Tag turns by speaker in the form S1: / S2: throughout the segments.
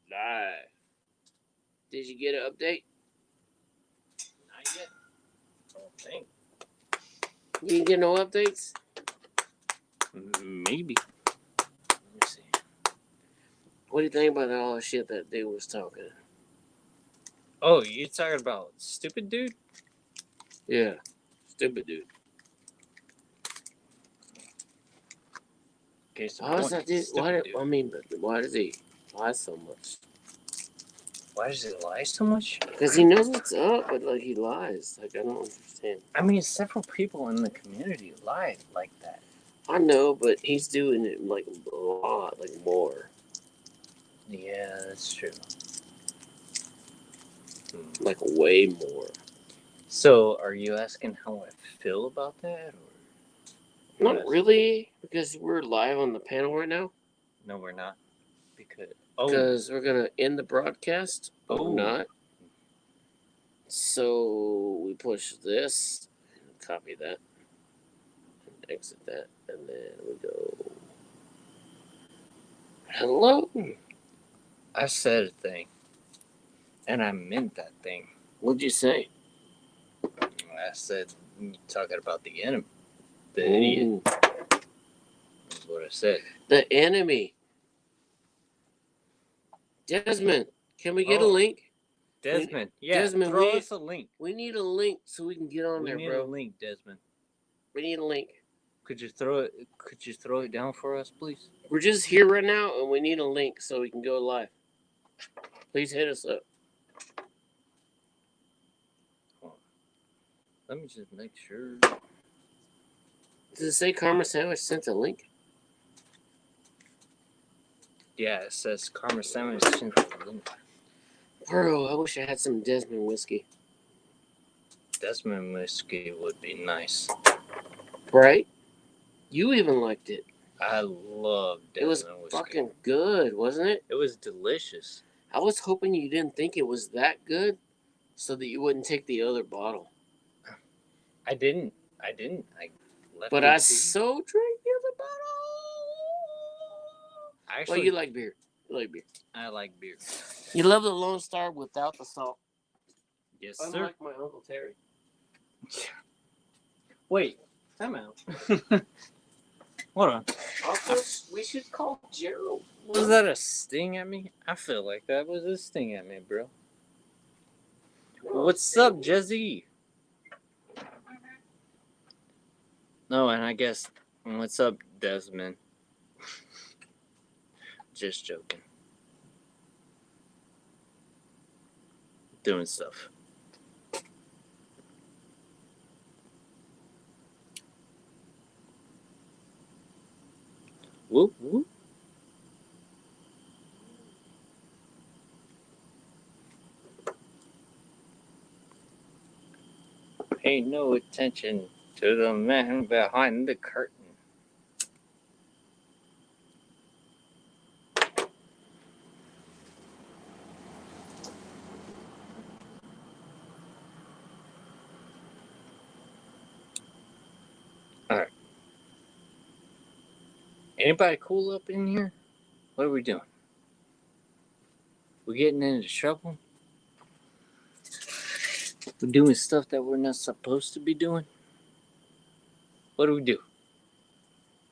S1: Live. Did you get an update?
S2: Not yet. I don't think.
S1: You didn't get no updates?
S2: Maybe. Let me see.
S1: What do you think about all the shit that dude was talking?
S2: Oh, you talking about stupid dude?
S1: Yeah. Stupid dude.
S2: Okay, so
S1: How is that dude?
S2: stupid dude.
S1: I mean, why does he lie so much?
S2: Why does he lie so much?
S1: Because he knows what's up, but like he lies. Like I don't understand.
S2: I mean, several people in the community lie like that.
S1: I know, but he's doing it like a lot, like more.
S2: Yeah, that's true.
S1: Like way more.
S2: So, are you asking how I feel about that, or
S1: Not really, because we're live on the panel right now.
S2: No, we're not. Because
S1: we're gonna end the broadcast, but we're not. So we push this, and copy that, and exit that, and then we go. Hello.
S2: I said a thing, and I meant that thing.
S1: What'd you say?
S2: I said you're talking about the enemy. The idiot. That's what I said.
S1: The enemy. Desmond, can we get a link?
S2: Desmond,
S1: Desmond,
S2: throw us a link.
S1: We need a link so we can get on there, bro.
S2: We need a link, Desmond.
S1: We need a link.
S2: Could you throw it down for us, please?
S1: We're just here right now, and we need a link so we can go live. Please hit us up.
S2: Let me just make sure.
S1: Does it say Karma Sandwich sent a link?
S2: Yeah, it says Karma Sandwich sent a link.
S1: Bro, I wish I had some Desmond whiskey.
S2: Desmond whiskey would be nice.
S1: Right? You even liked it.
S2: I love Desmond whiskey.
S1: It was fucking good, wasn't it?
S2: It was delicious.
S1: I was hoping you didn't think it was that good so that you wouldn't take the other bottle.
S2: I didn't. I left
S1: but I so drank the other bottle.
S2: Actually,
S1: you like beer. You like beer.
S2: I like beer.
S1: You love the Lone Star without the salt.
S2: Yes,
S1: sir. Unlike my Uncle Terry.
S2: Wait, time out. Hold on.
S1: We should call Gerald.
S2: Was that a sting at me? I feel like that was a sting at me, bro. What's up, Jesse? No, and I guess, what's up, Desmond? Just joking. Doing stuff. Whoop, whoop. Pay no attention to the man behind the curtain. Alright. Anybody cool up in here? What are we doing? We getting into trouble? We're doing stuff that we're not supposed to be doing? What do we do?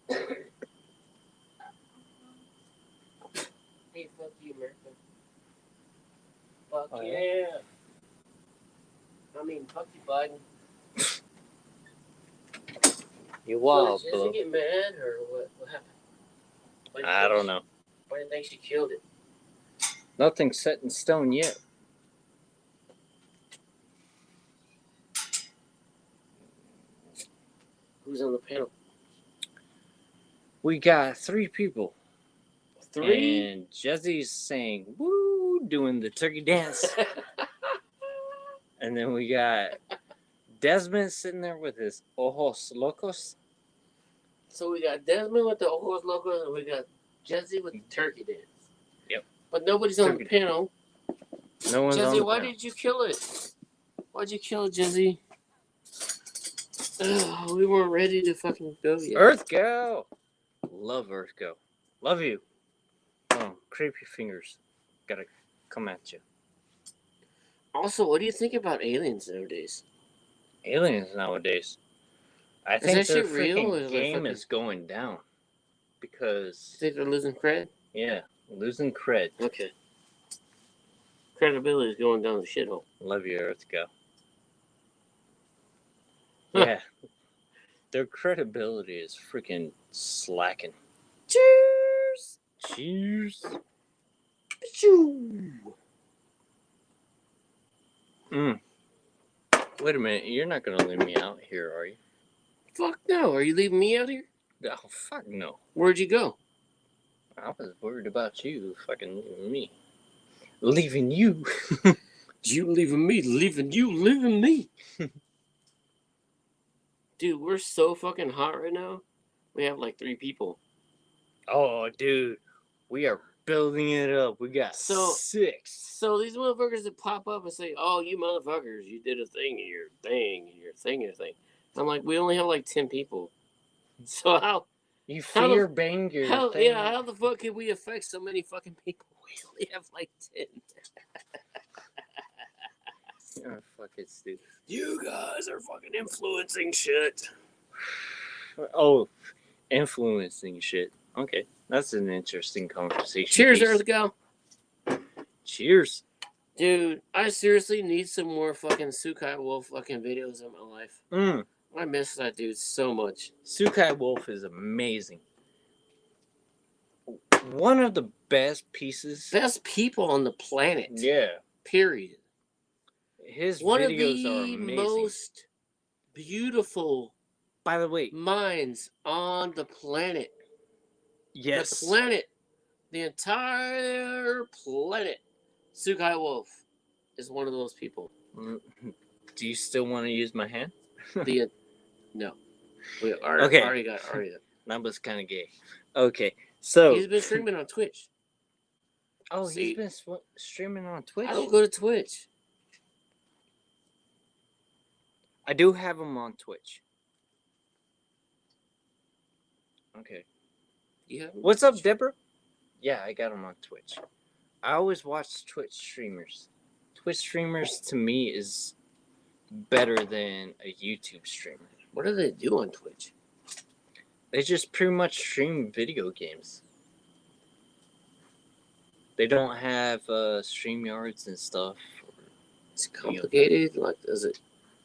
S1: Hey, fuck you, America. Fuck yeah. I mean, fuck you, Biden.
S2: You wild,
S1: Did
S2: bro.
S1: she get mad, or what happened?
S2: I don't know.
S1: Why do you think she killed it?
S2: Nothing's set in stone yet.
S1: Who's on the panel?
S2: We got 3 people.
S1: 3?
S2: And Jesse's saying, woo, doing the turkey dance. And then we got Desmond sitting there with his ojos locos.
S1: So we got Desmond with the ojos locos, and we got Jesse with the turkey dance.
S2: Yep.
S1: But nobody's on the panel.
S2: No one's
S1: Jesse,
S2: on the
S1: why
S2: panel.
S1: did you kill it? Why'd you kill it, Jesse? We weren't ready to fucking go yet.
S2: Earth Girl. Love Earth Girl. Love you. Oh, creepy fingers. Gotta come at you.
S1: Also, what do you think about aliens nowadays?
S2: Aliens nowadays. I
S1: Is
S2: think
S1: that
S2: their
S1: shit real, or
S2: freaking
S1: is it
S2: game
S1: fucking?
S2: is going down. Because,
S1: You think they're losing cred?
S2: yeah, losing cred.
S1: Okay. Credibility is going down the shithole.
S2: Love you, Earth Go. Yeah. Their credibility is freaking slacking.
S1: Cheers!
S2: Cheers.
S1: Achoo!
S2: Wait a minute, you're not gonna leave me out here, are you?
S1: Fuck no. Are you leaving me out here?
S2: Oh, fuck no.
S1: Where'd you go?
S2: I was worried about you fucking leaving me. Leaving you.
S1: You leaving me, leaving you, leaving me. Dude, we're so fucking hot right now. We have like 3 people.
S2: Oh, dude. We are building it up. We got 6.
S1: So these motherfuckers that pop up and say, "Oh, you motherfuckers, you did a thing and your thing and your thing and your thing." I'm like, we only have like 10 people. So how
S2: You
S1: How the-
S2: fear banged your
S1: how
S2: thing.
S1: yeah, how the fuck can we affect so many fucking people? We only have like 10.
S2: Oh, fuck it, stupid.
S1: You guys are fucking influencing shit.
S2: Oh, influencing shit. Okay, that's an interesting conversation.
S1: Cheers,
S2: piece.
S1: Earth Gal.
S2: Cheers.
S1: Dude, I seriously need some more fucking Sukai Wolf fucking videos in my life. I miss that dude so much.
S2: Sukai Wolf is amazing. One of the best pieces.
S1: Best people on the planet.
S2: Yeah.
S1: Period.
S2: His
S1: One of
S2: videos
S1: the
S2: are amazing.
S1: most beautiful
S2: By the way,
S1: minds on the planet.
S2: yes.
S1: The planet. The entire planet. Sukai Wolf is one of those people.
S2: Do you still want to use my hand?
S1: No. We already got.
S2: That was kind of gay. Okay, so
S1: He's been streaming on Twitch.
S2: Oh,
S1: See,
S2: he's been streaming on Twitch.
S1: I don't go to Twitch.
S2: I do have him on Twitch. Okay.
S1: Yeah.
S2: What's up, Deborah? Yeah, I got him on Twitch. I always watch Twitch streamers. Twitch streamers to me is better than a YouTube streamer.
S1: What do they do on Twitch?
S2: They just pretty much stream video games. They don't have StreamYards and stuff.
S1: It's complicated. Like, does it?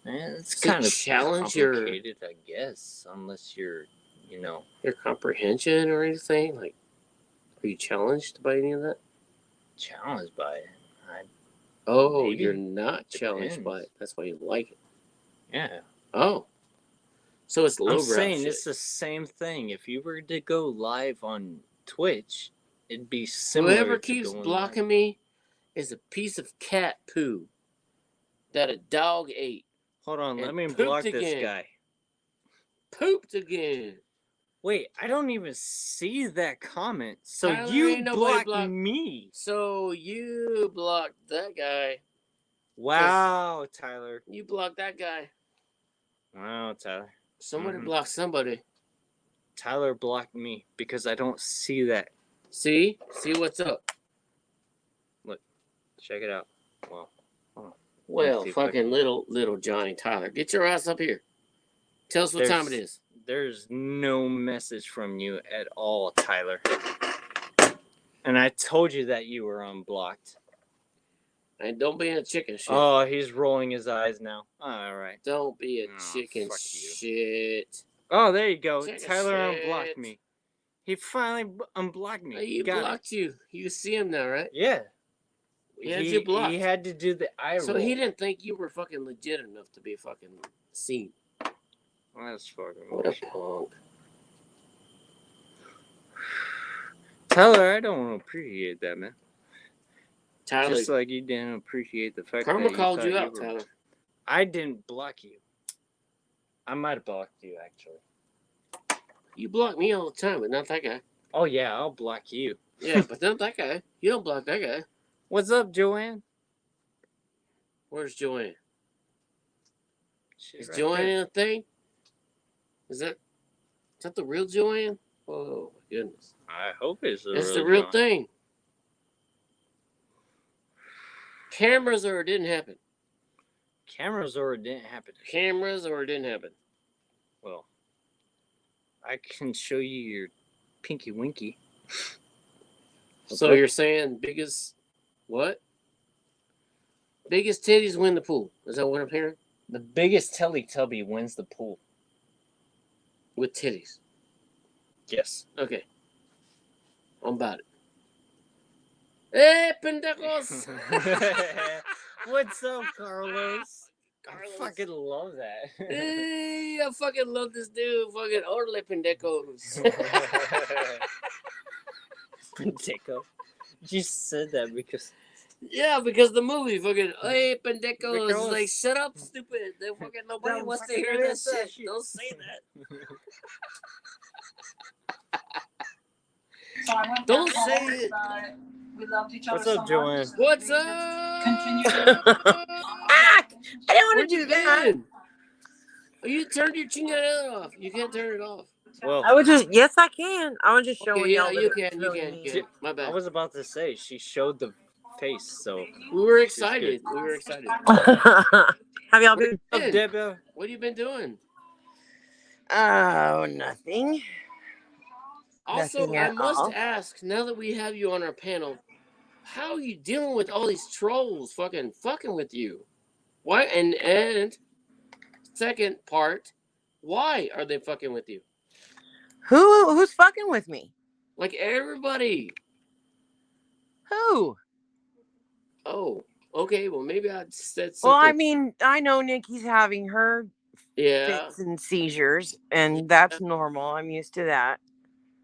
S2: It's kind of
S1: challenge
S2: complicated, I guess, unless you're,
S1: your comprehension or anything. Like, are you challenged by any of that?
S2: Challenged by it.
S1: Maybe. You're not challenged by it. That's why you like it.
S2: Yeah.
S1: Oh. So it's low.
S2: I'm saying it's the same thing. If you were to go live on Twitch, it'd be similar.
S1: Whoever keeps blocking me is a piece of cat poo that a dog ate.
S2: Hold on, let me block this guy.
S1: Pooped again.
S2: Wait, I don't even see that comment. So
S1: Tyler,
S2: you blocked me.
S1: So you blocked that guy.
S2: Wow, Tyler.
S1: You blocked that guy.
S2: Wow, Tyler.
S1: Somebody blocked somebody.
S2: Tyler blocked me because I don't see that.
S1: See what's up.
S2: Look, check it out. Wow.
S1: Well, fucking little Johnny Tyler, get your ass up here. Tell us what time it is.
S2: There's no message from you at all, Tyler. And I told you that you were unblocked.
S1: And don't be a chicken shit.
S2: Oh, he's rolling his eyes now. All right.
S1: Don't be a chicken shit.
S2: Oh, there you go.
S1: Chicken
S2: Tyler
S1: shit.
S2: unblocked me. He finally unblocked me.
S1: He blocked you. You see him now, right?
S2: Yeah.
S1: He had you blocked.
S2: He had to do the eye roll.
S1: So he didn't think you were fucking legit enough to be fucking seen.
S2: That's fucking
S1: what a punk.
S2: Tyler, I don't appreciate that, man.
S1: Tyler,
S2: just like you didn't appreciate the fact
S1: Karma
S2: that you
S1: called you out, Tyler.
S2: I didn't block you. I might have blocked you, actually.
S1: You block me all the time, but not that guy.
S2: Oh, yeah, I'll block you.
S1: Yeah, but not that guy. You don't block that guy.
S2: What's up, Joanne?
S1: Where's Joanne?
S2: She's
S1: Is
S2: right
S1: Joanne
S2: there.
S1: in a thing? Is that the real Joanne? Oh, my goodness.
S2: I hope it's the
S1: It's
S2: real
S1: the real
S2: Joanne.
S1: thing. Cameras or it didn't happen.
S2: Cameras or it didn't happen.
S1: Cameras or it didn't happen.
S2: Well, I can show you your pinky winky.
S1: So
S2: Okay.
S1: you're saying biggest what? Biggest titties win the pool. Is that what I'm hearing?
S2: The biggest Teletubby wins the pool.
S1: With titties.
S2: Yes.
S1: Okay. I'm about it. Hey, pendejos!
S2: What's up, Carlos?
S1: Carlos.
S2: I fucking love that.
S1: Hey, I fucking love this dude. Fucking orale pendejos.
S2: Pendejo. You just said that because
S1: Yeah, because the movie fucking hey pendejos
S2: Because-
S1: is like shut up, stupid. They fucking nobody
S2: Don't
S1: wants to
S2: fucking
S1: hear
S2: hear
S1: that
S2: that
S1: shit. Don't say that.
S3: So I went
S1: Don't
S3: down
S1: say
S3: there,
S1: it.
S3: but we loved each other
S2: What's up,
S3: so much
S2: Joanne?
S3: that
S1: What's
S3: we just
S1: up?
S3: continued
S4: Ah, I didn't
S1: Where
S4: want to
S1: you
S4: do that.
S1: been? Oh, you turned your chingada off. You can't turn it off.
S2: well,
S4: I was just, yes, I can. I was just showing
S1: Okay, yeah,
S4: y'all that
S1: you
S4: it's
S1: can. You
S4: really
S1: can.
S4: me.
S1: Good. My
S2: I
S1: bad.
S2: was about to say she showed the face, so
S1: We were
S2: good.
S1: excited. We were excited.
S4: Have y'all
S1: Where
S4: been?
S1: you
S2: Up,
S1: been?
S2: Deborah.
S1: What have you been doing?
S4: Oh, nothing.
S1: Also,
S4: Nothing
S1: I
S4: at
S1: must
S4: all.
S1: ask, now that we have you on our panel, how are you dealing with all these trolls fucking with you? Why? And second part, why are they fucking with you?
S4: Who's fucking with me?
S1: Like everybody.
S4: Who?
S1: Oh, okay. Well, maybe I said
S4: Well,
S1: something.
S4: I mean, I know Nikki's having her
S1: Yeah.
S4: fits and seizures, and that's normal. I'm used to that.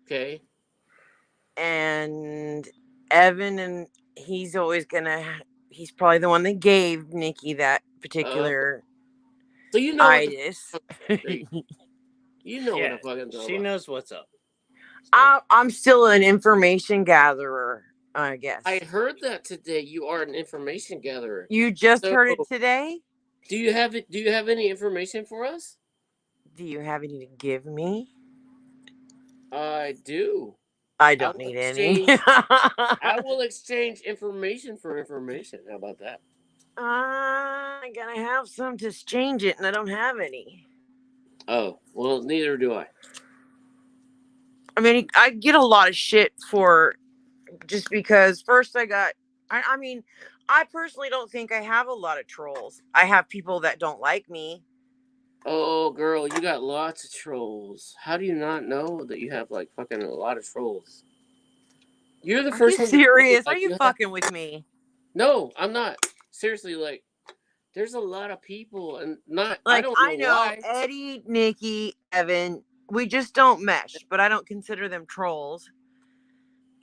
S1: Okay.
S4: And Evan, and he's always he's probably the one that gave Nikki that particular
S1: So you know what the
S4: itis.
S1: you know what
S2: Yeah,
S1: I'm fucking talking
S2: she
S1: about.
S2: knows what's up.
S4: I'm still an information gatherer, I guess.
S1: I heard that today. You are an information gatherer.
S4: You just
S1: So-
S4: heard it today?
S1: Do you have it? Do you have any information for us?
S4: Do you have any to give me?
S1: I do.
S4: I don't
S1: will
S4: need any.
S1: I will exchange information for information. How about that?
S4: I'm gonna have some to exchange it, and I don't have any.
S1: Oh, well, neither do I.
S4: I mean, I get a lot of shit for just because first I mean, I personally don't think I have a lot of trolls. I have people that don't like me.
S1: Oh, girl, you got lots of trolls. How do you not know that you have like fucking a lot of trolls? You're the
S4: Are
S1: first
S4: you
S1: one. to tell me,
S4: serious?
S1: like,
S4: Are you
S1: have-
S4: fucking with me?
S1: No, I'm not. Seriously, like, there's a lot of people, and not.
S4: Like,
S1: I don't know why.
S4: Eddie, Nikki, Evan, we just don't mesh, but I don't consider them trolls.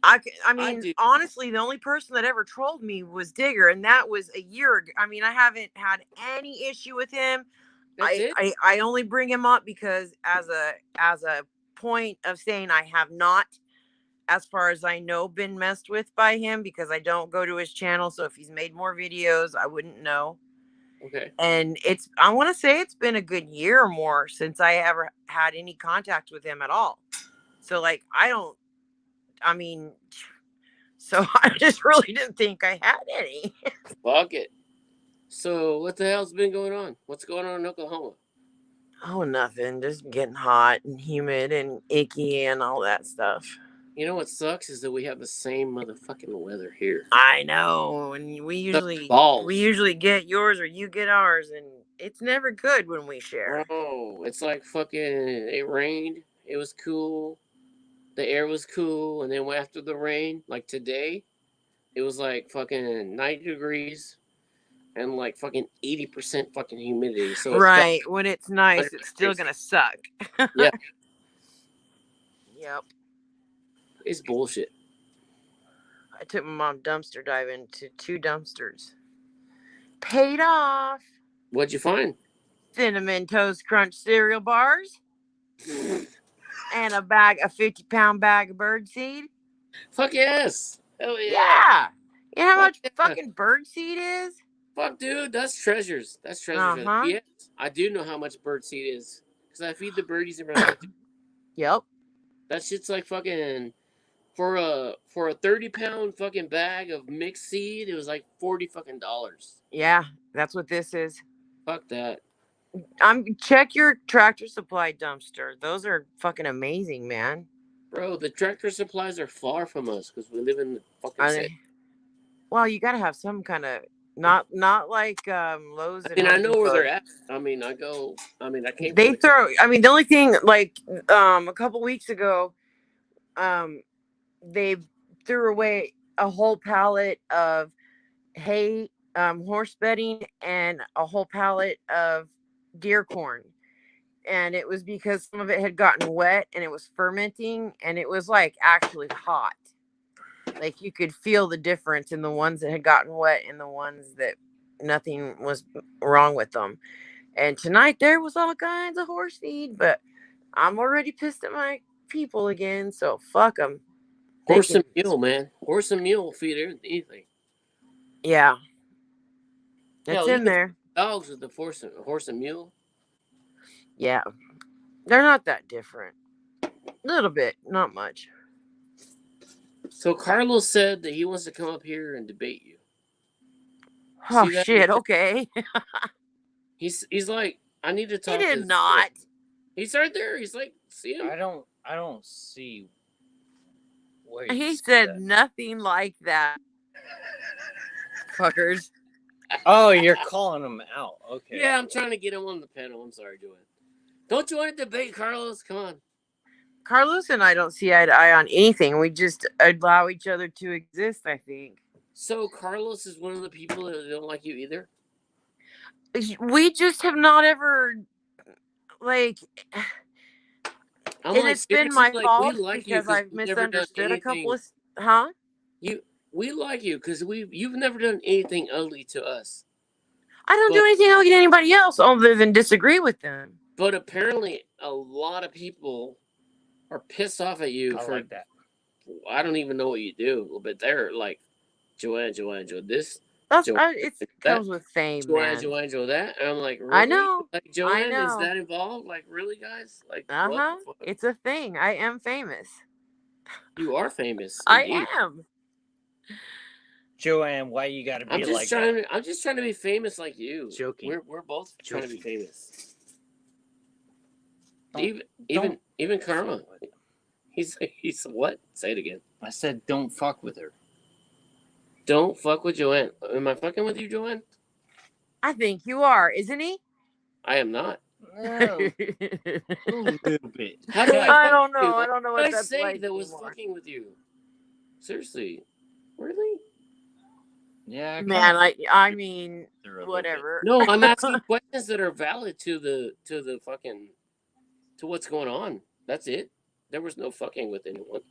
S4: I mean,
S1: do.
S4: honestly, the only person that ever trolled me was Digger, and that was a year ago. I mean, I haven't had any issue with him.
S1: That's it.
S4: I only bring him up because as a point of saying I have not, as far as I know, been messed with by him because I don't go to his channel. So if he's made more videos, I wouldn't know.
S1: Okay.
S4: And I want to say it's been a good year or more since I ever had any contact with him at all. So like, so I just really didn't think I had any.
S1: Fuck it. So what the hell's been going on? What's going on in Oklahoma?
S4: Oh, nothing. Just getting hot and humid and icky and all that stuff.
S1: You know what sucks is that we have the same motherfucking weather here.
S4: I know, and we
S1: balls.
S4: usually get yours or you get ours, and it's never good when we share.
S1: Oh, it's like fucking. It rained. It was cool. The air was cool, and then after the rain, like today, it was like fucking 90 degrees and like fucking 80% fucking humidity. So
S4: Right, when it's nice,
S1: Under
S4: it's still
S1: crazy.
S4: gonna suck.
S1: Yeah.
S4: Yep.
S1: it's bullshit.
S4: I took my mom dumpster diving to 2 dumpsters. Paid off.
S1: What'd you find?
S4: Cinnamon Toast Crunch cereal bars and a 50-pound bag of birdseed.
S1: Fuck yes. Hell yeah.
S4: Yeah. You know how
S1: Fuck
S4: much
S1: yeah.
S4: fucking birdseed is?
S1: Fuck, dude. That's treasures. That's treasures.
S4: Uh-huh.
S1: Yes, I do know how much birdseed is because I feed the birdies around.
S4: Yep.
S1: That shit's like fucking For a 30-pound fucking bag of mixed seed, it was like $40 fucking.
S4: Yeah, that's what this is.
S1: Fuck that.
S4: Check your Tractor Supply dumpster. Those are fucking amazing, man.
S1: Bro, the Tractor Supplies are far from us because we live in the fucking
S4: Are
S1: city.
S4: they? Well, you gotta have some kind of not like Lowe's
S1: I
S4: and
S1: mean, I
S4: Home
S1: know where
S4: Depot.
S1: they're at. I mean, I came
S4: They
S1: from
S4: throw. I mean, the only thing like a couple weeks ago, they threw away a whole pallet of hay, horse bedding, and a whole pallet of deer corn. And it was because some of it had gotten wet and it was fermenting and it was like actually hot. Like you could feel the difference in the ones that had gotten wet and the ones that nothing was wrong with them. And tonight there was all kinds of horse feed, but I'm already pissed at my people again, so fuck them.
S1: horse and mule, man. Horse and mule feed anything.
S4: Yeah. It's
S1: Hell,
S4: in
S1: even
S4: there.
S1: dogs with the horse and mule.
S4: Yeah. They're not that different. A little bit, not much.
S1: So Carlos said that he wants to come up here and debate you.
S4: Oh
S1: See that?
S4: shit, okay.
S1: He's like, I need to
S4: He
S1: talk.
S4: did
S1: to
S4: not.
S1: He's right there. He's like, see him?
S2: I don't see where
S4: He
S2: you
S4: said
S2: that.
S4: nothing like that. Fuckers.
S2: Oh, you're calling him out. Okay.
S1: Yeah, I'm trying to get him on the panel. I'm sorry, Joanne. Don't you want to debate Carlos? Come on.
S4: Carlos and I don't see eye to eye on anything. We just allow each other to exist, I think.
S1: So Carlos is one of the people that don't like you either?
S4: We just have not ever, like,
S1: I'm
S4: and
S1: like,
S4: it's been
S1: seriously,
S4: my
S1: like,
S4: fault
S1: we like you
S4: because
S1: 'cause
S4: I've
S1: we've never done
S4: misunderstood a couple
S1: anything.
S4: of, huh?
S1: We like you because you've never done anything ugly to us.
S4: I don't
S1: But-
S4: do anything else to anybody else other than disagree with them.
S1: But apparently, a lot of people are pissed off at you
S2: I
S1: for.
S2: like that.
S1: I don't even know what you do, but they're like, Joanne, this,
S4: That's
S1: Joanne,
S4: it
S1: that,
S4: comes with fame, man.
S1: Joanne, that. And I'm like, really?
S4: I know.
S1: Like, Joanne, is
S4: know.
S1: that involved? Like, really, guys? Like,
S4: Uh
S1: what
S4: huh.
S1: the fuck?
S4: It's a thing. I am famous.
S1: You are famous.
S4: I
S1: indeed.
S4: am.
S2: Joanne, why you gotta be
S1: I'm just
S2: like
S1: trying
S2: that?
S1: to. I'm just trying to be famous like you.
S2: Joking.
S1: We're both trying to be
S2: Joking.
S1: famous.
S2: Don't-
S1: Even Karma. He's what? Say it again.
S2: I said don't fuck with her.
S1: Don't fuck with Joanne. Am I fucking with you, Joanne?
S4: I think you are, isn't he?
S1: I am not.
S2: No, a little bit.
S1: How do I?
S4: I
S1: fuck
S4: don't
S1: with
S4: know.
S1: you?
S4: I don't know
S1: What
S4: what
S1: did I
S4: that's
S1: say
S4: like
S1: that was
S4: anymore.
S1: fucking with you? Seriously, really?
S2: Yeah,
S4: Man, I mean,
S2: her a little
S4: whatever.
S1: No, I'm asking questions that are valid to the fucking to what's going on. That's it. There was no fucking with anyone.
S2: bit.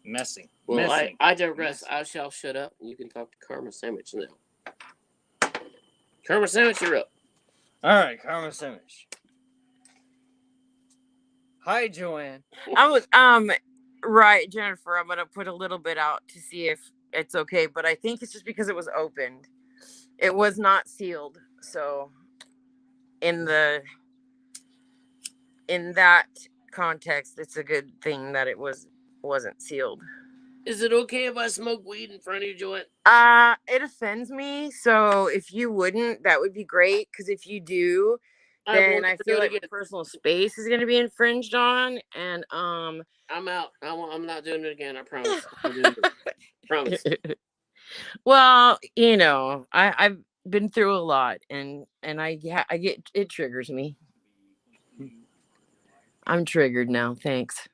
S2: Messing.
S1: Well,
S2: Messing.
S1: I digress.
S2: Messing.
S1: I shall shut up, and you can talk to Karma Sandwich now. Karma Sandwich, you're up.
S2: All right, Karma Sandwich. Hi, Joanne.
S4: I was right, Jennifer. I'm gonna put a little bit out to see if it's okay, but I think it's just because it was opened. It was not sealed, so in that context, it's a good thing that it wasn't sealed.
S1: Is it okay if I smoke weed in front of you, Joanne?
S4: It offends me. So if you wouldn't, that would be great. Because if you do, then
S1: won't
S4: I
S1: ever do
S4: feel
S1: it
S4: like
S1: again.
S4: my personal space is going to be infringed on. And
S1: I'm out. I'm not doing it again. I promise. I'm doing it. Promise.
S4: well, you know, I've been through a lot, and I get it triggers me. I'm triggered now. Thanks.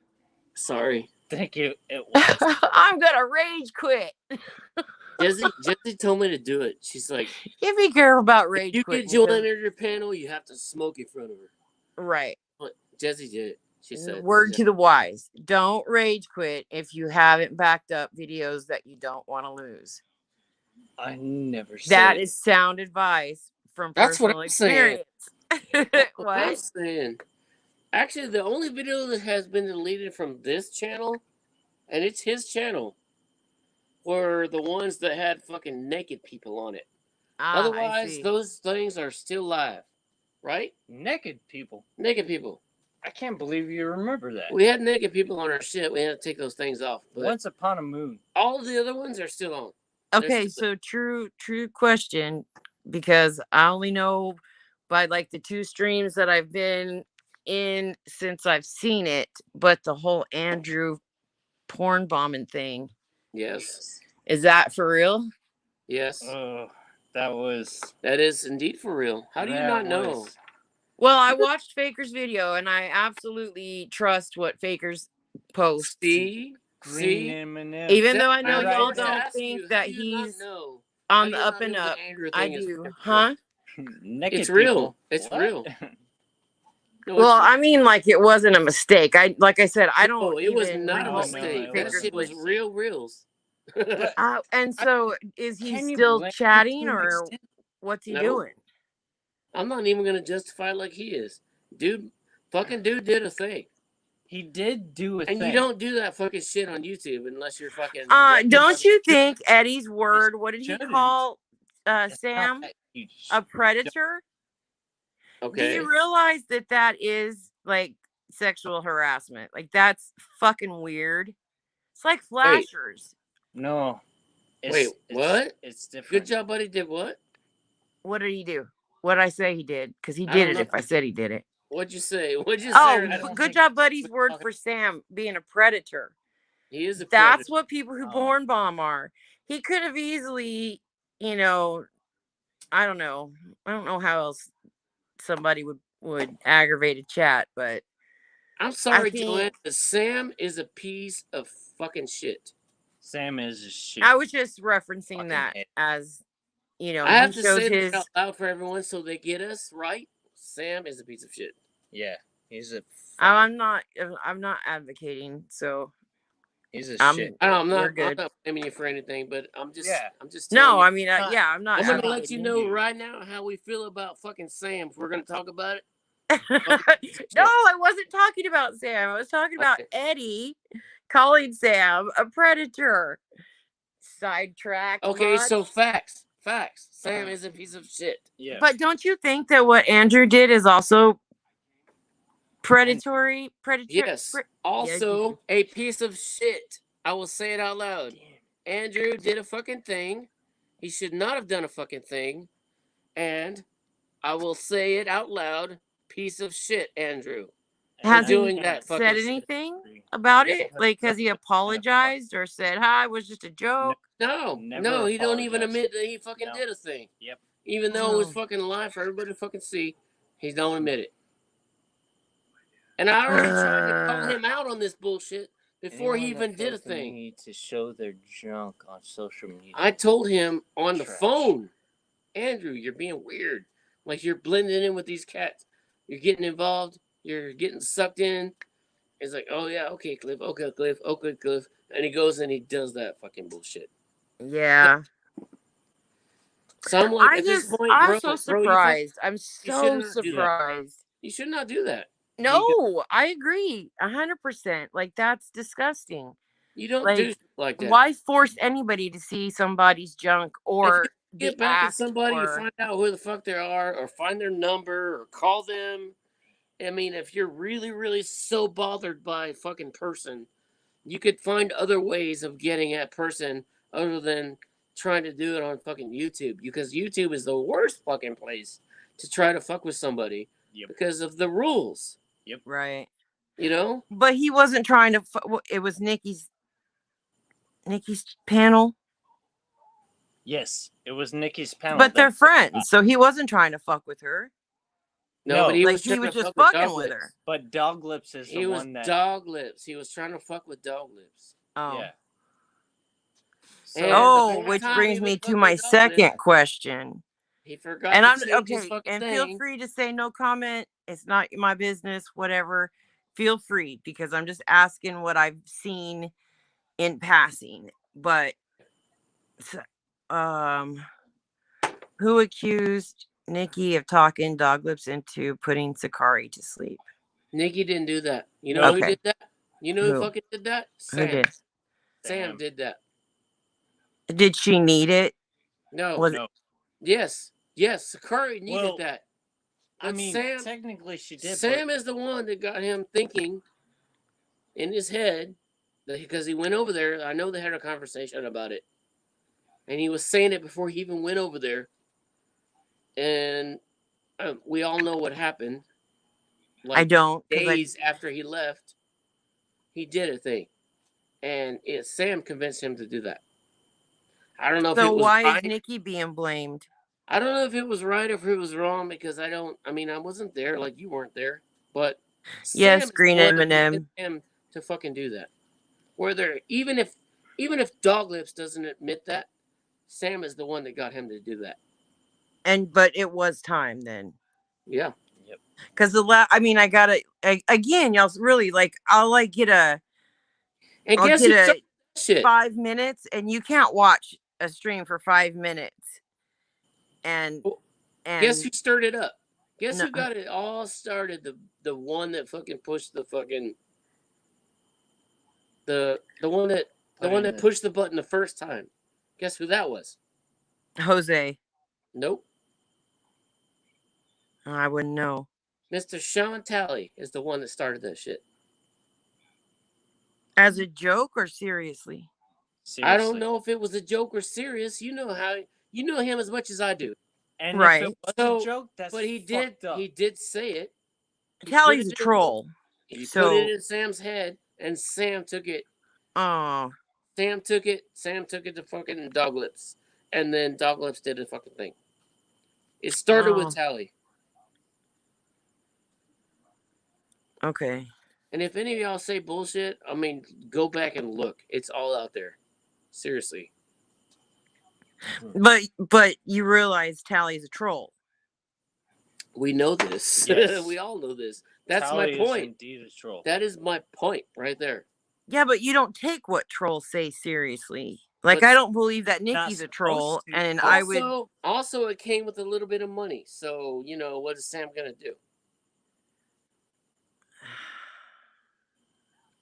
S1: Sorry.
S2: Thank you. It was.
S4: I'm gonna rage quit.
S1: Jessie told me to do it. She's like,
S4: You be careful about
S1: if
S4: rage
S1: you
S4: quitting.
S1: get Joanne under your panel, you have to smoke in front of her.
S4: Right.
S1: But Jessie did it. She said,
S4: Word to the wise. Don't rage quit if you haven't backed up videos that you don't want to lose.
S2: I never said
S4: That is sound advice from
S1: That's what
S4: personal
S1: I'm saying.
S4: experience.
S1: What I'm
S4: What?
S1: saying. Actually, the only video that has been deleted from this channel, and it's his channel, were the ones that had fucking naked people on it.
S4: I
S1: Otherwise,
S4: see.
S1: those things are still live, right?
S2: naked people.
S1: Naked people.
S2: I can't believe you remember that.
S1: We had naked people on our shit. We had to take those things off. But
S2: Once Upon a Moon.
S1: all of the other ones are still on. They're
S4: Okay,
S1: still
S4: so true question, because I only know by like the 2 streams that I've been in since I've seen it, but the whole Andrew porn bombing thing,
S1: Yes.
S4: is that for real?
S1: Yes.
S2: Oh, that was.
S1: That is indeed for real. How do you
S2: that
S1: not know?
S2: was-
S4: Well, I watched Faker's video and I absolutely trust what Faker's posts.
S1: See?
S2: Green
S1: See?
S2: M&M.
S4: Even though I know
S2: Right
S4: y'all
S2: there.
S4: don't
S1: Ask
S4: think
S1: you,
S4: that
S1: how do you not
S4: he's
S1: know? How
S4: on
S1: do
S4: the
S1: you
S4: up
S1: not
S4: and
S1: know the
S4: up,
S1: Andrew
S4: I
S1: thing is
S4: do,
S1: fucking
S4: huh?
S2: Naked
S1: It's real.
S2: people.
S1: It's
S2: What?
S1: real. No,
S4: Well,
S1: it's
S4: I mean, like it wasn't a mistake. Like I said, I don't
S1: no, it was
S4: even
S1: not a
S2: No,
S4: remotely
S2: no,
S1: mistake.
S4: think
S2: it
S1: That
S4: Faker's
S1: shit was
S2: wasn't.
S1: real reels.
S2: But
S4: and so is he
S2: can you
S4: still
S2: blame him
S4: chatting
S2: to an
S4: or
S2: extent?
S4: what's he
S1: No.
S4: doing?
S1: I'm not even gonna justify it like he is. Dude did a thing.
S2: He did do a
S1: And
S2: thing.
S1: you don't do that fucking shit on YouTube unless you're fucking
S4: Don't you think Eddie's word, what did he
S2: shouldn't.
S4: call
S2: It's not
S4: Sam?
S2: that you
S4: A predator? Do
S1: Okay.
S4: you realize that that is like sexual harassment? Like that's fucking weird. It's like
S1: Wait.
S4: flashers.
S2: No.
S1: Wait, what?
S2: It's different.
S1: Good job, buddy did what?
S4: What did he do? What did I say he did? Because he
S1: I
S4: did
S1: don't
S4: it
S1: know.
S4: if I said he did it.
S1: What'd you say? What'd you
S4: Oh,
S1: say?
S2: I don't
S4: good
S2: think
S4: job, buddy's
S1: we're
S4: word
S1: talking-
S4: for Sam being a predator.
S1: He is a
S4: That's
S1: predator.
S4: what people who
S2: Oh.
S4: porn bomb are. He could have easily, I don't know. I don't know how else somebody would aggravate a chat, but
S1: I'm sorry,
S4: think-
S1: Joanne, but Sam is a piece of fucking shit.
S2: Sam is just shit.
S4: I was just referencing
S2: Fucking
S4: that
S2: head.
S4: as
S1: I have
S4: he
S1: to
S4: shows
S1: say
S4: his.
S1: that out loud for everyone so they get us right. Sam is a piece of shit.
S2: Yeah, he's a.
S4: I'm not advocating, so
S2: He's a
S4: I'm-
S2: shit.
S1: I'm
S4: We're
S1: not
S4: good.
S1: blaming you for anything, but I'm just
S2: Yeah.
S1: telling
S4: no.
S1: you.
S4: I mean, I'm not.
S1: I'm gonna let you
S4: advocating.
S1: know right now how we feel about fucking Sam. If we're gonna talk about it.
S4: No, I wasn't talking about Sam. I was talking about
S1: Okay.
S4: Eddie calling Sam a predator. Sidetrack.
S1: Okay,
S4: much?
S1: so facts. Sam is a piece of shit.
S2: Yeah.
S4: But don't you think that what Andrew did is also predatory?
S1: Yes. Also, a piece of shit. I will say it out loud. Andrew did a fucking thing. He should not have done a fucking thing. And I will say it out loud. Piece of shit, Andrew.
S4: Has he
S1: doing that fucking
S4: said
S1: shit.
S4: anything about
S1: Yeah.
S4: it? Like, has he apologized or said, "Hi, it was just a joke"?
S1: No,
S2: Never
S1: he don't even
S2: apologized.
S1: admit that he fucking
S2: No.
S1: did a thing.
S2: Yep.
S1: Even though it was
S4: Oh.
S1: fucking live for everybody to fucking see, he don't admit it. And I already tried to call him out on this bullshit before he
S2: Anyone
S1: even
S2: that
S1: did a
S2: feels the
S1: thing.
S2: need to show their junk on social media.
S1: I told him on the
S2: Trash.
S1: phone, Andrew, you're being weird. Like you're blending in with these cats. You're getting involved. You're getting sucked in. He's like, oh yeah, okay, Cliff. Okay, Cliff. Okay, Cliff. And he goes and he does that fucking bullshit.
S4: Yeah,
S1: So I'm like, at this point,
S4: I'm
S1: bro,
S4: so
S1: bro,
S4: surprised. I'm
S1: should
S4: so
S1: not do that.
S4: surprised.
S1: you should not do that.
S4: No, I agree 100%. Like that's disgusting.
S1: You don't
S4: Like,
S1: do shit like that.
S4: Why force anybody to see somebody's junk or
S1: Get
S4: be
S1: back at
S4: asked
S1: somebody,
S4: or-
S1: find out who the fuck they are, or find their number, or call them. I mean, if you're really, really so bothered by a fucking person, you could find other ways of getting at person other than trying to do it on fucking YouTube. Because YouTube is the worst fucking place to try to fuck with somebody
S2: Yep.
S1: because of the rules.
S4: right.
S1: You know?
S4: But he wasn't trying to. It was Nikki's panel,
S2: Yes, it was Nikki's panel.
S4: but they're
S2: that-
S4: friends, so he wasn't trying to fuck with her.
S1: No,
S2: No,
S1: but he
S4: Like
S1: was,
S4: he
S1: trying
S4: was
S1: to
S4: just
S1: fuck with
S4: fucking
S1: Dog
S4: with
S1: Lips.
S4: her.
S2: But Dog Lips is the
S1: He was
S2: one that.
S1: Dog Lips. He was trying to fuck with Dog Lips.
S4: Oh.
S2: Yeah.
S1: And
S2: So,
S1: the
S4: Oh,
S1: whole
S4: which
S1: time
S4: brings
S1: he
S4: me
S1: was
S4: to
S1: fucking
S4: my
S1: with Dog
S4: second
S1: Lips,
S4: question.
S1: he forgot
S4: And
S1: to
S4: I'm
S1: change his
S4: okay.
S1: fucking
S4: And
S1: thing.
S4: feel free to say no comment. It's not my business. Whatever. Feel free because I'm just asking what I've seen in passing. But who accused Nikki of talking Dog Lips into putting Sakari to sleep?
S1: Nikki didn't do that. You know
S2: No.
S1: who
S4: Okay.
S1: did that? You know who
S4: Who?
S1: fucking did that?
S4: Who
S1: Sam.
S4: did?
S1: Sam did that.
S4: Did she need it?
S1: No.
S4: Was
S2: no.
S1: Yes. Yes. Sakari needed
S2: Well,
S1: that.
S2: I
S1: But
S2: mean,
S1: Sam-
S2: technically she did.
S1: Sam is the one that got him thinking in his head because he went over there. I know they had a conversation about it, and he was saying it before he even went over there. And we all know what happened.
S4: I don't, because
S1: days after he left, he did a thing, and Sam convinced him to do that. I don't know if
S4: so
S1: it was
S4: why
S1: right.
S4: is Nikki being blamed?
S1: I don't know if it was right or if it was wrong because I don't. I mean, I wasn't there, like you weren't there, but
S4: Yes,
S1: Sam is
S4: Green
S1: the one that
S4: M&M.
S1: convinced him to fucking do that. Whether even if Dog Lips doesn't admit that, Sam is the one that got him to do that.
S4: But it was time then.
S1: Yeah.
S4: Because I mean, I gotta again, y'all's really like, I'll like get
S1: And
S4: I'll
S1: guess
S4: get
S1: who
S4: a
S1: started that shit?
S4: 5 minutes, and you can't watch a stream for 5 minutes. And
S1: Well,
S4: and
S1: Guess who stirred it up? Guess
S4: No.
S1: who got it all started? The one that fucking pushed the fucking the one that pushed the button the first time. Guess who that was?
S4: Jose,
S1: Nope.
S4: I wouldn't know.
S1: Mr. Sean Talley is the one that started that shit.
S4: As a joke or seriously?
S1: I don't know if it was a joke or serious. You know him as much as I do.
S2: And
S4: Right.
S2: if it was
S1: So,
S2: a joke, that's
S1: But he
S2: fucked up.
S1: did say it. He
S4: Talley's
S1: put
S4: a
S1: it in-
S4: troll.
S1: He
S4: So-
S1: put it in Sam's head, and Sam took it.
S4: Oh,
S1: Sam took it to fucking Dog Lips, and then Dog Lips did the fucking thing. It started
S4: Oh.
S1: with Tally.
S4: okay.
S1: And if any of y'all say bullshit, I mean, go back and look. It's all out there. Seriously.
S4: But you realize Tally's a troll.
S1: We know this.
S2: Yes.
S1: We all know this. That's
S2: Tally
S1: my
S2: is
S1: point.
S2: indeed a troll.
S1: That is my point right there.
S4: Yeah, but you don't take what trolls say seriously. Like,
S1: But
S4: I don't believe that Nikki's a troll,
S2: supposed to.
S4: and
S1: Also,
S4: I would.
S1: Also, it came with a little bit of money. So, what is Sam going to do?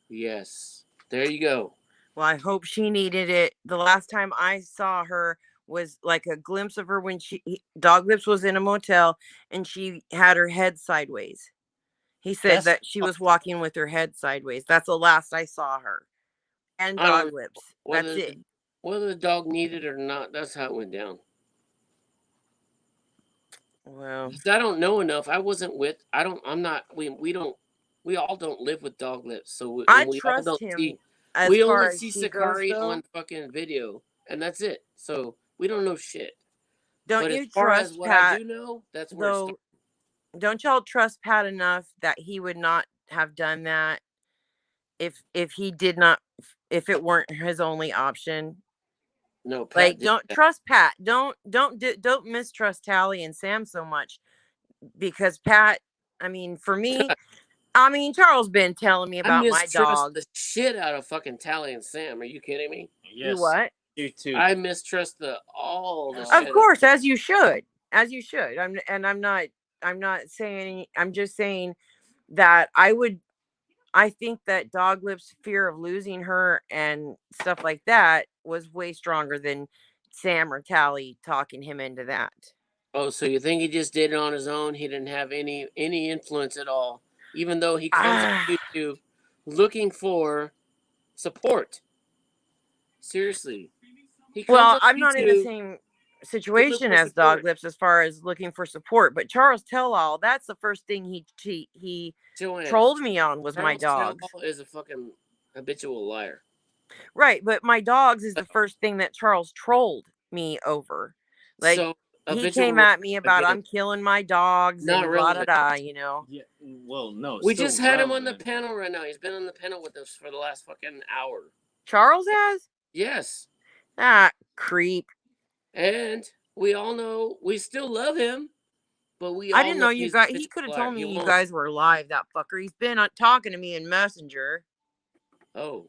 S1: Yes. There you go.
S4: Well, I hope she needed it. The last time I saw her was like a glimpse of her when Dog Lips was in a motel and she had her head sideways. He said
S2: That's
S4: that she was walking with her head sideways. That's the last I saw her. And
S1: I don't
S4: Dog Lips.
S1: Whether
S4: That's it.
S1: Whether the dog needed it or not, that's how it went down.
S4: Well,
S1: 'Cause I don't know enough. I wasn't with. I don't. I'm not. We don't. We all don't live with Dog Lips, so we
S4: I
S1: all
S4: trust
S1: don't
S4: him
S1: see.
S4: as
S1: We
S4: far
S1: only
S4: as
S1: see
S4: he goes,
S1: Sakari
S4: though.
S1: on fucking video, and that's it. So we don't know shit.
S4: Don't
S1: But
S4: you
S1: as far as
S4: trust
S1: what I
S4: Pat?
S1: do know, that's where it
S4: Though, don't y'all trust Pat enough that he would not have done that if he did not, if it weren't his only option?
S1: No, Pat
S4: Like,
S1: did
S4: don't
S1: that.
S4: trust Pat. Don't mistrust Tally and Sam so much, because Pat. I mean, for me, I mean, Charles been telling me
S1: I
S4: about my
S1: mistrust
S4: dog.
S1: the shit out of fucking Tally and Sam. Are you kidding me?
S2: Yes.
S4: You what?
S2: You too.
S1: I mistrust all the shit.
S4: Of course, as you should. As you should. I'm not saying, I'm just saying that I think that Dog Lips' fear of losing her and stuff like that was way stronger than Sam or Tally talking him into that.
S1: Oh, so you think he just did it on his own? He didn't have any influence at all, even though he comes on YouTube looking for support. Seriously, he comes
S4: Well,
S1: on
S4: I'm not in the
S1: YouTube-
S4: same situation
S1: for
S4: as Dog
S1: support.
S4: Lips as far as looking for support, but Charles Tell-All, that's the first thing he
S1: Joanne,
S4: trolled me on was my
S1: Charles
S4: dogs.
S1: Tell-All is a fucking habitual liar.
S4: Right, but my dogs is the first thing that Charles trolled me over. Like,
S1: So
S4: he
S1: habitual
S4: came at me about
S1: again.
S4: I'm killing my dogs
S1: Not
S4: and blah da
S1: relevant.
S4: da, you know.
S2: Yeah. Well, no.
S1: We
S2: still
S1: just had him on the
S2: relevant.
S1: panel right now. He's been on the panel with us for the last fucking hour.
S4: Charles has?
S1: Yes,
S4: Ah, creep.
S1: and we all know we still love him, but we
S4: I
S1: all
S4: didn't know you
S1: he's a
S4: guys. He
S1: habitual
S4: could have
S1: liar.
S4: told me
S1: He
S4: you
S1: won't.
S4: guys were live. That fucker. He's been talking to me in Messenger.
S1: Oh,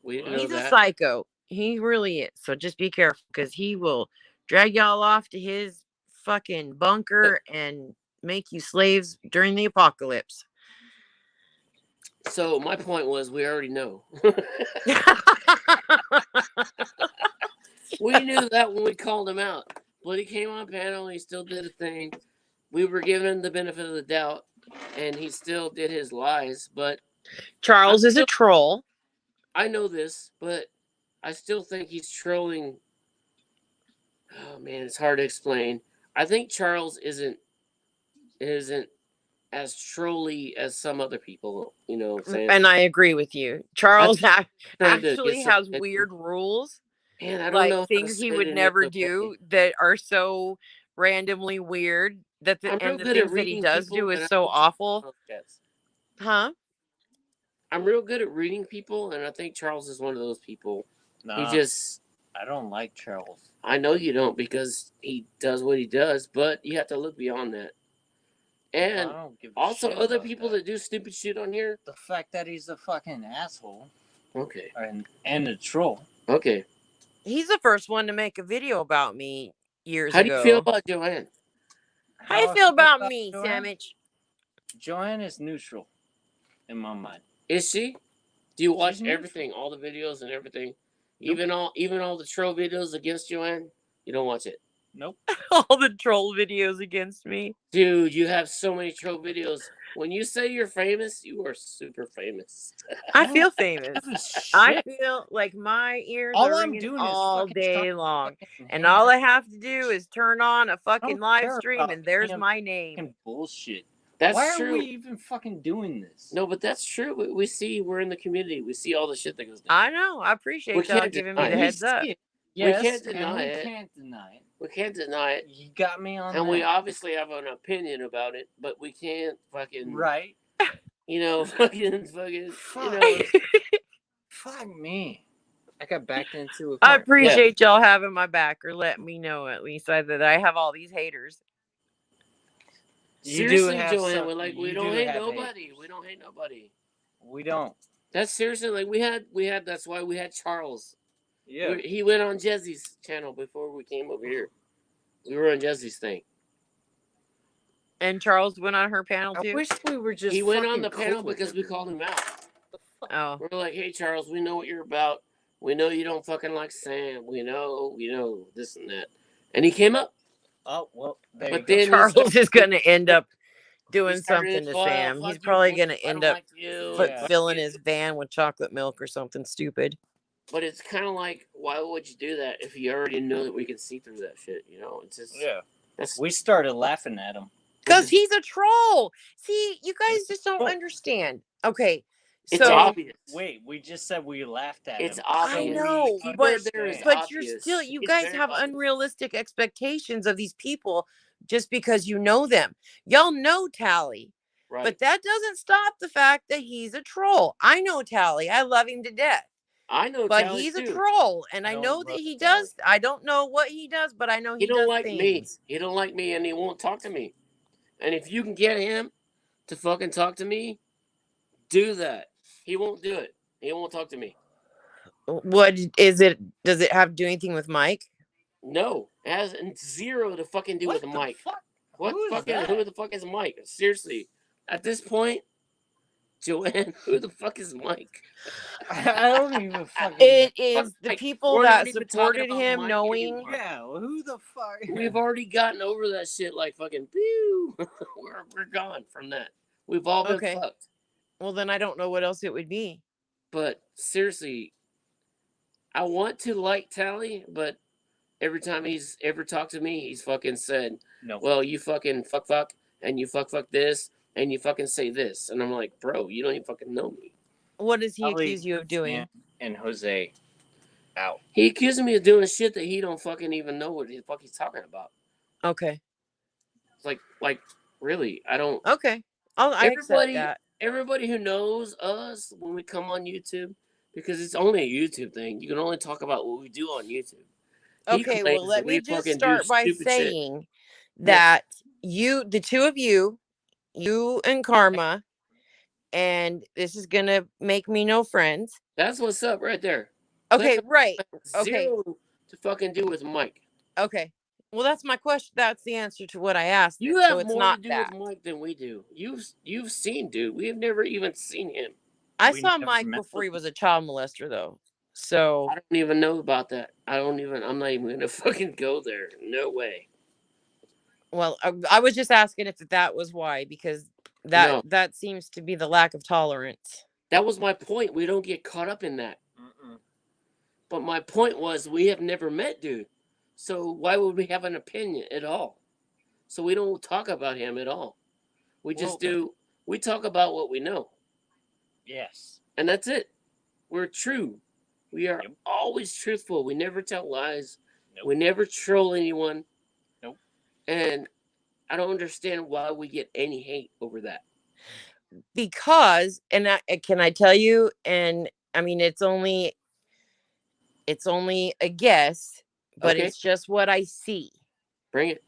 S1: we didn't know
S4: He's a
S1: that.
S4: psycho. He really is. So just be careful, because he will drag y'all off to his fucking bunker and make you slaves during the apocalypse.
S1: So my point was, we already know. We knew that when we called him out, but he came on panel. He still did a thing. we were giving him the benefit of the doubt, and he still did his lies. But
S4: Charles is a troll.
S1: I know this, but I still think he's trolling. Oh man, it's hard to explain. I think Charles isn't as trolly as some other people. You know what I'm saying?
S4: And I agree with you. Charles
S1: trying to
S4: actually
S1: get some
S4: has
S1: attention.
S4: weird rules,
S1: Man, I don't
S4: like
S1: know how to
S4: things
S1: say
S4: he
S1: it
S4: would
S1: any
S4: never
S1: other
S4: do
S1: way.
S4: that are so randomly weird that
S1: I'm real
S4: and the
S1: good at
S4: things that he
S1: reading
S4: does
S1: people,
S4: do
S1: and
S4: is
S1: I
S4: so
S1: think Charles
S4: awful.
S1: is one of those cats.
S4: Huh?
S1: I'm real good at reading people, and I think Charles is one of those people.
S2: Nah,
S1: He just,
S2: I don't like Charles.
S1: I know you don't because he does what he does, but you have to look beyond that. And
S2: I don't give a
S1: also
S2: shit
S1: other
S2: about
S1: people that do stupid shit on here.
S2: The fact that he's a fucking asshole
S1: Okay,
S2: and a troll.
S1: okay.
S4: He's the first one to make a video about me years
S1: How do
S4: ago.
S1: you feel about Joanne?
S4: How do you feel about me,
S2: Joanne?
S4: Sandwich?
S2: Joanne is neutral in my mind.
S1: Is she? Do you watch
S2: She's neutral.
S1: everything, all the videos and everything,
S2: Nope.
S1: even all the troll videos against Joanne? You don't watch it,
S2: Nope.
S4: All the troll videos against me.
S1: dude. You have so many troll videos. When you say you're famous, you are super famous.
S4: I feel famous.
S2: Give a shit.
S4: I feel like my ears
S2: All
S4: are
S2: I'm
S4: ringing
S2: doing is
S4: all
S2: fucking
S4: day
S2: trying to
S4: long.
S2: fucking
S4: And
S2: hang
S4: all I
S2: out.
S4: have to do is turn on a fucking live
S2: care
S4: stream
S2: about
S4: and there's
S2: any of
S4: my name.
S2: Fucking bullshit.
S1: That's
S2: Why
S1: true.
S2: are we even fucking doing this?
S1: No, but that's true. We see, we're in the community. We see all the shit that goes down.
S4: I know. I appreciate
S1: We
S4: y'all
S1: can't
S4: giving
S1: deny
S4: me the
S1: it.
S4: heads up.
S2: See it. Yes,
S1: can't deny
S2: and
S1: it.
S2: we can't deny it.
S1: We can't deny it.
S2: You got me on
S1: And
S2: that.
S1: we obviously have an opinion about it, but we can't fucking,
S2: Right.
S1: you know, fucking, you
S2: Fuck.
S1: know.
S2: Fuck me. I got backed into a
S4: I
S2: car.
S4: appreciate y'all having my back or letting me know at least that I have all these haters.
S2: You do
S1: Seriously,
S2: have
S1: Joanne,
S2: some-
S1: we're like, we
S2: you
S1: don't
S2: do
S1: hate
S2: have
S1: nobody.
S2: haters.
S1: We don't hate nobody.
S2: We don't.
S1: That's seriously, like, we had, that's why we had Charles.
S2: Yeah.
S1: He went on Jesse's channel before we came over here. We were on Jesse's thing.
S4: And Charles went on her panel
S2: I
S4: too.
S2: wish we were just.
S1: He went on
S2: fucking
S1: the panel
S2: cool with
S1: because we called him out.
S4: Oh.
S1: We're like, hey, Charles, we know what you're about. We know you don't fucking like Sam. We know this and that. And he came up.
S2: Oh well. There
S1: But
S2: you go.
S1: then he
S4: Charles
S1: started-
S4: is going to end up
S1: he
S4: doing
S1: started,
S4: something to
S1: "Well,
S4: Sam.
S1: fuck
S4: He's
S1: you,
S4: probably
S1: boy.
S4: going to
S1: I
S4: end
S1: don't
S4: up
S1: like you.
S2: Yeah.
S4: filling his van with chocolate milk or something stupid.
S1: But it's kind of like, why would you do that if you already know that we can see through that shit? You know, it's just that's
S2: We started laughing at him.
S4: Because he's a troll. See, you guys just don't understand. Okay.
S1: it's
S4: So
S1: obvious.
S2: Wait, we just said we laughed at
S1: It's
S2: him.
S1: obvious.
S4: I know,
S1: The key
S4: but-
S1: word there is
S4: but you're
S1: obvious.
S4: still, you
S1: It's
S4: guys
S1: very
S4: have
S1: obvious.
S4: unrealistic expectations of these people just because you know them. Y'all know Tally,
S1: Right.
S4: but that doesn't stop the fact that he's a troll. I know Tally. I love him to death,
S1: I know,
S4: but
S1: Tally,
S4: he's a
S1: too.
S4: troll, and I
S2: don't
S4: know that
S2: love
S4: he
S2: Tally.
S4: does. I don't know what he does, but I know
S1: He
S4: he
S1: don't
S4: does
S1: like
S4: things.
S1: me. He don't like me, and he won't talk to me. And if you can get him to fucking talk to me, do that. He won't do it. He won't talk to me.
S4: What is it? Does it have to do anything with Mike?
S1: No, it has zero to fucking do with
S2: the
S1: Mike.
S2: fuck?
S1: What
S2: Who is
S1: fucking?
S2: that?
S1: Who the fuck is Mike? Seriously, at this point, Joanne, who the fuck is Mike?
S2: I don't even fucking.
S4: It is the
S1: Mike,
S4: people
S1: we're not
S4: that
S1: even talking
S4: supported
S1: about
S4: him
S1: Mike
S4: knowing.
S1: anymore.
S2: Yeah, who the fuck?
S1: We've already gotten over that shit. Like fucking, pew. we're gone from that. We've all been
S4: Okay.
S1: fucked.
S4: Well, then I don't know what else it would be.
S1: But seriously, I want to like Tally, but every time he's ever talked to me, he's fucking said,
S2: No.
S1: well, you fucking fuck, and you fuck this, and you fucking say this. And I'm like, bro, you don't even fucking know me.
S4: What does he
S2: Tally
S4: accuse you of doing?
S2: and Jose out.
S1: He accused me of doing shit that he don't fucking even know what the fuck he's talking about.
S4: Okay.
S1: It's like, really, I don't.
S4: Okay. I accept
S1: Everybody-
S4: that.
S1: Everybody who knows us when we come on YouTube, because it's only a YouTube thing, you can only talk about what we do on YouTube. He
S4: Okay, well,
S1: claims
S4: let
S1: that we
S4: me just
S1: fucking do
S4: start by
S1: stupid shit.
S4: saying that the two of you and Karma, and this is gonna make me no friends.
S1: That's what's up right there.
S4: Okay,
S1: Click-
S4: right. Okay.
S1: Zero to fucking do with Mike.
S4: Okay. Well, that's my question. That's the answer to what I asked.
S1: You
S4: then,
S1: have
S4: so it's
S1: more
S4: not
S1: to do
S4: that.
S1: with Mike than we do. You've seen dude. We have never even seen him.
S4: I
S2: We
S4: saw
S2: never
S4: Mike
S2: met
S4: before he
S2: him.
S4: was a child molester, though. So
S1: I don't even know about that. I'm not even gonna fucking go there. No way.
S4: Well, I was just asking if that was why, because
S1: No.
S4: that seems to be the lack of tolerance.
S1: That was my point. We don't get caught up in that.
S2: Mm-mm.
S1: But my point was we have never met dude. So why would we have an opinion at all? So we don't talk about him at all. We just we talk about what we know.
S2: Yes.
S1: And that's it. We're true. We are
S2: Yep.
S1: always truthful. We never tell lies.
S2: Nope.
S1: We never troll anyone.
S2: Nope.
S1: And I don't understand why we get any hate over that.
S4: Because, and can I tell you, and I mean, it's only a guess, but
S1: Okay.
S4: it's just what I see.
S1: Bring it.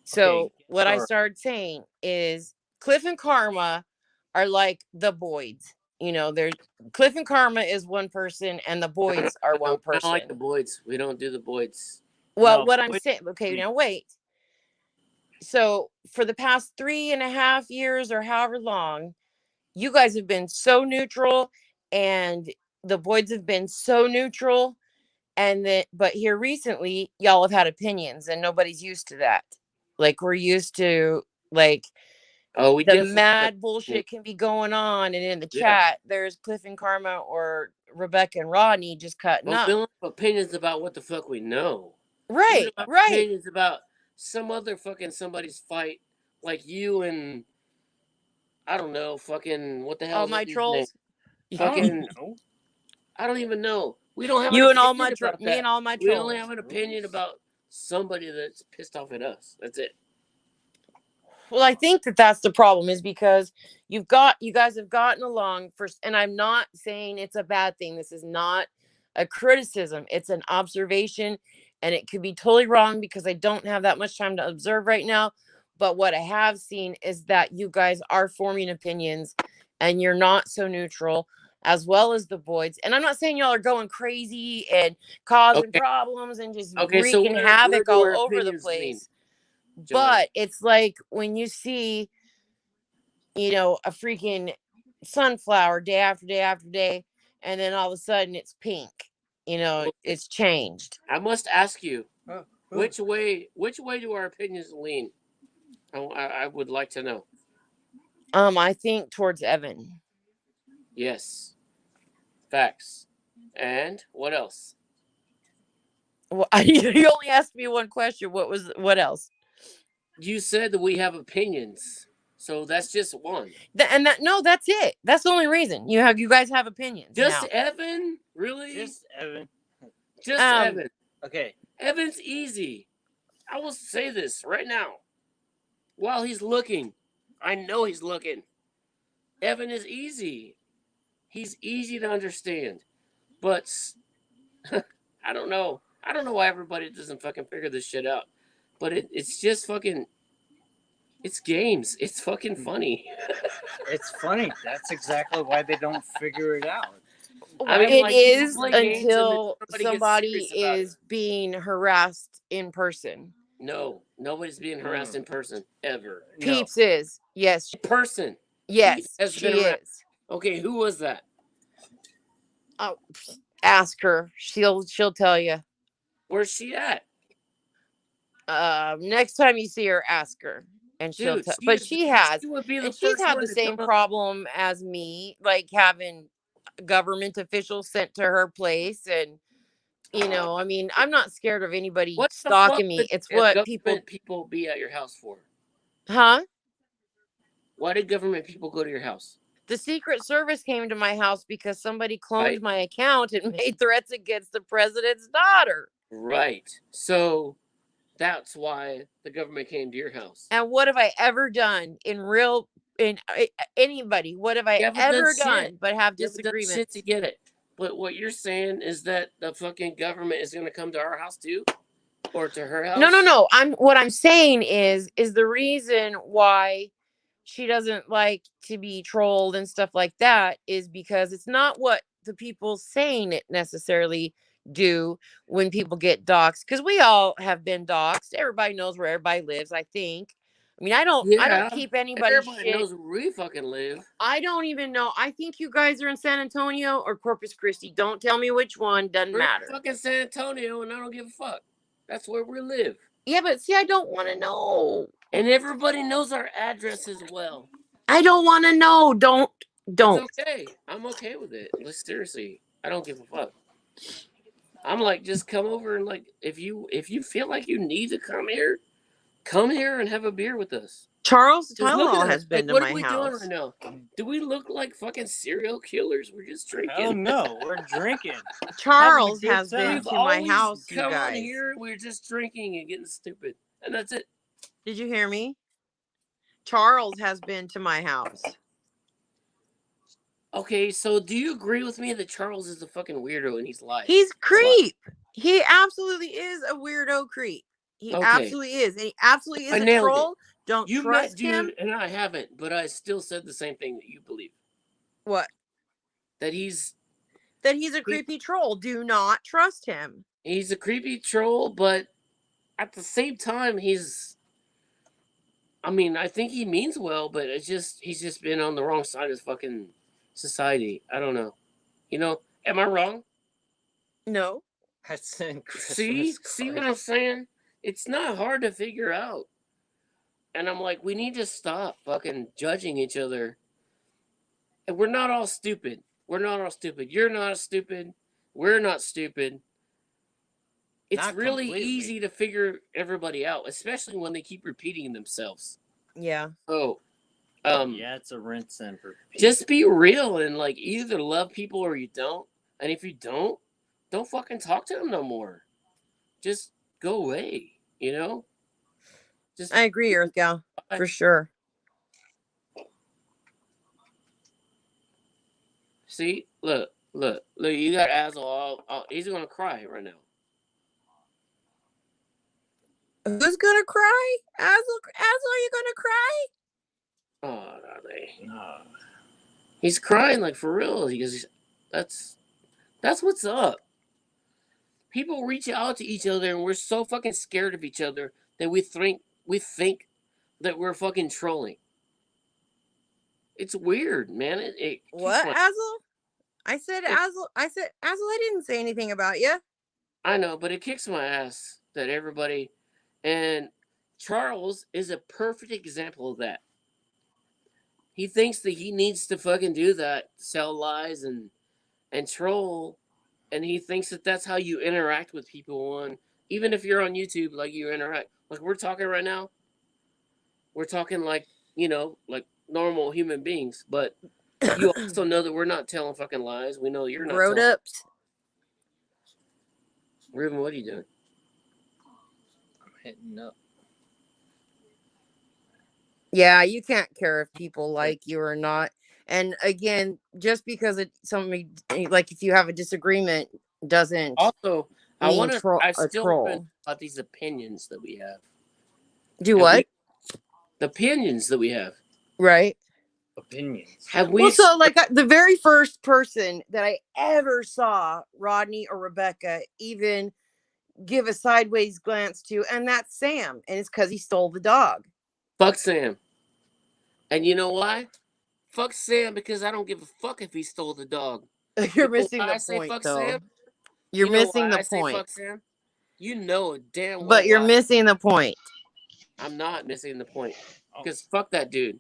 S4: So
S2: Okay,
S4: what I
S2: sure.
S4: started saying is Cliff and Karma are like the Boyds. You know, there's Cliff and Karma is one person, and the Boyds are one
S1: I don't
S4: person.
S1: like the Boyds. We don't do the Boyds.
S4: Well,
S2: No,
S4: what I'm
S2: Boyd-
S4: saying, okay, now wait. So for the past 3.5 years or however long, you guys have been so neutral, and the Boyds have been so neutral, and that, but here recently, y'all have had opinions, and nobody's used to that. Like, we're used to, like,
S1: Oh, we
S4: the
S1: definitely
S4: mad bullshit can be going on, and in the
S1: Yeah.
S4: chat there's Cliff and Karma or Rebecca and Rodney just cutting
S1: Well,
S4: up.
S1: we don't have opinions about what the fuck we know.
S4: Right,
S1: We don't have
S4: right.
S1: opinions about some other fucking somebody's fight, like you and I don't know, fucking what the hell?
S4: All
S1: is
S4: my
S1: that dude's
S4: trolls.
S1: name?
S2: I don't
S1: Fucking,
S2: know.
S1: I don't even know. We don't have
S4: You
S1: an
S4: and all my
S1: opinion about
S4: me
S1: that.
S4: and all my
S1: We
S4: trolls.
S1: only have an opinion about somebody that's pissed off at us. That's it.
S4: Well, I think that's the problem, is because you guys have gotten along for, and I'm not saying it's a bad thing. This is not a criticism. It's an observation, and it could be totally wrong because I don't have that much time to observe right now. But what I have seen is that you guys are forming opinions, and you're not so neutral, as well as the Boyds. And I'm not saying y'all are going crazy and causing
S1: Okay.
S4: problems and just
S1: Okay, so
S4: wreaking
S1: where
S4: havoc
S1: do
S4: all
S1: our
S4: over the
S1: opinions lean,
S4: place.
S1: Joanna?
S4: But it's like when you see, you know, a freaking sunflower day after day after day, and then all of a sudden it's pink. You know,
S1: Okay.
S4: it's changed.
S1: I must ask you,
S2: Oh,
S1: which way do our opinions lean? I would like to know.
S4: I think towards Evan.
S1: Yes. Facts. And what else?
S4: Well, you only asked me one question. What else?
S1: You said that we have opinions. So that's just one.
S4: No, that's it. That's the only reason you guys have opinions.
S1: Just
S4: now.
S1: Evan? Really?
S2: Just Evan.
S1: Just
S4: Um,
S1: Evan.
S2: Okay.
S1: Evan's easy. I will say this right now. While he's looking, I know he's looking. Evan is easy. He's easy to understand. But I don't know. I don't know why everybody doesn't fucking figure this shit out. But it's just fucking. It's games. It's fucking funny.
S2: It's funny. That's exactly why they don't figure it out.
S1: I mean,
S4: it
S1: like, people
S4: is
S1: play games and then
S4: until
S1: somebody gets
S4: somebody
S1: serious about it.
S4: is being harassed in person.
S1: No, nobody's being harassed in person ever.
S2: No.
S4: Peeps is, yes,
S1: Person.
S4: yes,
S1: has
S4: she
S1: been harassed.
S4: is.
S1: Okay, who was that?
S4: Oh, ask her. She'll tell you.
S1: Where's she at?
S4: Next time you see her, ask her, and she'll
S1: Dude,
S4: tell. But she has,
S1: She would be the
S4: and she's
S1: first
S4: had
S1: one
S4: the
S1: to
S4: same
S1: come up.
S4: problem as me, like having government officials sent to her place, and you know, I mean, I'm not scared of anybody
S1: What the
S4: stalking
S1: fuck
S4: me.
S1: would
S4: It's what
S1: government people be at your house for?
S4: huh?
S1: Why did government people go to your house?
S4: The Secret Service came to my house because somebody cloned
S1: Right.
S4: my account and made threats against the president's daughter.
S1: Right. So that's why the government came to your house.
S4: And what have I ever done in anybody? What have I
S1: You haven't
S4: ever
S1: done shit.
S4: done but have
S1: You haven't done
S4: disagreements?
S1: shit to get it. But what you're saying is that the fucking government is going to come to our house too? Or to her house?
S4: No. What I'm saying is the reason why she doesn't like to be trolled and stuff like that is because it's not what the people saying it necessarily do when people get doxxed, because we all have been doxxed. Everybody knows where everybody lives, I think. I mean, I don't keep anybody's
S1: Everybody
S4: shit.
S1: knows where we fucking live.
S4: I don't even know. I think you guys are in San Antonio or Corpus Christi. Don't tell me which one. Doesn't
S1: We're in
S4: matter.
S1: fucking San Antonio, and I don't give a fuck. That's where we live.
S4: Yeah, but see, I don't want to know.
S1: And everybody knows our address as well.
S4: I don't want to know. Don't.
S1: It's okay. I'm okay with it. Like, seriously, I don't give a fuck. I'm like, just come over and like, if you feel like you need to come here and have a beer with us.
S4: Charles
S1: Just look at
S4: Tylenol
S1: us.
S4: has been
S1: Like,
S4: to
S1: what
S4: my
S1: are we
S4: house.
S1: doing right now? Do we look like fucking serial killers? We're just drinking.
S2: Hell no, we're drinking.
S4: Charles
S2: Having a good
S4: has been
S2: time.
S1: We've
S4: to my
S1: always
S4: house, you
S1: come on
S4: guys.
S1: here. We're just drinking and getting stupid, and that's it.
S4: Did you hear me? Charles has been to my house.
S1: Okay, so do you agree with me that Charles is a fucking weirdo and he's lying?
S4: He's creep. He absolutely is a weirdo creep. He
S1: Okay.
S4: absolutely is. And he absolutely
S1: I
S4: is a
S1: nailed
S4: troll. Don't
S1: You met
S4: trust
S1: dude,
S4: him.
S1: and I haven't, but I still said the same thing that you believe.
S4: What?
S1: That he's
S4: a creepy troll. Do not trust him.
S1: a creepy troll, but at the same time, I mean, I think he means well, but he's just been on the wrong side of fucking society. I don't know. You know, am I wrong?
S4: No.
S2: That's in
S1: See what I'm saying? It's not hard to figure out. And I'm like, we need to stop fucking judging each other. And we're not all stupid. You're not stupid. We're not stupid. It's
S2: Not
S1: really
S2: completely.
S1: easy to figure everybody out, especially when they keep repeating themselves.
S4: Yeah.
S1: Oh,
S2: Yeah, it's a rinse and repeat.
S1: just be real and like either love people or you don't. And if you don't fucking talk to them no more. Just go away, you know? Just
S4: I agree, Earth Gal. For sure.
S1: see, look, you got Azel he's gonna cry right now.
S4: Who's gonna cry? Azel, are you gonna cry?
S1: Oh, golly.
S2: No.
S1: He's crying like for real because that's what's up. People reach out to each other and we're so fucking scared of each other that we think that we're fucking trolling. It's weird, man. It
S4: What, Azel? I said Azel. I didn't say anything about you.
S1: I know, but it kicks my ass that everybody, and Charles is a perfect example of that. He thinks that he needs to fucking do that, sell lies and troll, and he thinks that that's how you interact with people on, even if you're on YouTube, like you interact, like we're talking right now. We're talking like, you know, like normal human beings, but you also know that we're not telling fucking lies. We know you're not.
S4: Grown ups.
S1: Ruben, what are you doing?
S2: I'm hitting up.
S4: Yeah, you can't care if people like you or not. And again, just because somebody, like, if you have a disagreement, doesn't
S1: Also, I
S4: mean
S1: want to.
S4: tro-
S1: I
S4: a
S1: still
S4: troll.
S1: want about these opinions that we have.
S4: Do what?
S1: The opinions that we have.
S4: Right.
S2: Opinions.
S1: Have we?
S4: Well, so like the very first person that I ever saw Rodney or Rebecca even give a sideways glance to, and that's Sam, and it's because he stole the dog.
S1: Fuck Sam. And you know why? Fuck Sam because I don't give a fuck if he stole the dog.
S4: You're missing
S1: why
S4: the
S1: I say
S4: point,
S1: fuck
S4: though.
S1: Sam?
S4: You're
S1: You know
S4: missing
S1: why
S4: the
S1: I say
S4: point.
S1: fuck Sam? You know damn well.
S4: But you're
S1: why.
S4: missing the point.
S1: I'm not missing the point because fuck that dude.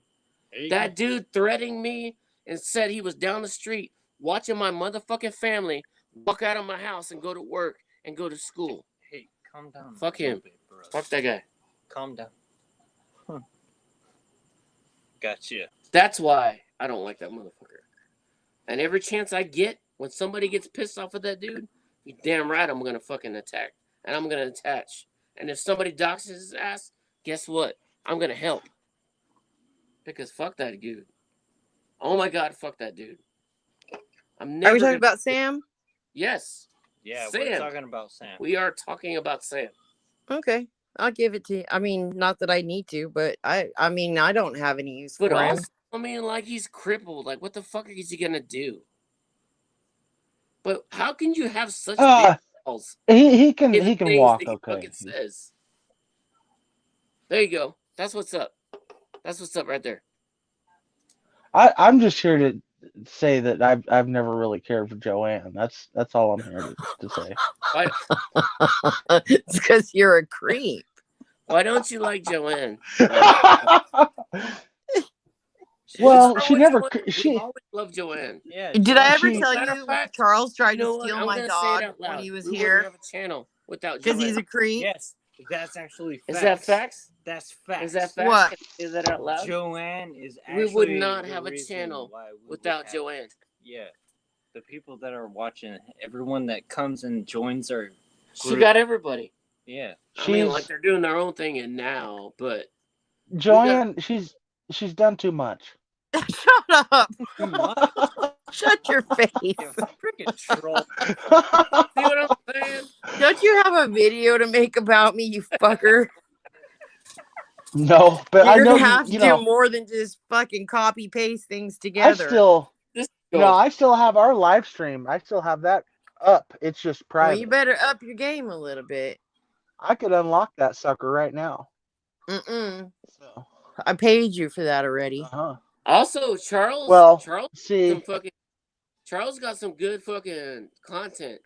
S2: There
S1: That
S2: you
S1: dude threatened me and said he was down the street watching my motherfucking family walk out of my house and go to work and go to school.
S2: Hey, calm down.
S1: Fuck
S2: a little
S1: him.
S2: bit, bro.
S1: Fuck that guy.
S2: Calm down. Gotcha.
S1: That's why I don't like that motherfucker. And every chance I get, when somebody gets pissed off at that dude, you damn right I'm gonna fucking attack. And I'm gonna attach. And if somebody doxes his ass, guess what? I'm gonna help. Because fuck that dude. Oh my god, fuck that dude. I'm never
S4: Are we talking
S1: gonna...
S4: about Sam?
S1: Yes.
S2: Yeah,
S1: Sam.
S2: we're talking about Sam.
S1: We are talking about Sam.
S4: Okay, I'll give it to you. I mean, not that I need to, but I mean, I don't have any use
S1: But
S4: for him.
S1: also, I mean, like, he's crippled. Like, what the fuck is he gonna do? But how can you have such big balls?
S5: He can
S1: in the things
S5: walk
S1: that he
S5: okay.
S1: fucking says? There you go. That's what's up. That's what's up right there.
S5: I'm just here to say that I've never really cared for Joanne. That's all I'm here to say.
S1: Why,
S4: It's because you're a creep.
S1: Why don't you like Joanne?
S5: Well,
S1: What's
S5: she
S1: wrong with
S5: never.
S1: Joanne?
S5: She.
S1: We've always loved Joanne.
S2: Yeah.
S4: Did I ever
S5: She-
S4: tell
S1: Matter of
S4: you
S1: fact,
S4: Charles tried
S1: You know
S4: to
S1: what?
S4: steal
S1: I'm
S4: my
S1: gonna say it
S4: dog
S1: out loud.
S4: when he was
S1: We
S4: here
S1: wouldn't have a channel without
S4: because
S1: Joanne.
S4: he's a creep?
S2: Yes, that's actually facts.
S1: Is that facts?
S2: That's facts.
S1: Is that facts?
S4: What?
S1: Can I say that out loud?
S2: Joanne is
S1: We
S2: actually
S1: would not
S2: the
S1: have a
S2: reason
S1: channel
S2: why we would
S1: without
S2: have-
S1: Joanne.
S2: Yeah, the people that are watching, everyone that comes and joins our
S1: She
S2: group.
S1: got everybody.
S2: Yeah.
S1: I mean,
S5: She's
S1: like they're doing their own thing and now, but
S5: Joanne. She's done too much.
S4: Shut up.
S2: Too much.
S4: Shut your face.
S2: You freaking troll.
S1: see what I'm saying?
S4: Don't you have a video to make about me, you fucker?
S5: No, but I
S4: You're
S5: know
S4: gonna have to
S5: you
S4: do
S5: know.
S4: more than just fucking copy paste things
S5: I
S4: together.
S5: still.
S1: This
S5: No,
S1: goes.
S5: I still have our live stream. I still have that up. It's just
S4: Well,
S5: private.
S4: you better up your game a little bit.
S5: I could unlock that sucker right now.
S4: Mm-mm.
S5: So.
S4: I paid you for that already.
S5: Uh-huh.
S1: Also, Charles.
S5: Well,
S1: Charles,
S5: see,
S1: some fucking. Charles got some good fucking content.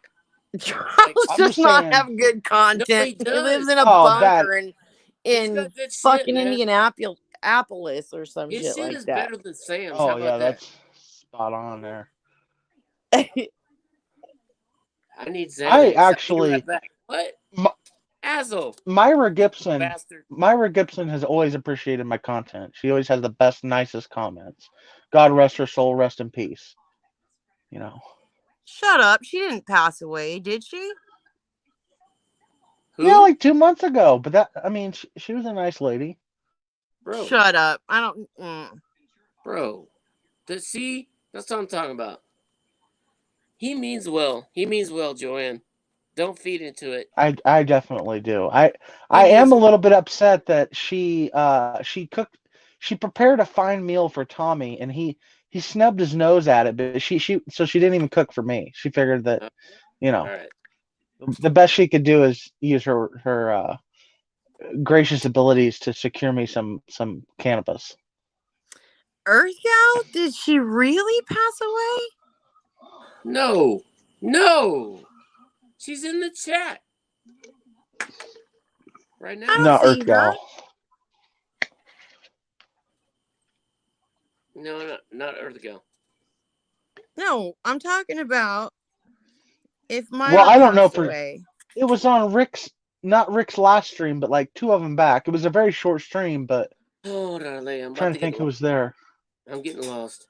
S4: Charles
S5: I'm
S4: does
S5: just
S4: not
S5: saying-
S4: have good content.
S1: No,
S4: he
S1: he does.
S4: lives in a
S5: Oh,
S4: bunker
S1: He's
S4: in
S1: got good shit,
S4: fucking
S1: man.
S4: Indianapolis or some
S1: His
S4: shit
S1: shit
S4: like
S1: is
S4: that.
S1: better than Sam's.
S5: oh
S1: How
S5: yeah,
S1: about that?
S5: that's spot on there.
S1: I need Xanax.
S5: I
S1: I'll be
S5: actually-
S1: right back. What?
S5: My-
S1: Azo,
S5: Myra Gibson.
S1: bastard.
S5: Myra Gibson has always appreciated my content. She always has the best, nicest comments. God rest her soul, rest in peace. You know.
S4: Shut up. She didn't pass away, did she?
S1: Who?
S5: Yeah, like 2 months ago. But that, I mean, she was a nice lady.
S1: Bro.
S4: Shut up. I don't.
S1: Bro. See? That's what I'm talking about. He means well. He means well, Joanne. Don't feed into it.
S5: I definitely do. I am a little bit upset that she prepared a fine meal for Tommy and he snubbed his nose at it, but she didn't even cook for me. She figured that, you know,
S1: All right.
S5: the best she could do is use her gracious abilities to secure me some cannabis.
S4: Earth Gal? Did she really pass away?
S1: No. No. She's in the chat. Right now.
S4: I don't
S5: Not
S4: see
S5: Earth
S4: her.
S5: Gal.
S1: No, not Earth Gal.
S4: No, I'm talking about if my
S5: Well, I don't know for-
S4: away.
S5: It was on not Rick's last stream, but like 2 of them back. It was a very short stream, but
S1: Hold on, I'm
S5: I'm
S1: about
S5: trying
S1: to
S5: to think
S1: get
S5: who was there.
S1: I'm getting lost.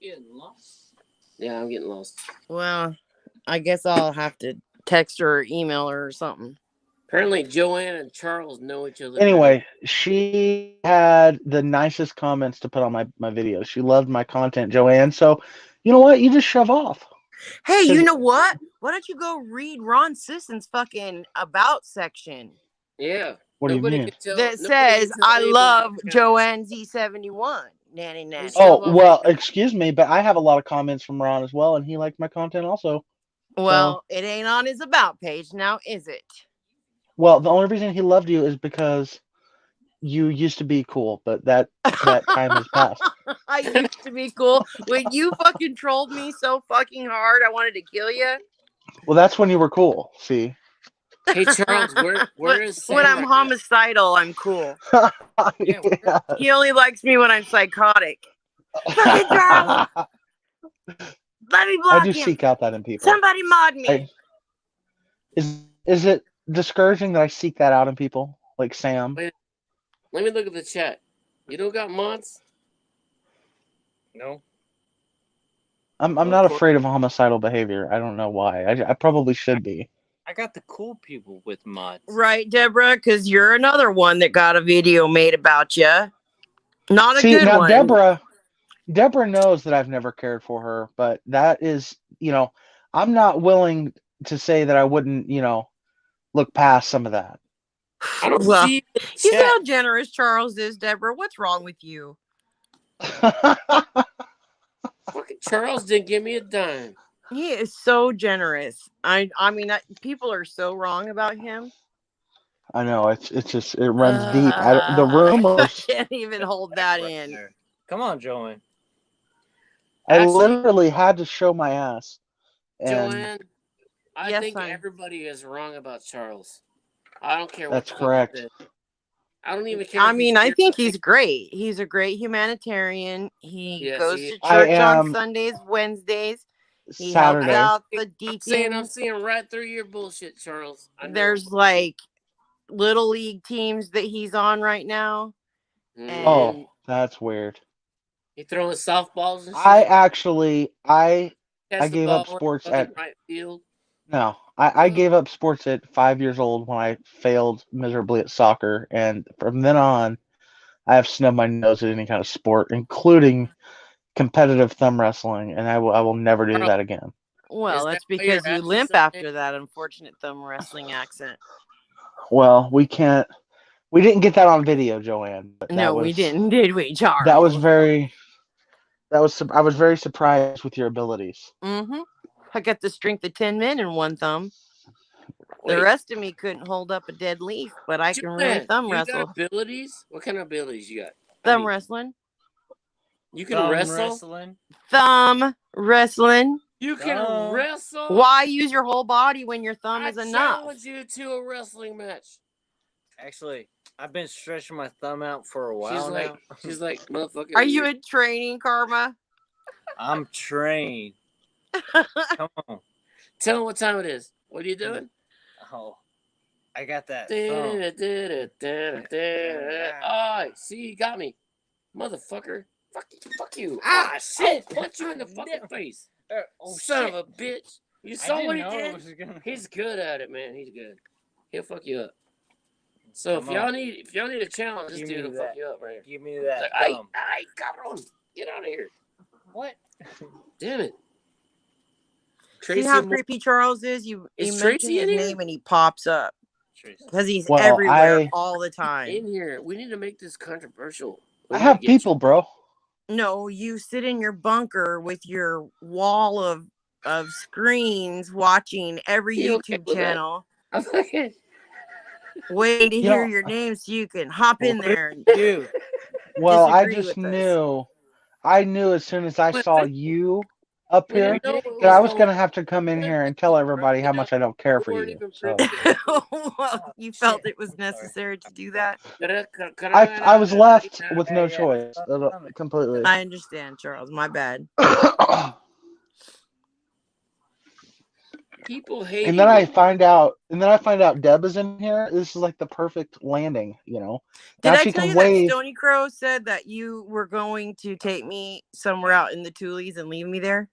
S2: Getting lost.
S1: Yeah, I'm getting lost.
S4: Well, I guess I'll have to text her or email her or something.
S1: Apparently, Joanne and Charles know each other.
S5: Anyway, she had the nicest comments to put on my videos. She loved my content, Joanne. So, you know what? You just shove off.
S4: Hey, you
S5: Cause-
S4: know what? Why don't you go read Ron Sisson's fucking about section
S1: Yeah.
S5: What do you mean?
S1: Can tell,
S4: that
S1: nobody
S4: says,
S1: can tell
S4: I
S1: anybody
S4: love
S1: about
S4: Joanne Z71. Nanny nanny.
S1: Shove
S5: Oh,
S1: off
S5: well,
S1: right now.
S5: excuse me, but I have a lot of comments from Ron as well, and he liked my content also.
S4: Well, it ain't on his about page now, is it?
S5: Well, the only reason he loved you is because you used to be cool, but that time has passed.
S4: I used to be cool. When you fucking trolled me so fucking hard, I wanted to kill you.
S5: Well, that's when you were cool. See?
S1: Hey, Charles, where is Sam
S4: When I'm
S1: right now?
S4: homicidal, I'm cool.
S2: Yeah,
S5: Yeah.
S4: He only likes me when I'm psychotic. Fucking Charles, let me
S5: I
S4: block
S5: do
S4: him.
S5: seek out that in people.
S4: Somebody mod me.
S5: Is it discouraging that I seek that out in people like Sam?
S1: Wait. Let me look at the chat. You don't got mods?
S2: No.
S5: I'm not afraid of homicidal behavior. I don't know why. I probably should be.
S2: I got the cool people with mods.
S4: Right, Deborah? Because you're another one that got a video made about you. Not a
S5: See,
S4: good
S5: now
S4: one.
S5: Deborah knows that I've never cared for her, but that is, I'm not willing to say that I wouldn't, look past some of that.
S1: I don't
S4: Well,
S1: see you in the
S4: You see
S1: chat.
S4: how generous Charles is, Deborah? What's wrong with you?
S1: Fucking Charles didn't give me a dime.
S4: He is so generous. I mean, people are so wrong about him.
S5: I know it runs deep. The
S4: I
S5: rumors.
S4: can't even hold that
S2: Right
S4: in.
S2: there. Come on, Joanne.
S5: I
S1: Actually-
S5: literally had to show my ass. And
S1: Joanne, I
S4: Yes,
S1: think
S4: hon.
S1: everybody is wrong about Charles. I don't care what
S5: That's
S1: the fuck he
S5: correct.
S1: said. I don't even care.
S4: I
S1: if he's
S4: mean, I think
S1: serious.
S4: he's great. He's a great humanitarian. He
S1: Yes,
S4: goes
S1: he
S4: to
S1: is.
S5: I
S4: church on
S5: am
S4: Sundays, Wednesdays. He helps
S5: Saturday.
S4: out the
S1: I'm
S4: deacons.
S1: seeing right through your bullshit, Charles. I know.
S4: There's like little league teams that he's on right now.
S1: Mhm.
S5: Oh, that's weird.
S1: He throwing softballs and shit.
S5: I
S1: Catch the
S5: gave up
S1: ball in
S5: sports
S1: fucking
S5: at
S1: right field.
S5: no. I gave up sports at 5 years old when I failed miserably at soccer, and from then on, I have snubbed my nose at any kind of sport, including competitive thumb wrestling, and I will never do that again.
S4: Well,
S1: Is that
S4: that's
S1: why your
S4: because you
S1: ass is
S4: limp
S1: so
S4: after that unfortunate thumb wrestling accent.
S5: Well, we can't. We didn't get that on video, Joanne. But
S4: No, we didn't, did we, Charles?
S5: That was very. I was very surprised with your abilities.
S4: Mm-hmm. I got the strength of 10 men in one thumb. The
S1: Wait,
S4: rest of me couldn't hold up a dead leaf, but I can really
S1: Joanne,
S4: thumb
S1: you
S4: wrestle.
S1: got abilities? What kind of abilities you got?
S4: Thumb wrestling.
S1: You can
S2: Thumb
S1: wrestle?
S2: wrestling.
S4: Thumb wrestling.
S1: You can
S2: Thumb.
S1: wrestle?
S4: Why use your whole body when your thumb
S1: I
S4: is enough?
S1: challenge you to a wrestling match.
S2: Actually, I've been stretching my thumb out for a while now.
S1: She's like, motherfucker.
S4: Are you in training, Karma?
S2: I'm trained. Come on.
S1: Tell him what time it is. What are you doing?
S2: Oh, I got that thumb.
S1: Oh, see, you got me. Motherfucker. Fuck you. Ah, shit. I'll punch you in the fucking face. Son of a bitch. You saw what he did? He's good at it, man. He's good. He'll fuck you up. So if y'all need a challenge, this dude will fuck you up right here.
S2: Give me that
S1: Like,
S2: thumb.
S1: ay, cabrón. Get out of here.
S2: What?
S1: Damn it.
S4: See how creepy Charles is? You
S1: Is
S4: mention
S1: Tracy
S4: his
S1: in here?
S4: name and he pops up
S2: Tracy.
S4: because he's
S5: Well,
S4: everywhere all the time.
S1: in here. We need to make this controversial.
S5: I have people, bro.
S4: No, you sit in your bunker with your wall of screens watching every
S1: You okay
S4: YouTube
S1: with that?
S4: channel,
S1: I'm fucking.
S4: waiting to
S5: You
S4: hear
S5: know-
S4: your name so you can hop in there. And
S2: Dude,
S5: Well, I
S4: disagree
S5: just
S4: with us.
S5: knew. I knew as soon as I saw you up
S1: We
S5: here
S1: didn't know what
S5: that I was
S1: going
S5: going to have to come in here and tell everybody how much I don't care for
S1: weren't
S5: you.
S1: even
S5: So
S1: privy.
S4: Well, you felt it was necessary to do that.
S5: I was left with no
S2: Yeah.
S5: choice completely.
S4: I understand, Charles. My bad.
S1: People hate.
S5: And then I find out Deb is in here. This is like the perfect landing, you know.
S4: Did
S5: Now
S4: I
S5: she
S4: tell
S5: can
S4: you
S5: wave.
S4: that Stony Crow said that you were going to take me somewhere out in the Tules and leave me there?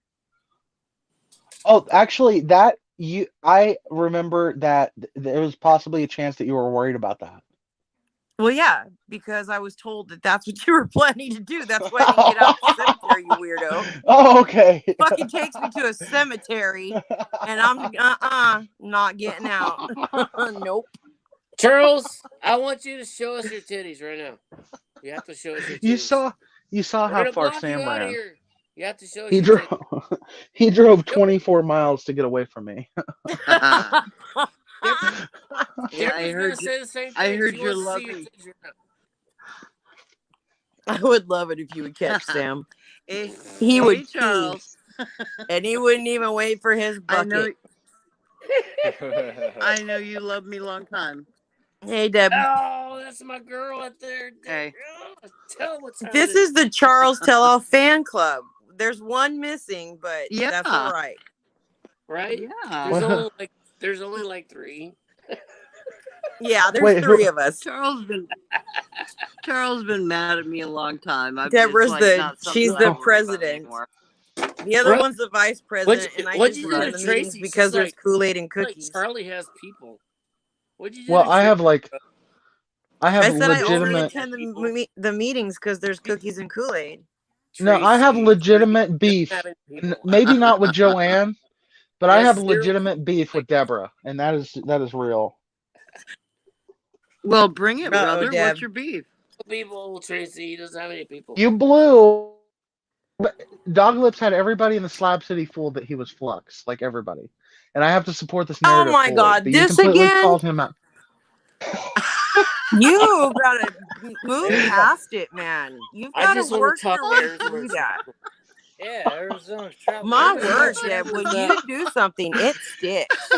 S5: Oh, actually, I remember that there was possibly a chance that you were worried about that.
S4: Well, yeah, because I was told that that's what you were planning to do. That's why I didn't get out of the cemetery, you weirdo.
S5: Oh, okay.
S4: Fucking takes me to a cemetery, and I'm not getting out. Nope.
S1: Charles, I want you to show us your titties right now. You have to show us your titties.
S5: You saw
S1: We're
S5: how
S1: gonna
S5: far
S1: block
S5: Sam
S1: you out of
S5: ran.
S1: here. You have to show us
S5: He
S1: your
S5: drove.
S1: titties.
S5: He drove 24 miles to get away from me.
S6: Yeah, I
S1: Deborah's
S6: heard
S1: gonna say the same thing.
S6: I heard
S1: She
S6: you're
S1: wants to see your
S6: lucky.
S1: titties right now.
S4: I would love it if you would catch Sam.
S6: Hey,
S4: He
S6: hey,
S4: would pee,
S6: Charles.
S4: and he wouldn't even wait for his
S6: I know,
S4: bucket.
S6: I know you love me long time.
S4: Hey, Deb.
S1: Oh, that's my girl out there.
S6: Hey.
S1: Oh, tell what time
S4: This
S1: it
S4: is the Charles Tell-All fan club. There's one missing, but
S6: Yeah.
S4: that's all right.
S1: right.
S6: Yeah.
S1: There's only like 3.
S4: Yeah, there's
S5: Wait,
S4: 3 of us.
S6: Charles been mad at me a long time.
S4: Deborah's she's the
S6: not
S4: president.
S6: anymore.
S4: The other
S1: Right.
S4: one's the vice president, and I
S1: what'd
S4: just
S1: you do
S4: run
S1: to
S4: the
S1: Tracy?
S4: meetings because
S1: She's
S4: there's
S1: like-
S4: Kool-Aid and
S1: Like
S4: cookies.
S1: Charlie has people. What'd you do?
S5: Well,
S1: to
S5: I have
S1: Tracy?
S5: like I have
S4: I said I only
S5: legitimate.
S4: attend the meetings because there's cookies and Kool-Aid.
S5: No, I have
S1: Tracy,
S5: legitimate beef.
S1: having people.
S5: Maybe not with Joanne, but I
S1: Yes,
S5: have
S1: zero
S5: legitimate beef with Deborah, and that is real.
S6: Well, bring it,
S4: Uh-oh,
S6: brother.
S4: Deb.
S6: What's your beef?
S1: People, Tracy. He doesn't have any people.
S5: You blew. But Dog Lips had everybody in the Slab City fooled that he was Flux, like everybody. And I have to support this
S4: Oh
S5: narrative.
S4: my
S5: fully,
S4: God,
S5: but you
S4: this
S5: completely
S4: again?
S5: called him out.
S4: You've got to move past it, man. You've
S1: I
S4: got
S1: just
S4: to
S1: want
S4: work
S1: to talk
S4: your way
S1: Bears
S4: through
S1: words.
S4: that.
S2: Yeah, Arizona trout.
S4: My
S2: Maybe
S4: word,
S2: that's
S4: Deb, when
S2: the-
S4: you do something, it sticks.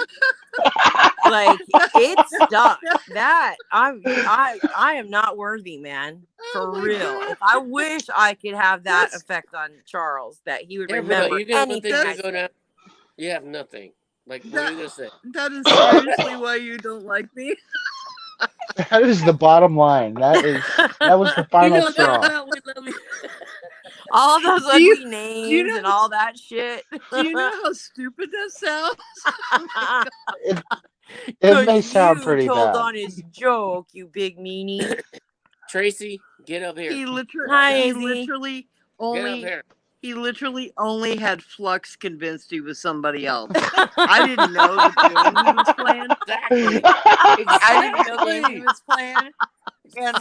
S4: Like it stuck. That I am not worthy, man. For
S6: Oh my
S4: real.
S6: God.
S4: If I wish I could have that
S6: That's-
S4: effect on Charles, that he would
S1: Yeah, but
S4: remember
S1: you get one
S4: anything
S1: thing
S4: I
S1: to go
S4: said.
S1: down. You have nothing. Like, what are you gonna say?
S6: That is seriously why you don't like me.
S5: That is the bottom line. That was the
S1: You
S5: final
S1: know
S5: straw.
S1: that we love you.
S4: All those
S6: Do you-
S4: ugly names
S6: know-
S4: and all that shit.
S6: Do you know how stupid that sounds?
S5: It may
S4: 'Cause
S5: sound
S4: you
S5: pretty
S4: told
S5: bad.
S4: on his joke, you big meanie.
S1: Tracy, get up here.
S6: He literally,
S4: Hi,
S6: he
S4: Izzy.
S6: literally
S1: Get up
S6: only,
S1: here.
S6: he literally only had Flux convinced he was somebody else. I didn't know the game he was playing.
S1: Exactly.
S6: I didn't know the game he
S1: Exactly.
S6: was playing. And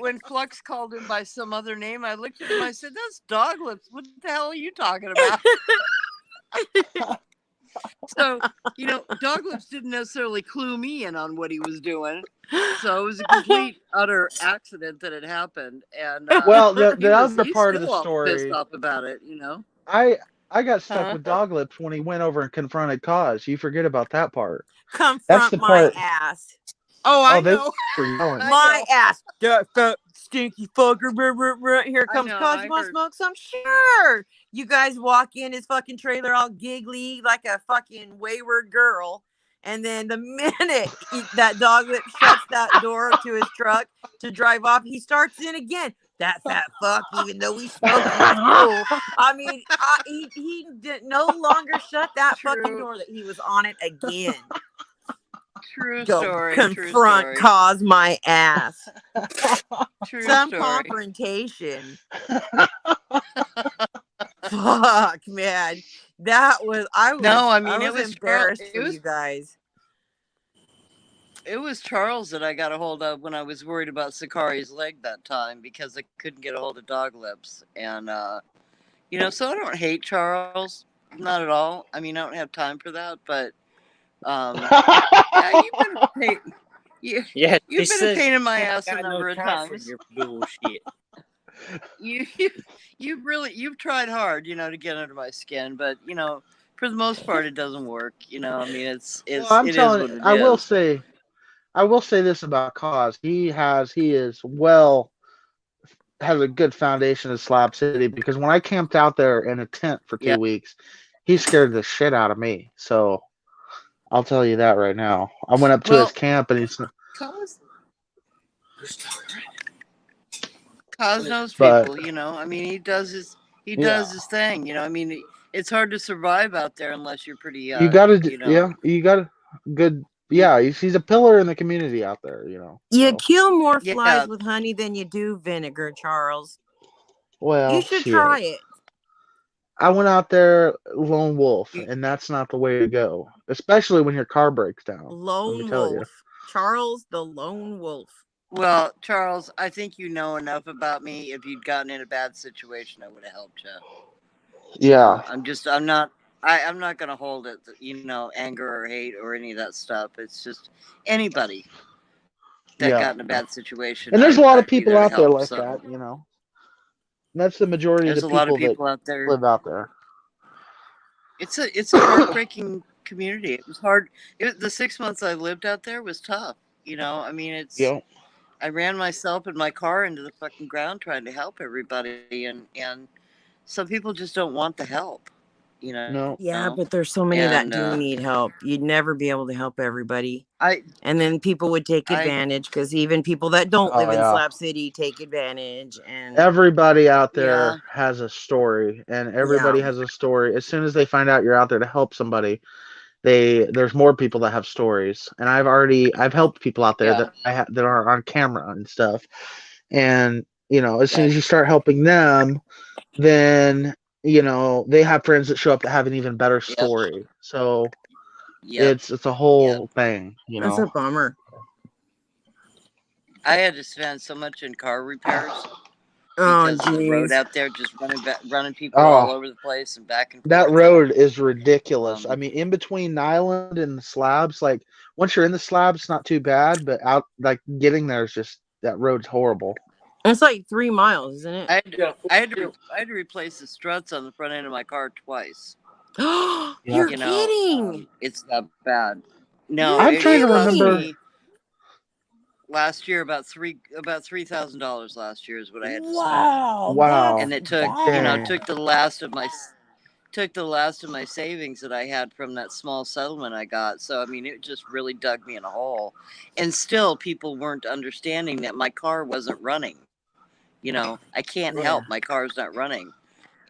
S6: when Flux called him by some other name, I looked at him. I said, "That's Dog Lips. What the hell are you talking about?" So Dog Lips didn't necessarily clue me in on what he was doing. So it was a complete utter accident that it happened. And
S5: Well, the
S6: he's
S5: other part of the
S6: still all pissed
S5: story,
S6: off about it.
S5: I got stuck
S6: Huh?
S5: with Dog Lips when he went over and confronted Cause. You forget about that part.
S4: Confront
S5: the
S4: my
S5: part-
S4: ass.
S6: Oh, I
S5: Oh, they
S6: know.
S5: were yelling.
S6: I
S4: My
S6: know.
S4: ass. That stinky fucker. Brr, brr, brr. Here
S6: I
S4: comes
S6: know,
S4: Cuz.
S6: I
S4: You want to
S6: heard.
S4: smoke some? Sure. You guys walk in his fucking trailer all giggly like a fucking wayward girl. And then the minute that Dog Lip shuts that door to his truck to drive off, he starts in again. That fat fuck, even though we smoked, he was cool. I mean, he did no longer shut that fucking
S6: True.
S4: door that he was on it again.
S6: True
S4: Go
S6: story. True
S4: confront
S6: story.
S4: Cause my ass.
S6: True
S4: Some
S6: story.
S4: confrontation. Fuck, man. That was
S6: No, I mean,
S4: I
S6: it was
S4: embarrassed
S6: Charles-
S4: for you guys.
S6: It was Charles that I got a hold of when I was worried about Sakari's leg that time because I couldn't get a hold of Dog Lips. And, so I don't hate Charles. Not at all. I mean, I don't have time for that. But, yeah, you've been a pain.
S2: Yeah,
S6: You've been a pain in my ass a
S2: got
S6: number
S2: no
S6: of
S2: time for
S6: times.
S2: your bullshit.
S6: You've tried hard, to get under my skin. But, for the most part, it doesn't work. I mean, it's
S5: Well, I'm
S6: it is
S5: telling
S6: what
S5: you,
S6: it
S5: I will say this about Cause. He has a good foundation in Slab City, because when I camped out there in a tent for 2
S6: Yeah.
S5: weeks, he scared the shit out of me. So I'll tell you that right now. I went up to
S6: Well-
S5: his camp and he's
S6: Cos knows
S5: But-
S6: people, I mean, he does his
S5: Yeah.
S6: thing, I mean, it's hard to survive out there unless you're pretty.
S5: you gotta good. Yeah, he's a pillar in the community out there.
S4: You
S5: so.
S4: kill more
S6: Yeah.
S4: flies with honey than you do vinegar, Charles.
S5: Well,
S4: You should
S5: shit.
S4: try it.
S5: I went out there lone wolf,
S6: You-
S5: and that's not the way to go, especially when your car breaks down. Let
S4: Lone
S5: me tell you.
S4: wolf. Charles the lone wolf.
S6: Well, Charles, I think you know enough about me. If you'd gotten in a bad situation, I would have helped you.
S5: Yeah.
S6: I'm not gonna hold it, anger or hate or any of that stuff. It's just anybody that
S5: Yeah.
S6: got in a bad situation.
S5: And there's a lot of
S6: I'd be
S5: people
S6: there to
S5: out there
S6: help,
S5: like
S6: so.
S5: that, And that's the majority
S6: There's
S5: of
S6: a
S5: the
S6: lot of
S5: people
S6: people out
S5: that
S6: there.
S5: live out there.
S6: It's a heartbreaking community. It was hard. The 6 months I lived out there was tough. I mean, it's.
S5: Yeah.
S6: I ran myself and my car into the fucking ground trying to help everybody, and some people just don't want the help.
S5: No.
S4: Yeah,
S6: No.
S4: but there's so many that
S6: And,
S4: do need help. You'd never be able to help everybody.
S6: I
S4: And then people would take
S6: I-
S4: advantage because even people that don't
S5: Oh,
S4: live in
S5: yeah.
S4: Slab City take advantage. And
S5: Everybody out there
S6: Yeah.
S5: has a story, and everybody has a story. As soon as they find out you're out there to help somebody, there's more people that have stories. And I've helped people out there
S6: Yeah.
S5: that are on camera and stuff. And as soon as you start helping them, then they have friends that show up that have an even better story. So
S6: yeah.
S5: it's a whole thing.
S4: that's a bummer.
S6: I had to spend so much in car repairs
S4: Oh,
S6: because of the road
S4: jeez.
S6: out there, just running people
S5: Oh.
S6: all over the place and back and forth.
S5: That road is ridiculous. I
S6: Um,
S5: mean, in between Nyland and the slabs, like once you're in the slabs, it's not too bad, but out like getting there is just that road's horrible.
S4: It's like 3 miles, isn't it?
S6: I had
S1: Yeah.
S6: to replace the struts on the front end of my car twice.
S4: You're
S5: Yeah.
S6: You know,
S4: kidding.
S6: it's that bad. No,
S4: You're
S5: I'm trying to
S6: cost
S5: remember.
S6: me last year about $3,000 last year is what I had to spend.
S4: Wow.
S5: Wow.
S6: And it took
S5: Dang.
S6: took the last of my savings that I had from that small settlement I got. So I mean, it just really dug me in a hole. And still, people weren't understanding that my car wasn't running. You know, I can't help my car's not running.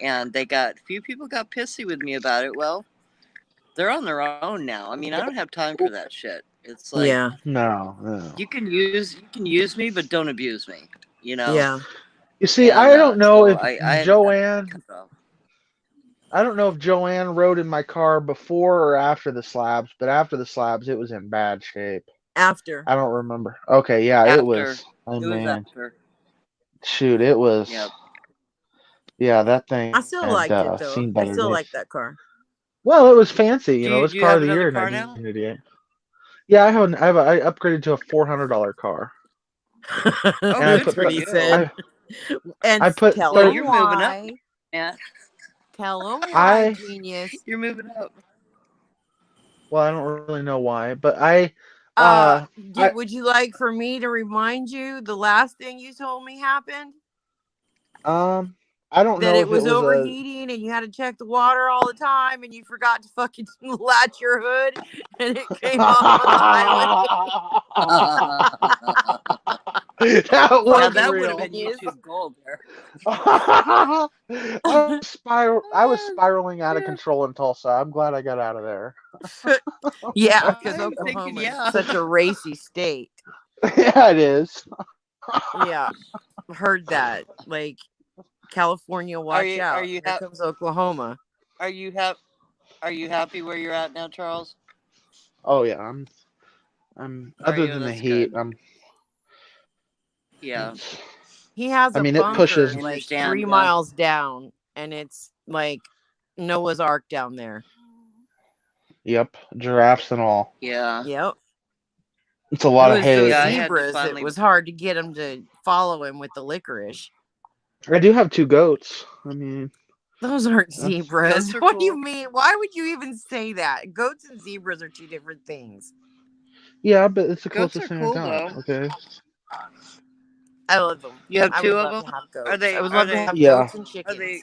S6: And a few people got pissy with me about it. Well, they're on their own now. I mean, I don't have time for that shit. It's like,
S4: Yeah.
S5: No.
S6: you can use me, but don't abuse me. You know.
S4: Yeah.
S5: You see,
S6: And,
S5: I don't know
S6: so
S5: if
S6: I
S5: Joanne. I don't know if Joanne rode in my car before or after the slabs, but after the slabs, it was in bad shape.
S4: After.
S5: I don't remember. Okay, yeah, it
S6: After.
S5: was. Oh,
S6: It was
S5: man.
S6: after.
S5: Shoot, it was.
S6: Yep.
S5: Yeah, that thing.
S4: I still
S5: had,
S4: liked it though.
S5: seen
S4: I
S5: better
S4: still
S5: days.
S4: like that car.
S5: Well, it was fancy. You know, it was
S6: Do you
S5: car
S6: have
S5: of the
S6: another
S5: year in
S6: car now?
S5: 1988. Yeah, I upgraded to a $400 car.
S6: Oh,
S5: And I
S6: good
S5: put
S6: for
S4: what he
S6: you.
S4: said. And
S5: I put
S4: tell
S6: Well,
S4: him
S6: you're moving up,
S4: why.
S6: man.
S4: Tell him why,
S5: I
S4: genius.
S6: You're moving up.
S5: well, I don't really know why, but I
S4: Would you like for me to remind you the last thing you told me happened?
S5: I don't
S4: That
S5: know
S4: it
S5: if it
S4: was
S5: was a
S4: overheating and you had to check the water all the time and you forgot to fucking latch your hood and it came off on the highway.
S5: that
S6: Now
S5: was
S6: that would have
S5: real.
S6: been YouTube gold there.
S5: I was spiraling out of control in Tulsa. I'm glad I got out of there.
S4: Yeah, because
S6: I'm thinking,
S4: Oklahoma
S6: yeah.
S4: is such a racy state.
S5: Yeah, it is.
S4: Yeah, heard that. Like California, watch
S6: you-
S4: out.
S6: are you
S4: Here
S6: hap-
S4: comes Oklahoma.
S6: Are you happy where you're at now, Charles?
S5: Oh yeah, I'm
S6: Are
S5: other
S6: you?
S5: than the
S6: That's
S5: heat.
S6: good. Yeah.
S4: He has
S5: I
S4: a
S5: mean, it
S4: bunker
S5: pushes.
S6: I
S4: like
S6: understand,
S4: 3
S6: yeah.
S4: miles down, and it's like Noah's Ark down there.
S5: Yep, giraffes and all.
S6: Yeah.
S4: Yep.
S5: It's a lot of
S4: It was
S5: hay.
S4: those
S6: Yeah, I had to
S4: zebras.
S6: finally-
S4: It was hard to get him to follow him with the licorice.
S5: I do have 2 goats. I mean,
S4: Those aren't
S5: That's-
S4: zebras.
S6: Goats are
S4: What do you
S6: cool.
S4: mean? Why would you even say that? Goats and zebras are 2 different things.
S5: yeah, but it's the
S6: Goats
S5: closest
S6: are
S5: thing
S6: cool,
S5: I got.
S6: though.
S5: Okay.
S4: I love them.
S6: You have
S4: I
S6: 2
S4: would
S6: of
S4: love
S6: them?
S4: to have goats.
S6: Are they?
S4: I would
S6: are
S4: love
S6: they?
S4: to have
S5: Yeah.
S4: goats and chickens.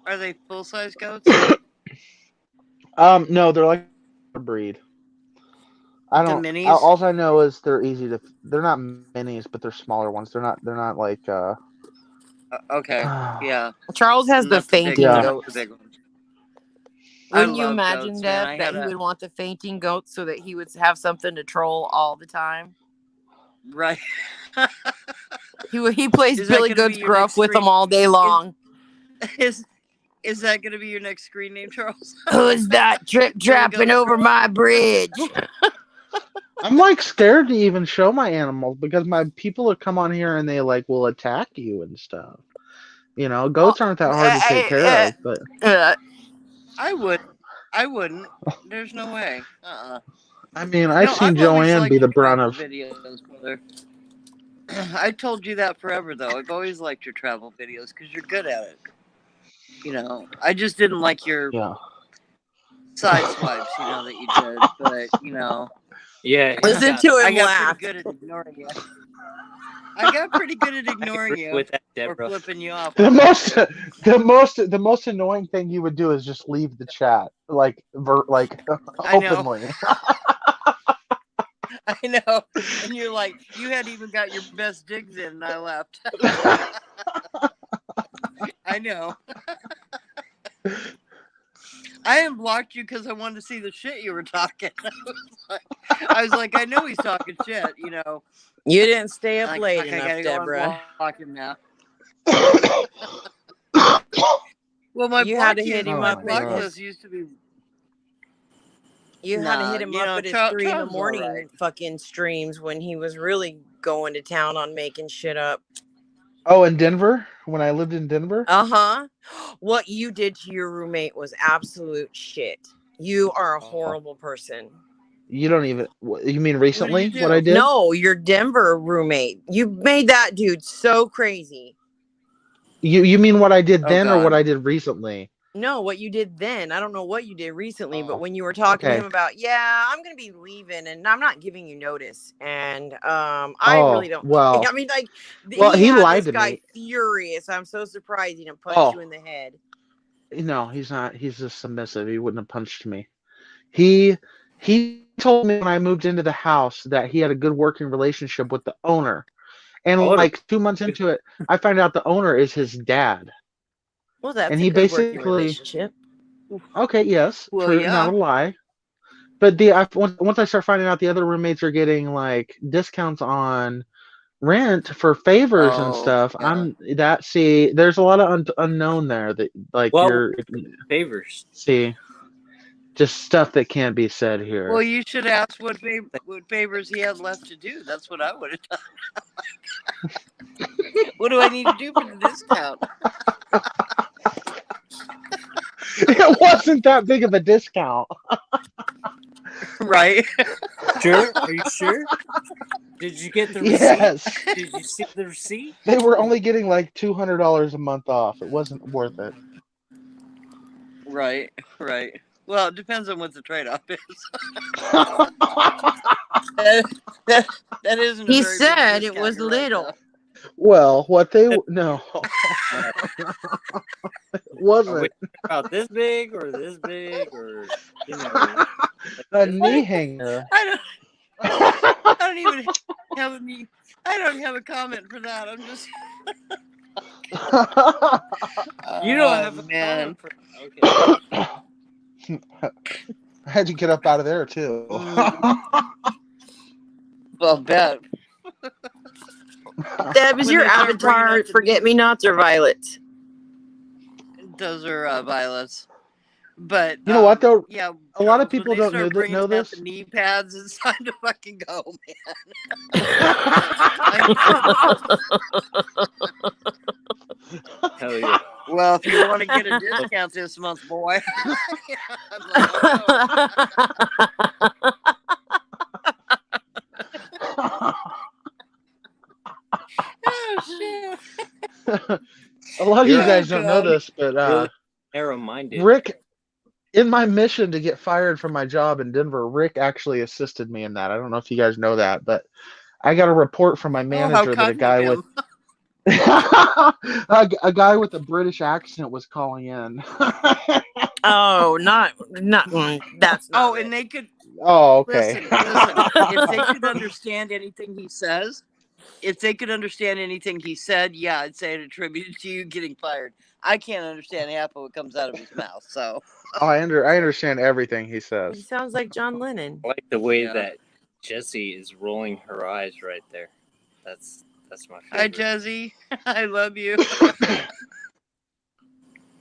S6: Are they full size goats?
S5: No, they're like a breed. I
S6: The
S5: don't.
S6: minis?
S5: All I know is they're easy to. They're not minis, but they're smaller ones. They're not like.
S6: Okay. Yeah.
S4: Charles has the
S6: Not the big
S4: fainting
S5: Yeah.
S6: ones,
S4: goats.
S6: the big ones. I
S4: Wouldn't you
S6: love
S4: imagine,
S6: goats, man.
S4: Deb,
S6: I
S4: that
S6: had
S4: he
S6: a
S4: would want the fainting goats so that he would have something to troll all the time?
S6: right.
S4: He plays
S6: Is that
S4: Billy
S6: gonna be
S4: Goats
S6: your
S4: Gruff
S6: next
S4: with them
S6: screen-
S4: all day long.
S6: Is that going to be your next screen name, Charles?
S4: Who's that trip trapping
S6: Goats
S4: over
S6: Gruff?
S4: my bridge?
S5: I'm like scared to even show my animals because my people will come on here and they like will attack you and stuff. You know, goats aren't that hard to take care of, but
S6: I wouldn't. There's no way.
S5: I mean, I've seen
S6: I've always
S5: Joanne
S6: liked
S5: be the
S6: your
S5: brunt
S6: travel
S5: of.
S6: videos, brother. I told you that forever, though. I've always liked your travel videos because you're good at it. You know, I just didn't like your
S5: Yeah.
S6: side swipes, that you did. But,
S2: Yeah.
S4: Listen to
S6: I
S4: him
S6: got
S4: laugh.
S6: pretty good at ignoring you. I got pretty good at
S2: I
S6: ignoring
S2: agree
S6: you
S2: with that,
S6: or
S2: Deborah.
S6: flipping you off.
S5: The most annoying thing you would do is just leave the chat, like
S6: I know.
S5: openly.
S6: I know. And you're like, you hadn't even got your best digs in, and I left. I know. I unblocked you because I wanted to see the shit you were talking. I was like, I know he's talking shit,
S4: You didn't stay up
S6: Like,
S4: late
S6: fuck, I
S4: enough,
S6: gotta go
S4: Deborah.
S6: unblock him now. Well, my
S4: You had to
S6: block
S4: hit him
S5: Oh
S4: up
S5: my
S4: at
S5: God.
S6: list
S4: his.
S6: used to be.
S4: You had to
S6: Nah,
S4: hit him up at his 3 in the
S6: Charles is
S4: morning
S6: alright.
S4: fucking streams when he was really going to town on making shit up.
S5: Oh, in Denver, when I lived in Denver.
S4: What you did to your roommate was absolute shit. You are a
S5: Oh.
S4: horrible person.
S5: You don't even. You mean recently?
S6: do?
S5: What I did?
S4: No, your Denver roommate. You made that dude so crazy.
S5: You mean what I did
S2: Oh,
S5: then, or what
S2: God.
S5: I did recently?
S4: No, what you did then. I don't know what you did recently, but when you were talking to
S5: okay.
S4: him about, yeah, I'm gonna be leaving and I'm not giving you notice. And I
S5: Oh,
S4: really don't
S5: well.
S4: I mean, like
S5: Well, he
S4: had
S5: lied
S4: this
S5: to
S4: guy
S5: me.
S4: furious. I'm so surprised he didn't punch
S5: Oh.
S4: you in the head.
S5: No, he's not. He's just submissive. He wouldn't have punched me. He told me when I moved into the house that he had a good working relationship with the owner. And
S2: Owner.
S5: like 2 months into it, I find out the owner is his dad.
S4: Well, that's
S5: And
S4: a
S5: he
S4: good working
S5: basically
S4: relationship.
S5: okay, yes,
S6: Well,
S5: true,
S6: yeah.
S5: not a lie. But once I start finding out the other roommates are getting like discounts on rent for favors and
S6: Oh,
S5: stuff,
S6: yeah.
S5: there's a lot of unknown there that like
S2: Well,
S5: you're
S2: favors.
S5: see just stuff that can't be said here.
S6: Well, you should ask what favors he had left to do. That's what I would have done. What do I need to do for the discount?
S5: It wasn't that big of a discount.
S6: Right?
S2: Sure? Are you sure? Did you get the receipt?
S5: Yes.
S2: Did you see the receipt?
S5: They were only getting like $200 a month off. It wasn't worth it.
S6: Right. Well, it depends on what the trade-off is. that isn't.
S4: He
S6: a very big
S4: said it
S6: discount,
S4: was
S6: you're right,
S4: little.
S6: though.
S5: Well, what they no, it
S2: Are we
S5: wasn't
S2: about this big or this big or you know?
S5: a knee hanger.
S6: I don't even have any. I don't have a comment for that. I'm just.
S2: You don't have a
S6: man.
S2: comment for okay.
S5: I had to get up out of there too.
S6: Well, bet.
S4: Deb, is
S6: When
S4: your
S6: they start bringing
S4: avatar
S6: up the
S4: forget-me-nots or violets?
S6: Those are violets. But
S5: You know what though?
S6: yeah,
S5: A lot of
S6: Charles, when
S5: people
S6: they
S5: don't
S6: start
S5: know
S6: bringing out
S5: this.
S6: the knee pads, it's time to fucking go,
S2: Hell yeah.
S6: Well, if you want to get a discount this month, boy. I'm like, oh, shit.
S5: A lot of you
S6: Oh,
S5: guys don't know
S6: God.
S5: this, but
S2: Really narrow-minded.
S5: Rick, in my mission to get fired from my job in Denver, Rick actually assisted me in that. I don't know if you guys know that, but I got a report from my
S6: Oh, how
S5: manager that a
S6: kind
S5: guy
S6: of
S5: with
S6: him.
S5: a guy with a British accent was calling in.
S4: Oh, not. That's not.
S6: Oh, and they could
S5: Oh, okay.
S6: listen. If they could understand anything he says, yeah, I'd say it attributed to you getting fired. I can't understand half of what comes out of his mouth. So
S5: Oh, I understand everything he
S4: He
S5: says.
S4: sounds like John Lennon.
S2: I like the way
S6: Yeah.
S2: that Jessie is rolling her eyes right there. That's my favorite.
S6: hi, Jesse. I love you.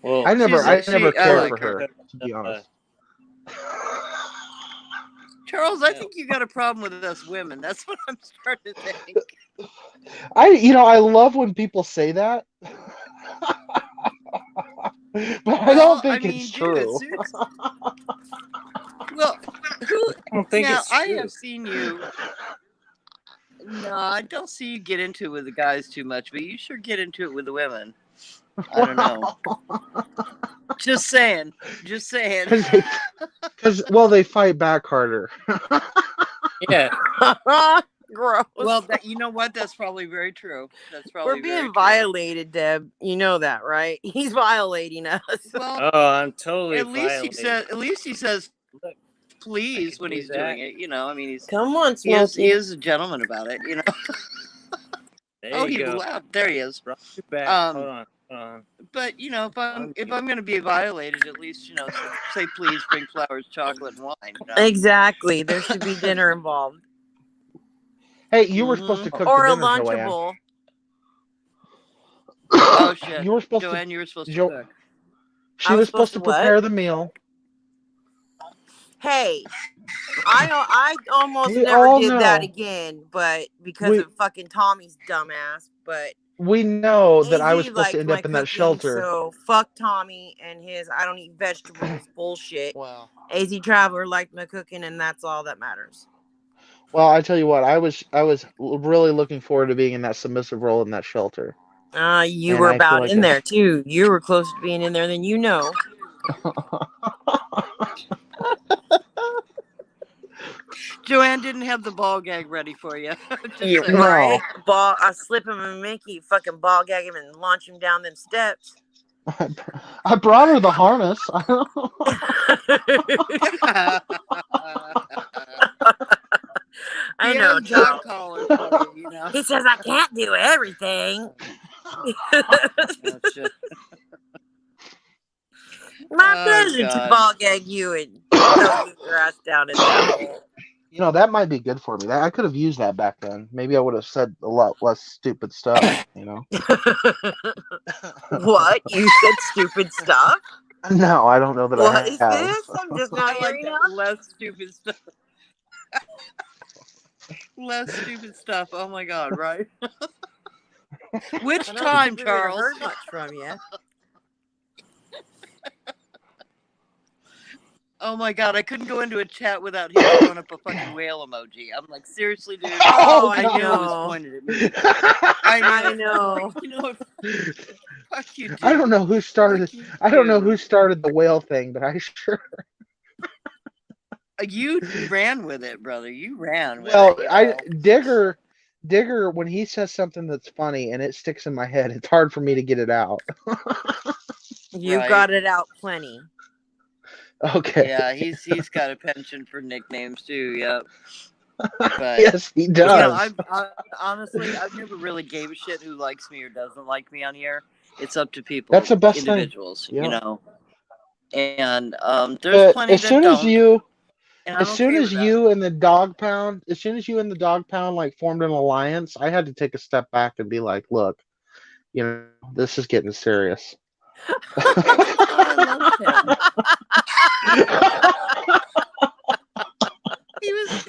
S2: Well,
S5: I never
S6: I
S5: cared
S6: like
S5: for
S6: her.
S5: her, to be honest.
S6: Charles, I think you got a problem with us women. That's what I'm starting to think.
S5: I love when people say that. But I don't think it's
S6: dude,
S5: true.
S6: Well, who?
S2: I don't think
S6: Now,
S2: it's
S6: I
S2: true.
S6: have seen you. No, I don't see you get into it with the guys too much, but you sure get into it with the women. I don't know. Just saying.
S5: Because they fight back harder.
S2: Yeah.
S4: Gross.
S6: Well, you know what? That's probably very true. That's probably
S4: We're
S6: very
S4: being
S6: true.
S4: violated, Deb. You know that, right? He's violating us.
S6: Well,
S2: Oh, I'm totally
S6: at least he says
S2: Look,
S6: please when
S2: do
S6: he's
S2: that.
S6: doing it. I mean, he's
S4: Come on,
S6: he is
S4: Smokey.
S6: a gentleman about it.
S2: There you
S6: He
S2: go.
S6: left. There he is.
S2: Brought you back. Hold on.
S6: But if I'm gonna be violated, at least say please, bring flowers, chocolate, and wine.
S4: Exactly. There should be dinner involved.
S5: Hey, you were supposed to cook
S4: Or
S5: the
S4: a
S5: dinner, Joanne.
S4: Lunchable.
S6: Oh shit,
S5: You were supposed
S6: Joanne,
S5: to.
S6: you were supposed to
S5: Jo-
S6: cook.
S5: She
S4: I
S5: was
S4: was
S5: supposed to
S4: supposed to what?
S5: prepare the meal.
S4: Hey, I almost
S5: We
S4: never
S5: all
S4: did that
S5: know.
S4: again, but because
S5: We
S4: of fucking Tommy's dumbass. But
S5: we know that I was
S4: AZ
S5: supposed to
S4: liked
S5: end
S4: my
S5: up in that
S4: cooking,
S5: shelter.
S4: so fuck Tommy and his I don't eat vegetables bullshit.
S6: Wow.
S4: AZ Traveler liked my cooking, and that's all that matters.
S5: Well, I tell you what, I was really looking forward to being in that submissive role in that shelter.
S4: You
S5: And
S4: were
S5: I feel
S4: about
S5: like
S4: in there too. You were closer to being in there than you know.
S6: Joanne didn't have the ball gag ready for you. Just
S4: You're
S6: saying.
S4: right. Ball, I slip him a Mickey, fucking ball gag him, and launch him down them steps.
S5: I brought her the harness.
S4: I
S6: He
S4: know.
S6: has dog collars for you, you know.
S4: He says I can't do everything.
S6: Oh, shit.
S4: My
S6: Oh,
S4: pleasure to
S6: God.
S4: ball gag you and throw your ass down in that hole.
S5: You know, that might be good for me. I could have used that back then. Maybe I would have said a lot less stupid stuff, you know?
S4: What? You said stupid stuff?
S5: No, I don't know that
S4: What
S5: I
S4: is
S5: have.
S4: this? I'm just not
S6: I like
S4: hearing
S6: that.
S4: enough.
S6: Less stupid stuff. Less stupid stuff. Oh my God, right? Which
S4: I don't
S6: time,
S4: think we would have
S6: Charles?
S4: heard much from you.
S6: Oh my God, I couldn't go into a chat without him throwing up a fucking whale emoji. I'm like, seriously, dude.
S4: Oh,
S6: I
S4: I
S6: knew it was
S4: know.
S6: pointed at me.
S4: I know.
S6: You know what? Fuck you, dude.
S5: I don't know who started.
S6: Fuck you,
S5: I don't know
S6: dude.
S5: who started the whale thing, but I sure.
S6: You ran with it, brother. You ran with
S5: Well,
S6: it. You know?
S5: Digger, when he says something that's funny and it sticks in my head, it's hard for me to get it out.
S4: You
S6: Right.
S4: got it out plenty.
S5: Okay.
S6: Yeah, he's got a penchant for nicknames too. Yep. But
S5: Yes, he does.
S6: you know, honestly, I've never really gave a shit who likes me or doesn't like me on here. It's up to people.
S5: That's the best thing.
S6: individuals,
S5: Yeah.
S6: you know. And there's plenty
S5: as
S6: that
S5: soon
S6: don't.
S5: as you,
S6: and I
S5: as
S6: don't
S5: soon
S6: care
S5: as
S6: about
S5: you and the dog pound, as soon as you and the dog pound like formed an alliance, I had to take a step back and be like, look, you know, this is getting serious.
S6: I love him. He was.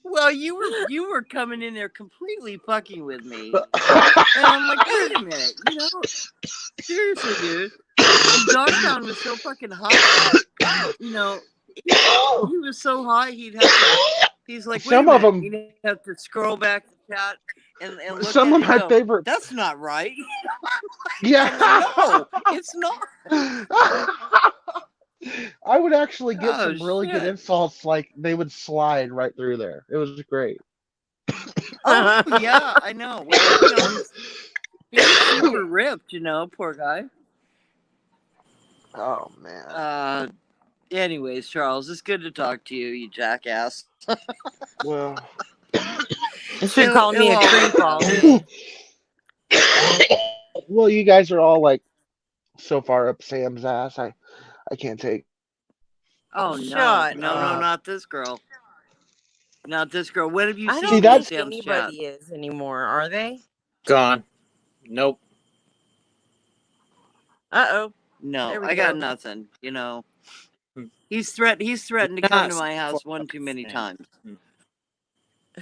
S6: Well, you were coming in there completely fucking with me, and I'm like, wait a minute, you know, seriously, dude. And Dog Pound was so fucking hot, you know, he was so high he'd have to. He's like, wait
S5: Some
S6: a
S5: of
S6: minute,
S5: them-
S6: he'd have to scroll back the chat and look
S5: Some
S6: at
S5: of
S6: it
S5: my
S6: and go,
S5: favorite.
S6: that's not right.
S5: Yeah.
S6: I'm like, no, it's not.
S5: I would actually get
S6: Oh,
S5: some really good
S6: shit.
S5: insults, like they would slide right through there. It was great.
S6: Oh yeah, I know. Well, you know, he's super ripped, you know, poor guy.
S5: Oh man.
S6: Anyways, Charles, it's good to talk to you, you jackass.
S5: Well.
S4: You should have called me a creep all day.
S5: Well, you guys are all like so far up Sam's ass. I can't take.
S6: Oh no,
S4: Shut
S6: no,
S5: up.
S6: not this girl. Not this girl. When have you
S4: I
S6: seen
S4: don't
S5: that's-
S4: think
S6: Sam's chat?
S4: anybody is anymore, are they?
S1: Gone. Nope.
S4: Uh-oh.
S6: No,
S4: There we
S6: I got
S4: go.
S6: nothing. You know,
S1: Hmm.
S6: he's threatened to come to my house
S1: Not
S6: one too many
S1: Sam.
S6: times.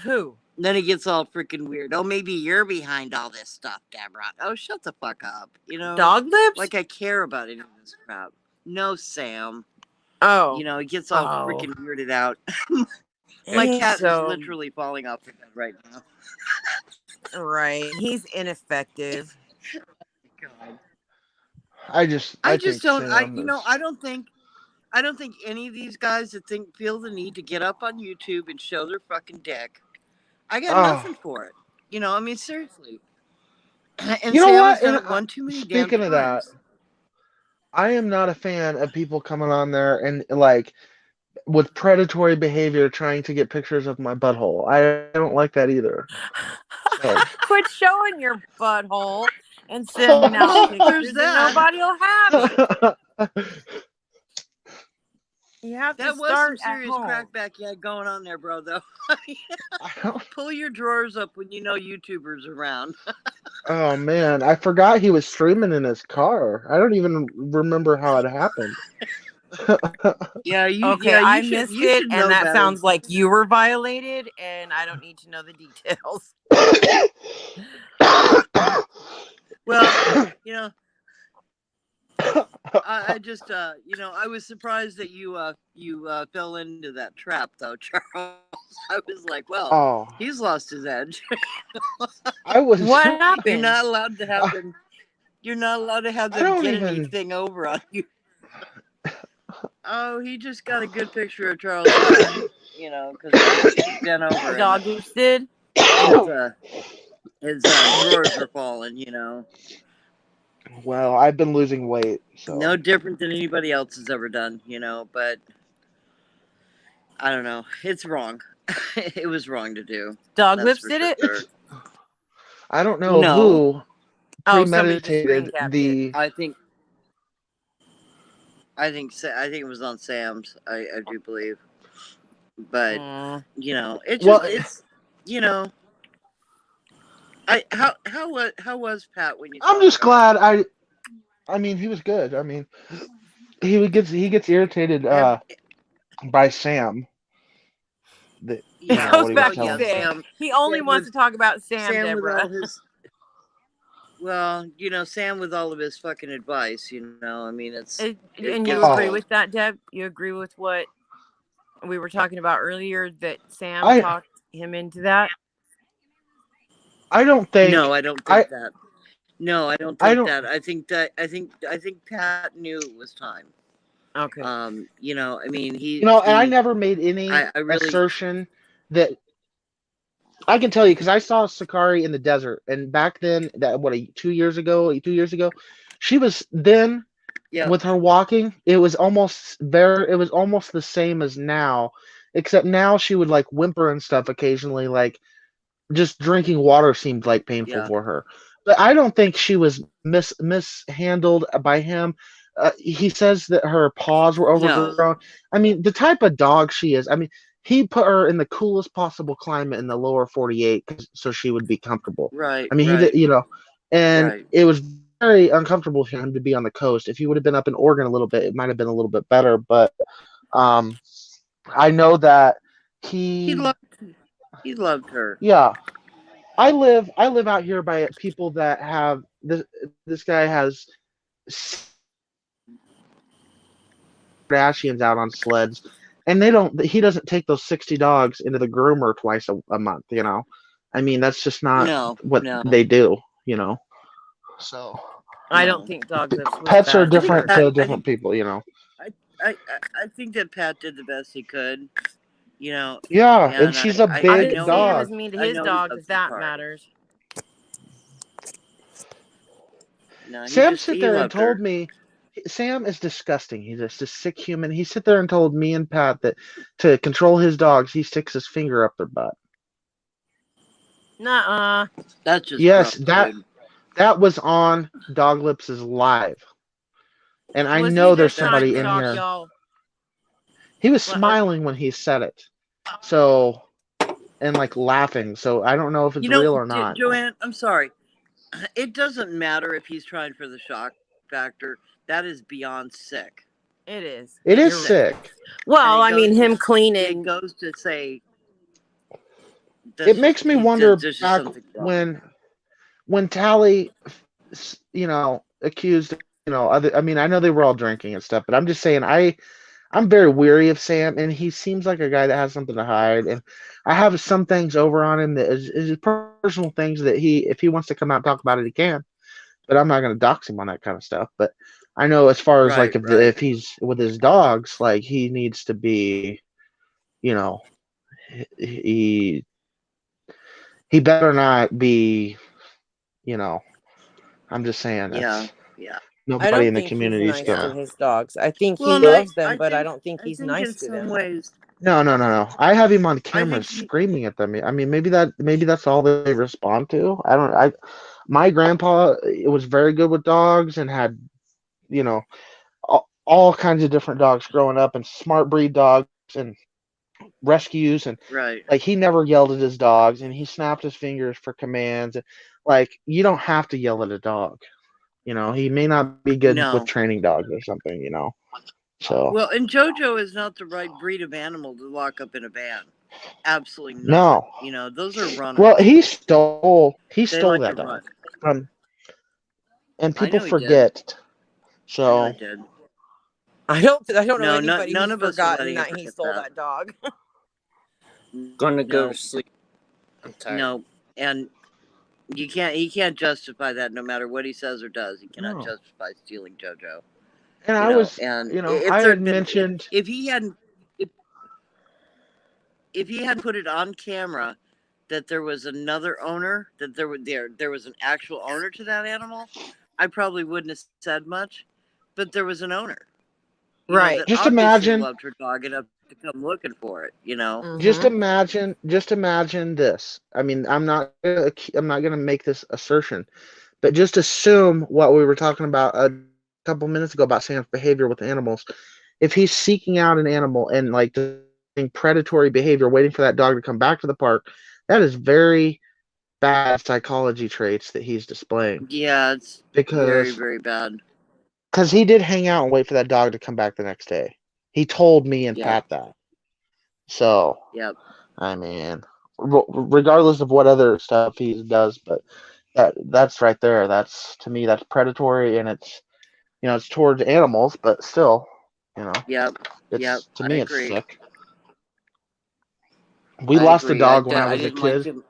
S4: Who?
S6: Then he gets all freaking weird. Oh, maybe you're behind all this stuff, Deborah. Oh, shut the fuck up. You know,
S4: Dog lips?
S6: like I care about any of this crap. No, Sam.
S4: Oh.
S6: You know, he gets all
S4: Oh.
S6: freaking weirded out. My
S4: He's
S6: cat
S4: so-
S6: is literally falling off the bed right now.
S4: Right. He's ineffective.
S6: God.
S5: I just
S6: just
S5: think
S6: don't.
S5: Sam
S6: You know,
S5: is-
S6: I don't think any of these guys that feel the need to get up on YouTube and show their fucking dick. I got
S5: Oh.
S6: nothing for it. You know, I mean, seriously. And
S5: You know
S6: Sam
S5: what?
S6: has done
S5: And,
S6: it one too many damn
S5: speaking of that,
S6: times.
S5: I am not a fan of people coming on there and like with predatory behavior trying to get pictures of my butthole. I don't like that either. So.
S4: Quit showing your butthole and sending out
S6: There's
S4: pictures and
S6: that.
S4: nobody will have it. You have
S6: That
S4: to
S6: was
S4: start
S6: some
S4: at
S6: serious
S4: home.
S6: crackback you had going on there, bro, though.
S5: I don't-
S6: Pull your drawers up when you know YouTubers around.
S5: Oh man, I forgot he was streaming in his car. I don't even remember how it happened.
S6: Yeah,
S4: Okay,
S6: yeah,
S4: I
S6: you
S4: missed
S6: you
S4: it,
S6: should know
S4: and that
S6: better.
S4: sounds like you were violated, and I don't need to know the details.
S6: Well, you know, I just I was surprised that you fell into that trap though, Charles. I was like, well,
S5: Oh,
S6: he's lost his edge.
S5: I was.
S4: What
S6: You're
S4: happened?
S6: not allowed to have them. You're not allowed to have
S5: I
S6: them
S5: don't
S6: get
S5: even.
S6: anything over on you. Oh, he just got a good picture of Charles' head, because he's bent over and
S4: Dog Oops did?
S6: his drawers are falling.
S5: Well, I've been losing weight, so.
S6: No different than anybody else has ever done, but I don't know. It's wrong. It was wrong to do.
S4: Dog
S6: That's
S4: Lips
S6: for
S4: did it?
S6: sure.
S5: I don't know
S6: No.
S5: who
S4: Oh, somebody just screen
S5: premeditated
S4: capped it.
S5: the.
S6: I think it was on Sam's. I do believe, but
S4: Mm.
S6: it's
S5: Well,
S6: just how was Pat when you?
S5: I'm
S6: saw
S5: just
S6: him?
S5: glad. I mean, he was good. I mean, he gets irritated by Sam. That
S4: It
S6: Yeah,
S4: goes
S5: what he
S4: back
S5: was
S4: to
S5: telling.
S4: Sam. He only
S6: Sam
S4: wants
S6: with-
S4: to talk about Sam,
S6: Sam with
S4: Deborah.
S6: all his. Well, Sam with all of his fucking advice. I mean, it's.
S4: And
S6: it
S4: you
S6: gets
S4: agree
S6: old.
S4: with that, Deb? You agree with what we were talking about earlier, that Sam
S5: I-
S4: talked him into that?
S5: I don't think.
S6: No, I don't think that. No, I don't
S5: I
S6: think
S5: don't-
S6: that. I think Pat knew it was time.
S4: Okay.
S6: I mean,
S5: and I never made any
S6: I really-
S5: assertion that. I can tell you because I saw Sakari in the desert, and back then, 2 years ago, she was then
S6: Yeah.
S5: with her walking. It was almost the same as now, except now she would like whimper and stuff occasionally, like just drinking water seemed like painful
S6: Yeah.
S5: for her. But I don't think she was mishandled by him. He says that her paws were overgrown.
S6: No.
S5: I mean, the type of dog she is. I mean, he put her in the coolest possible climate in the lower 48 so she would be comfortable.
S6: Right.
S5: I mean,
S6: right.
S5: he did, and
S6: Right.
S5: it was very uncomfortable for him to be on the coast. If he would have been up in Oregon a little bit, it might have been a little bit better. But I know that
S6: He loved her.
S5: yeah. I live out here by people that have this guy has Kardashians out on sleds, and he doesn't take those 60 dogs into the groomer twice a month, I mean, that's just not what they do, so
S4: I don't think Dog Lips was
S5: pets are
S4: bad
S5: different
S4: either.
S5: to different people,
S6: I think that Pat did the best he could.
S5: yeah,
S6: And
S5: and she's a
S6: I
S4: I
S5: big
S4: didn't
S6: know
S4: see him
S5: dog.
S4: as mean to
S6: I
S4: his
S6: know he
S4: dogs,
S6: loves
S4: if that
S6: Sakari.
S4: matters.
S6: No,
S5: Sam sit
S6: he
S5: there and
S6: loved
S5: told
S6: her.
S5: me Sam is disgusting. He's just a sick human. He sit there and told me and Pat that to control his dogs, he sticks his finger up their butt.
S4: Nuh-uh.
S6: That's just
S5: Yes,
S6: rough, dude.
S5: that was on Dog Lips' live. And I
S4: Was
S5: know
S4: he
S5: there's
S4: just trying
S5: somebody
S4: to
S5: in
S4: shock
S5: here.
S4: y'all?
S5: He was
S4: Well,
S5: smiling when he said it. So, and like laughing. So I don't know if it's real or not.
S6: Joanne, I'm sorry. It doesn't matter if he's trying for the shock factor. That is beyond sick.
S4: It is.
S5: It is
S4: You're-
S5: sick.
S4: Well,
S6: And
S4: I
S6: it
S4: mean,
S6: goes
S4: him
S6: It
S4: cleaning.
S6: goes to say.
S5: It makes me wonder
S6: there's just
S5: back
S6: something wrong.
S5: when Tally, accused, other. I mean, I know they were all drinking and stuff, but I'm just saying, I'm very weary of Sam, and he seems like a guy that has something to hide. And I have some things over on him that is personal things that if he wants to come out and talk about it, he can. But I'm not going to dox him on that kind of stuff. But I know as far as
S6: Right,
S5: like
S6: right.
S5: if he's with his dogs, like he needs to be, he better not be, I'm just saying.
S6: Yeah.
S4: I
S5: Nobody
S4: don't
S5: in the
S4: think
S5: community
S4: he's
S5: is
S4: nice
S5: gonna.
S4: to his dogs. I think
S6: Well,
S4: he
S6: and
S4: loves them,
S6: I
S4: but I
S6: think-
S4: don't think he's
S6: in
S4: nice to
S6: some
S4: them.
S6: ways.
S5: No. I have him on camera
S6: think he-
S5: screaming at them. I mean, maybe that's all they respond to. I don't. My grandpa was very good with dogs and had, all kinds of different dogs growing up, and smart breed dogs and rescues, and
S6: Right.
S5: like he never yelled at his dogs, and he snapped his fingers for commands. Like you don't have to yell at a dog. He may not be good
S6: No.
S5: with training dogs or something. So
S6: Well, and JoJo is not the right breed of animal to lock up in a van. Absolutely not.
S5: no.
S6: You know, those are runners.
S5: Well, he stole
S6: They like
S5: that
S6: to run.
S5: dog from, and
S6: I
S5: people
S6: know he did.
S5: forget.
S6: I know
S5: So
S6: he did.
S4: I don't know
S6: No,
S4: anybody
S6: none
S4: who's
S6: of us are
S4: forgotten
S6: letting him
S4: that he
S6: forget
S4: stole
S6: that.
S4: that dog.
S2: Gonna go
S6: No,
S2: to sleep. I'm tired.
S6: no, and you can't. He can't justify that, no matter what he says or does. He cannot
S5: No.
S6: justify stealing JoJo.
S5: And
S6: You
S5: I
S6: know,
S5: was,
S6: and
S5: I
S6: if there
S5: had
S6: had been,
S5: mentioned.
S6: if he hadn't, if he hadn't put it on camera that there was another owner, that there was an actual owner to that animal, I probably wouldn't have said much. But there was an owner, you know,
S4: Right.
S6: that
S5: Just
S6: obviously
S5: imagine.
S6: loved her dog enough to come looking for it. You know,
S5: Just
S4: Mhm.
S5: imagine this. I mean, I'm not gonna make this assertion, but just assume what we were talking about a couple minutes ago about Sam's behavior with animals. If he's seeking out an animal and like doing predatory behavior, waiting for that dog to come back to the park, that is very bad psychology traits that he's displaying.
S6: yeah, it's very,
S5: Because
S6: very bad.
S5: he did hang out and wait for that dog to come back the next day. He told me and
S6: Yeah,
S5: Pat that. So
S6: yep,
S5: I mean, regardless of what other stuff he does, but that's right there. That's to me, that's predatory, and it's it's towards animals, but still, you know,
S6: yep, yep.
S5: it's to
S6: I
S5: me, it's
S6: agree.
S5: sick. We
S6: I
S5: lost a
S6: agree.
S5: dog when I
S6: I
S5: was a
S6: didn't like
S5: kid,
S6: him.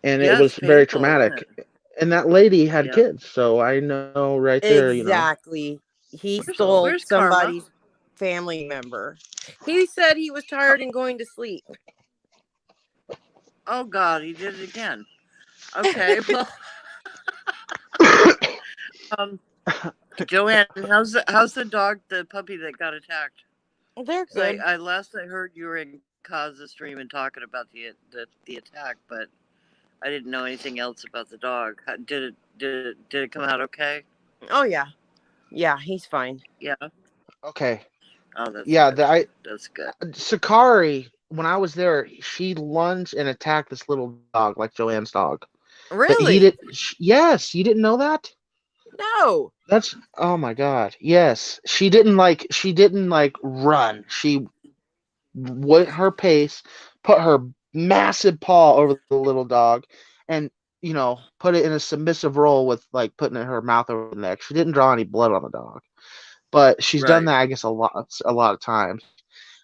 S5: and it
S6: Yeah, it's
S5: was very
S6: painful, isn't
S5: traumatic.
S6: it?
S5: And that lady had
S6: Yep.
S5: kids, so I know right there,
S4: Exactly. He
S5: So
S4: stole
S6: Where's Karma?
S4: somebody's family member. He said he was tired and going to sleep.
S6: Oh God, he did it again. Okay, well, Joanne, how's the dog, the puppy that got attacked?
S4: They're
S6: 'Cause
S4: good.
S6: I last I heard you were in Kaza's stream and talking about the attack, but I didn't know anything else about the dog. Did it come out okay?
S4: Oh yeah. Yeah, he's fine.
S6: Yeah.
S5: okay,
S6: Oh, that's
S5: yeah,
S6: good. That's good.
S5: Sakari. When I was there, she lunged and attacked this little dog, like Joanne's dog. But he
S4: Really?
S5: did. Yes, you didn't know that?
S4: No.
S5: That's oh my god. Yes, she didn't like run. She went her pace, put her massive paw over the little dog, and put it in a submissive role with like putting her mouth over the neck. She didn't draw any blood on the dog, but she's done
S6: Right.
S5: that I guess a lot of times.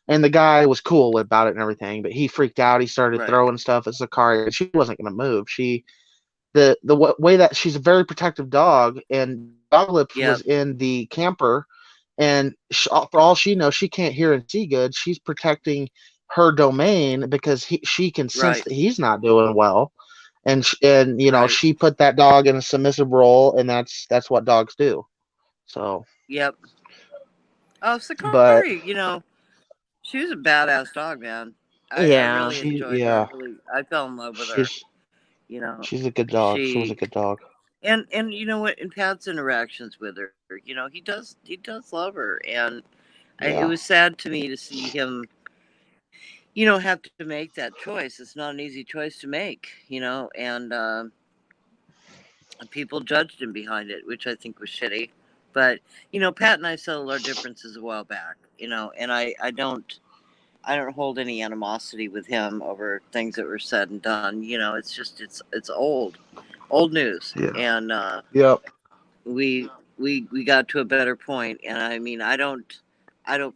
S5: And the guy was cool about it and everything, but he freaked out. He started
S6: Right.
S5: throwing stuff at Sakari. She wasn't going to move. The way that she's a very protective dog, and Doglips
S6: Yep.
S5: was in the camper, and for all she knows, she can't hear and see good. She's protecting her domain because she can sense
S6: Right.
S5: that he's not doing well, and
S6: Right.
S5: she put that dog in a submissive role, and that's what dogs do. So,
S6: Yep. Oh,
S5: but
S6: Sakari, she was a badass dog, man. I
S4: Yeah.
S6: really enjoyed her.
S5: yeah,
S6: I fell in love with her.
S5: she's
S6: She's
S5: a good dog. She was a good dog.
S6: and you know what? In Pat's interactions with her, he does love her, and it
S5: Yeah.
S6: was sad to me to see him, have to make that choice. It's not an easy choice to make, and people judged him behind it, which I think was shitty. But Pat and I settled our differences a while back, and I don't hold any animosity with him over things that were said and done. It's just it's old news,
S5: Yeah.
S6: and
S5: Yep.
S6: we got to a better point. And I mean, I don't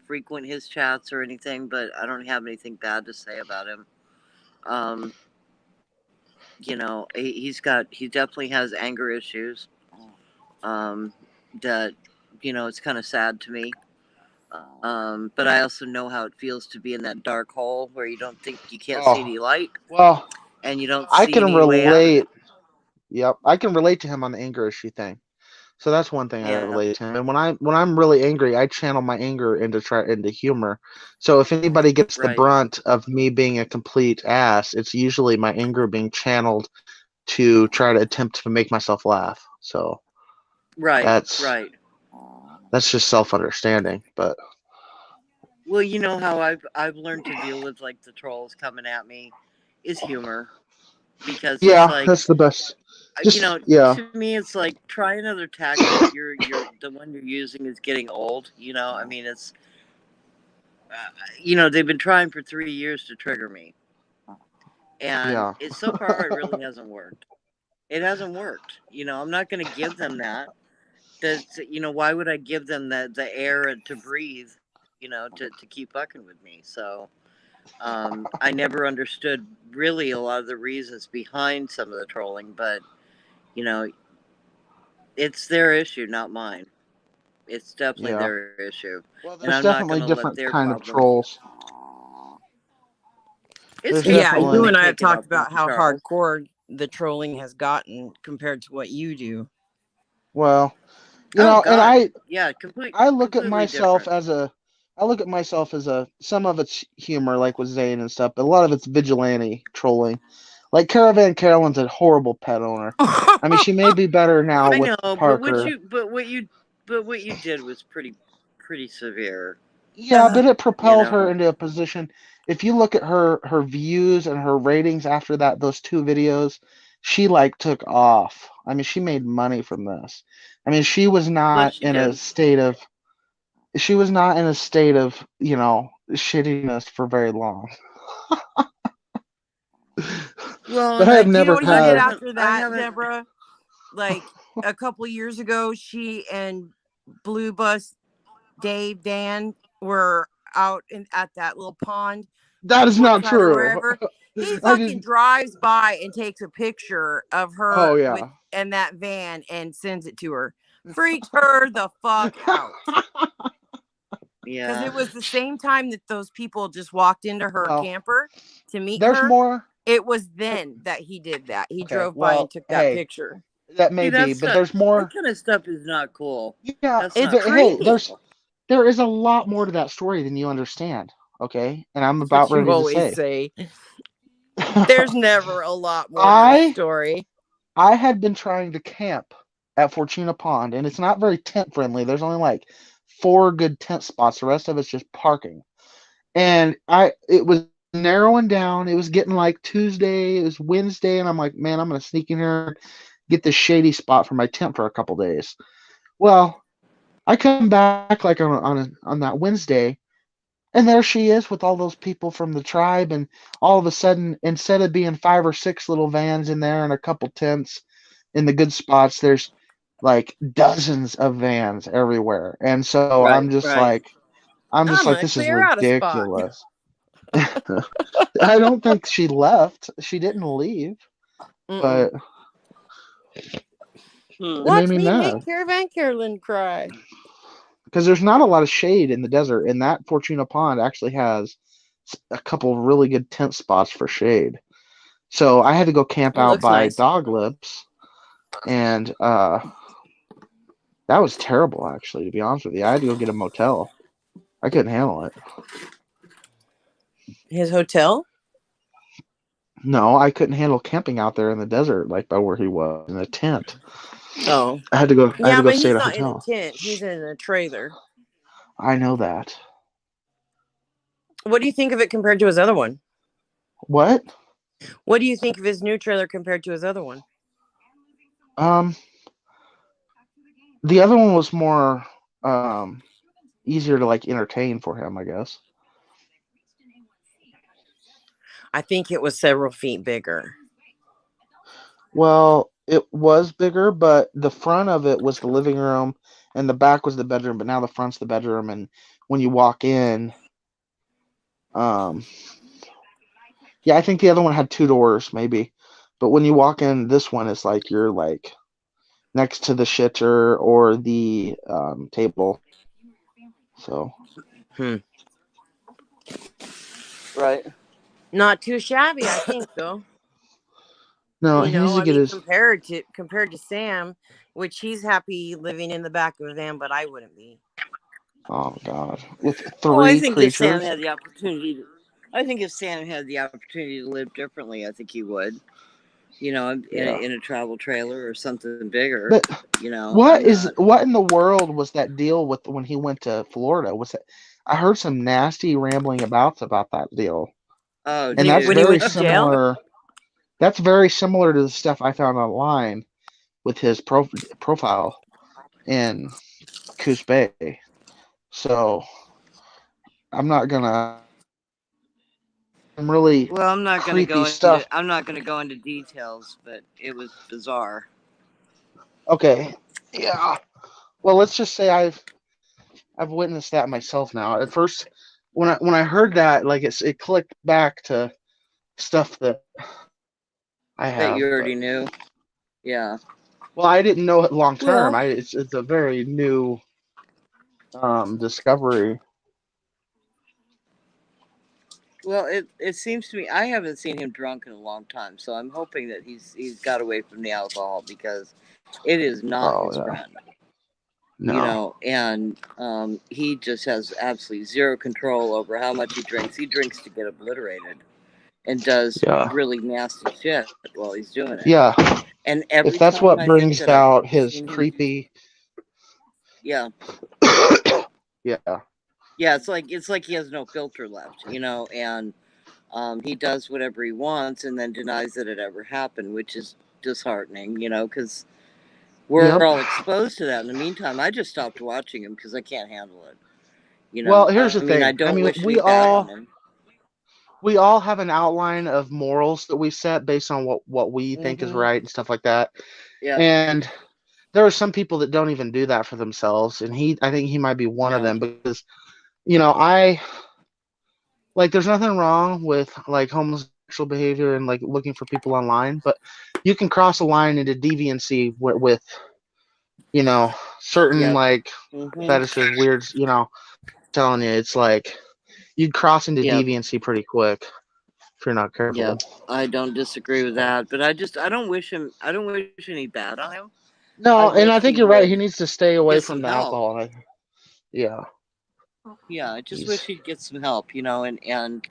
S6: frequent his chats or anything, but I don't have anything bad to say about him. He definitely has anger issues. That it's kind of sad to me. But I also know how it feels to be in that dark hole where you can't see any light,
S5: Well,
S6: and you don't
S5: I
S6: see
S5: can
S6: any way out of
S5: relate.
S6: it.
S5: Yep, I can relate to him on the anger issue thing. So that's one thing I
S6: Yeah.
S5: relate to him. And when I'm really angry, I channel my anger into humor. So if anybody gets the
S6: Right.
S5: brunt of me being a complete ass, it's usually my anger being channeled to try to attempt to make myself laugh. So
S6: Right.
S5: that's
S6: Right.
S5: just self-understanding. But
S6: Well, you know how I've learned to deal with like the trolls coming at me is humor, because
S5: yeah,
S6: it's like
S5: that's the best. Just
S6: to me, it's like try another tactic. You're the one you're using is getting old. I mean, it's they've been trying for 3 years to trigger me, and
S5: Yeah.
S6: so far it really hasn't worked. It hasn't worked. I'm not going to give them that. Why would I give them the air to breathe? To keep fucking with me. So. I never understood really a lot of the reasons behind some of the trolling, but it's their issue, not mine. It's definitely
S5: Yeah.
S6: their issue.
S5: Well,
S6: And
S5: there's
S6: I'm not
S5: definitely
S6: going to let
S5: different
S6: their
S5: kind of
S6: problems.
S5: trolls.
S6: It's
S5: There's
S4: Yeah,
S5: definitely-
S4: you and I have
S6: Pick it up
S4: talked about
S6: with
S4: how
S6: Charles.
S4: hardcore the trolling has gotten compared to what you do.
S5: Well,
S6: Oh,
S5: and
S6: God. Yeah,
S5: I look at
S6: completely
S5: myself
S6: different.
S5: as some of it's humor, like with Zane and stuff, but a lot of it's vigilante trolling. Like Caravan Carolyn's a horrible pet owner. I mean, she may be better now
S6: I
S5: with
S6: know,
S5: Parker.
S6: but what you did was pretty severe.
S5: Yeah, but it propelled
S6: know.
S5: her into a position. If you look at her views and her ratings after those 2 videos, she took off. I mean, she made money from this. I mean, she was not
S6: she
S5: in a
S6: did.
S5: state of shittiness for very long.
S6: Well,
S5: But I have
S4: Do you know
S5: never
S4: what he did
S5: had.
S4: after that,
S6: haven't-
S4: Deborah? Like a couple years ago, she and Blue Bus Dan were out at that little pond.
S5: That is not
S4: Woodside or
S5: true.
S4: wherever. He
S5: I
S4: fucking
S5: just-
S4: drives by and takes a picture of her
S5: Oh yeah.
S4: and that van and sends it to her. Freaked her the fuck out.
S6: Yeah.
S4: Because it was the same time that those people just walked into her
S5: Well,
S4: camper to meet
S5: There's
S4: her.
S5: more.
S4: It was then that he did that. He
S5: Okay,
S4: drove by
S5: well,
S4: and took that
S5: hey.
S4: picture.
S5: That may be, but there's more.
S6: That kind of stuff is not cool.
S5: Yeah,
S6: That's
S4: It's
S6: not
S4: creepy.
S5: hey, there is a lot more to that story than you understand. Okay, and I'm
S4: That's
S5: about
S4: what you
S5: ready to
S4: always
S5: say.
S4: There's never a lot more to the story.
S5: I had been trying to camp at Fortuna Pond, and it's not very tent friendly. There's only 4 good tent spots. The rest of it's just parking. And it was narrowing down. It was getting Tuesday, it was Wednesday, and I'm like, man, I'm gonna sneak in here, get this shady spot for my tent for a couple days. Well, I come back on that Wednesday, and there she is with all those people from the tribe, and all of a sudden, instead of being 5 or 6 little vans in there and a couple tents in the good spots, there's dozens of vans everywhere. And so I'm just like, this is ridiculous. I don't think she left. She didn't leave. But
S4: Watch me make Caravan Carolyn cry.
S5: Because there's not a lot of shade in the desert, and that Fortuna Pond actually has a couple really good tent spots for shade. So I had to go camp out by Dog Lips, and that was terrible, actually, to be honest with you. I had to go get a motel. I couldn't handle it.
S4: His hotel?
S5: No, I couldn't handle camping out there in the desert, by where he was, in a tent.
S4: Oh.
S5: I had to go.
S4: Yeah, but he's
S5: stay at a
S4: not
S5: hotel.
S4: in a tent. He's in a trailer.
S5: I know that.
S4: What do you think of it compared to his other one?
S5: What?
S4: What do you think of his new trailer compared to his other one?
S5: The other one was more easier to entertain for him, I guess.
S4: I think it was several feet bigger.
S5: Well, it was bigger, but the front of it was the living room and the back was the bedroom, but now the front's the bedroom, and when you walk in, yeah, I think the other one had 2 doors maybe, but when you walk in, this one is you're next to the shitter or the table. So.
S6: Right.
S4: Not too shabby, I think, though.
S5: No, he needs to get his.
S4: Compared to Sam, which he's happy living in the back of a van, but I wouldn't be.
S5: Oh God, with 3
S6: I think
S5: creatures.
S6: if Sam had the opportunity, to live differently, I think he would. In a travel trailer or something bigger.
S5: But what in the world was that deal with when he went to Florida? Was it? I heard some nasty rambling about that deal.
S6: Oh,
S5: and that's very similar. That's very similar to the stuff I found online with his profile in Coos Bay. So I'm not gonna. Some really
S6: Well, I'm not gonna
S5: creepy
S6: go
S5: stuff.
S6: into I'm not gonna go into details, but it was bizarre.
S5: Okay, yeah. Well, let's just say I've witnessed that myself now. At first, when I heard that, like it clicked back to stuff that I
S6: That
S5: have,
S6: you
S5: but
S6: already knew. Yeah.
S5: well, I didn't know it long term.
S6: Well,
S5: It's a very new discovery.
S6: well, it seems to me I haven't seen him drunk in a long time, so I'm hoping that he's got away from the alcohol because it is not
S5: Oh
S6: his
S5: yeah,
S6: friend.
S5: no,
S6: And he just has absolutely zero control over how much he drinks. He drinks to get obliterated and does
S5: yeah,
S6: really nasty shit while he's doing it.
S5: yeah.
S6: And
S5: If
S6: every
S5: that's
S6: time
S5: what
S6: I think
S5: brings
S6: that I've
S5: out his
S6: seen him,
S5: creepy,
S6: yeah,
S5: yeah,
S6: yeah, it's like he has no filter left, and he does whatever he wants and then denies that it ever happened, which is disheartening, because we're
S5: yep.
S6: all exposed to that. In the meantime, I just stopped watching him because I can't handle it.
S5: Well, here's
S6: I
S5: the
S6: mean, I
S5: thing. I
S6: don't
S5: mean,
S6: wish any bad on him.
S5: we all have an outline of morals that we set based on what we think is
S6: Mm-hmm.
S5: right and stuff like that.
S6: Yeah.
S5: And there are some people that don't even do that for themselves, and I think he might be one of
S6: No.
S5: them because I like there's nothing wrong with like homosexual behavior and like looking for people online, but you can cross a line into deviancy with certain
S6: Yep.
S5: like
S6: Mm-hmm.
S5: fetishes, weirds. Telling you, it's like you'd cross into
S6: Yep.
S5: deviancy pretty quick if you're not careful.
S6: Yep. I don't disagree with that, but I don't wish any bad on him.
S5: No, and I
S6: wish
S5: think
S6: he
S5: you're right. He
S6: would
S5: needs to stay away
S6: get
S5: from
S6: some
S5: the
S6: help.
S5: alcohol. Yeah.
S6: Yeah, I just
S5: He's
S6: wish he'd get some help, and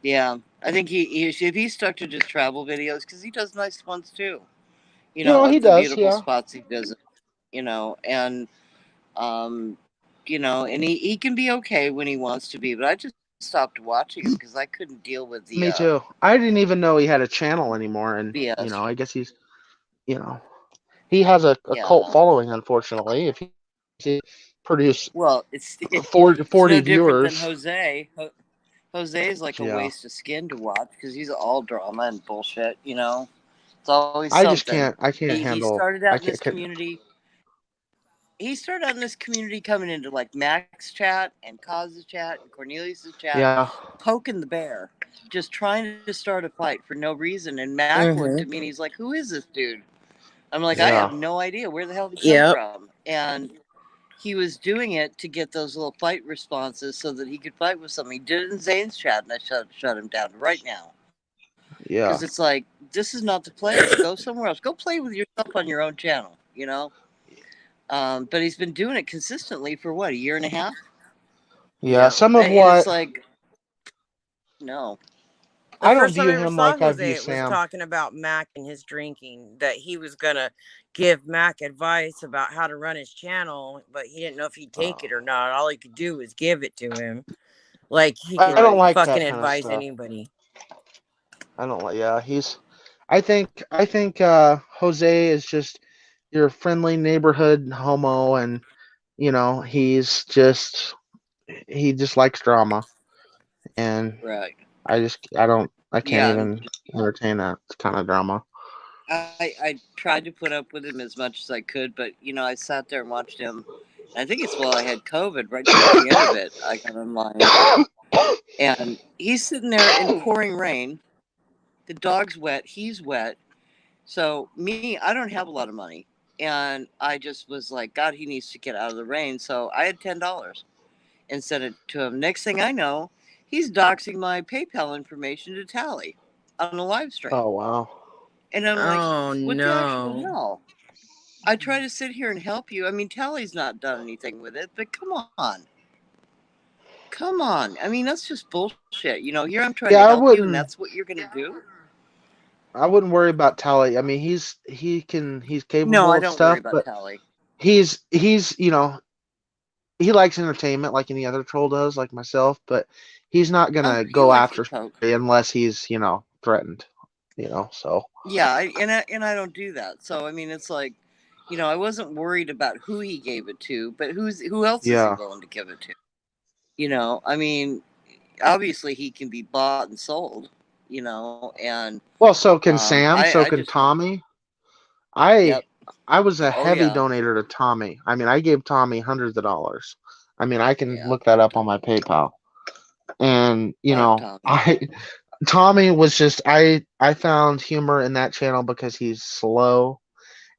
S6: yeah, I think he if he stuck to just travel videos because he does nice ones too,
S5: he
S6: of the
S5: does.
S6: beautiful
S5: Yeah.
S6: spots he visits, and and he can be okay when he wants to be, but I just stopped watching him because I couldn't deal with the
S5: Me too. I didn't even know he had a channel anymore, and
S6: BS.
S5: I guess he has a cult
S6: Yeah.
S5: following. Unfortunately, if he produce
S6: Well, it's
S5: 40
S6: no different than
S5: viewers,
S6: Jose. Jose is like a
S5: yeah,
S6: waste of skin to watch because he's all drama and bullshit. It's always
S5: I just
S6: something.
S5: can't. I can't
S6: He
S5: handle.
S6: started
S5: I
S6: out in this
S5: can't.
S6: community. He started out in this community coming into like Mac's chat and Kaz's chat and Cornelius's chat,
S5: Yeah.
S6: poking the bear, just trying to start a fight for no reason. And Mac looked at me and he's like, "Who is this dude?" I'm like, "I have
S5: Yeah.
S6: no idea. Where the hell did he come from?" And he was doing it to get those little fight responses so that he could fight with something. He did it in Zane's chat, and I shut him down right now.
S5: Yeah.
S6: Because it's like, this is not the place. Go somewhere else. Go play with yourself on your own channel, But he's been doing it consistently for what, a year and a half?
S5: Yeah. Some of
S6: And
S5: what
S6: it's like, no.
S4: The
S5: I don't
S4: first time
S5: view
S4: I ever
S5: him
S4: saw
S5: like I view
S4: Jose was
S5: Sam.
S4: talking about Mac and his drinking, that he was gonna give Mac advice about how to run his channel, but he didn't know if he'd take it or not. All he could do was give it to him. Like he
S5: I
S4: could
S5: don't like that
S4: fucking
S5: kind of
S4: advise
S5: stuff.
S4: anybody.
S5: I don't like. Yeah, I think Jose is just your friendly neighborhood homo, and he just likes drama, and
S6: Right.
S5: I can't
S6: Yeah.
S5: even entertain that kind of drama.
S6: I tried to put up with him as much as I could, but I sat there and watched him. I think it's while I had COVID, right towards the end of it, I got online. And he's sitting there in pouring rain. The dog's wet. He's wet. So I don't have a lot of money. And I just was like, God, he needs to get out of the rain. So I had $10 and sent it to him. Next thing I know, he's doxing my PayPal information to Tally on a live stream.
S5: Oh wow.
S6: And I'm like, what the actual
S4: no.
S6: hell? I try to sit here and help you. I mean, Tally's not done anything with it, but come on. Come on. I mean, that's just bullshit. Here I'm trying to help you, and that's what you're going to do?
S5: I wouldn't worry about Tally. I mean, he's capable
S6: No, I
S5: of
S6: don't
S5: stuff,
S6: worry about
S5: but
S6: Tally.
S5: he's he likes entertainment like any other troll does, like myself, but he's not gonna
S6: He
S5: go
S6: likes
S5: after
S6: to poke.
S5: somebody unless he's threatened. So
S6: Yeah, and I don't do that. So I mean, it's like, I wasn't worried about who he gave it to, but who else is he
S5: yeah.
S6: willing to give it to? I mean, obviously he can be bought and sold. And
S5: Well, so can Sam, so
S6: I
S5: can
S6: just
S5: Tommy. I
S6: yep.
S5: I was a
S6: Oh
S5: heavy
S6: yeah,
S5: donator to Tommy. I mean, I gave Tommy hundreds of dollars. I mean, I can
S6: yeah.
S5: look that up on my PayPal. And,
S6: Fuck Tommy.
S5: Tommy was just I found humor in that channel because he's slow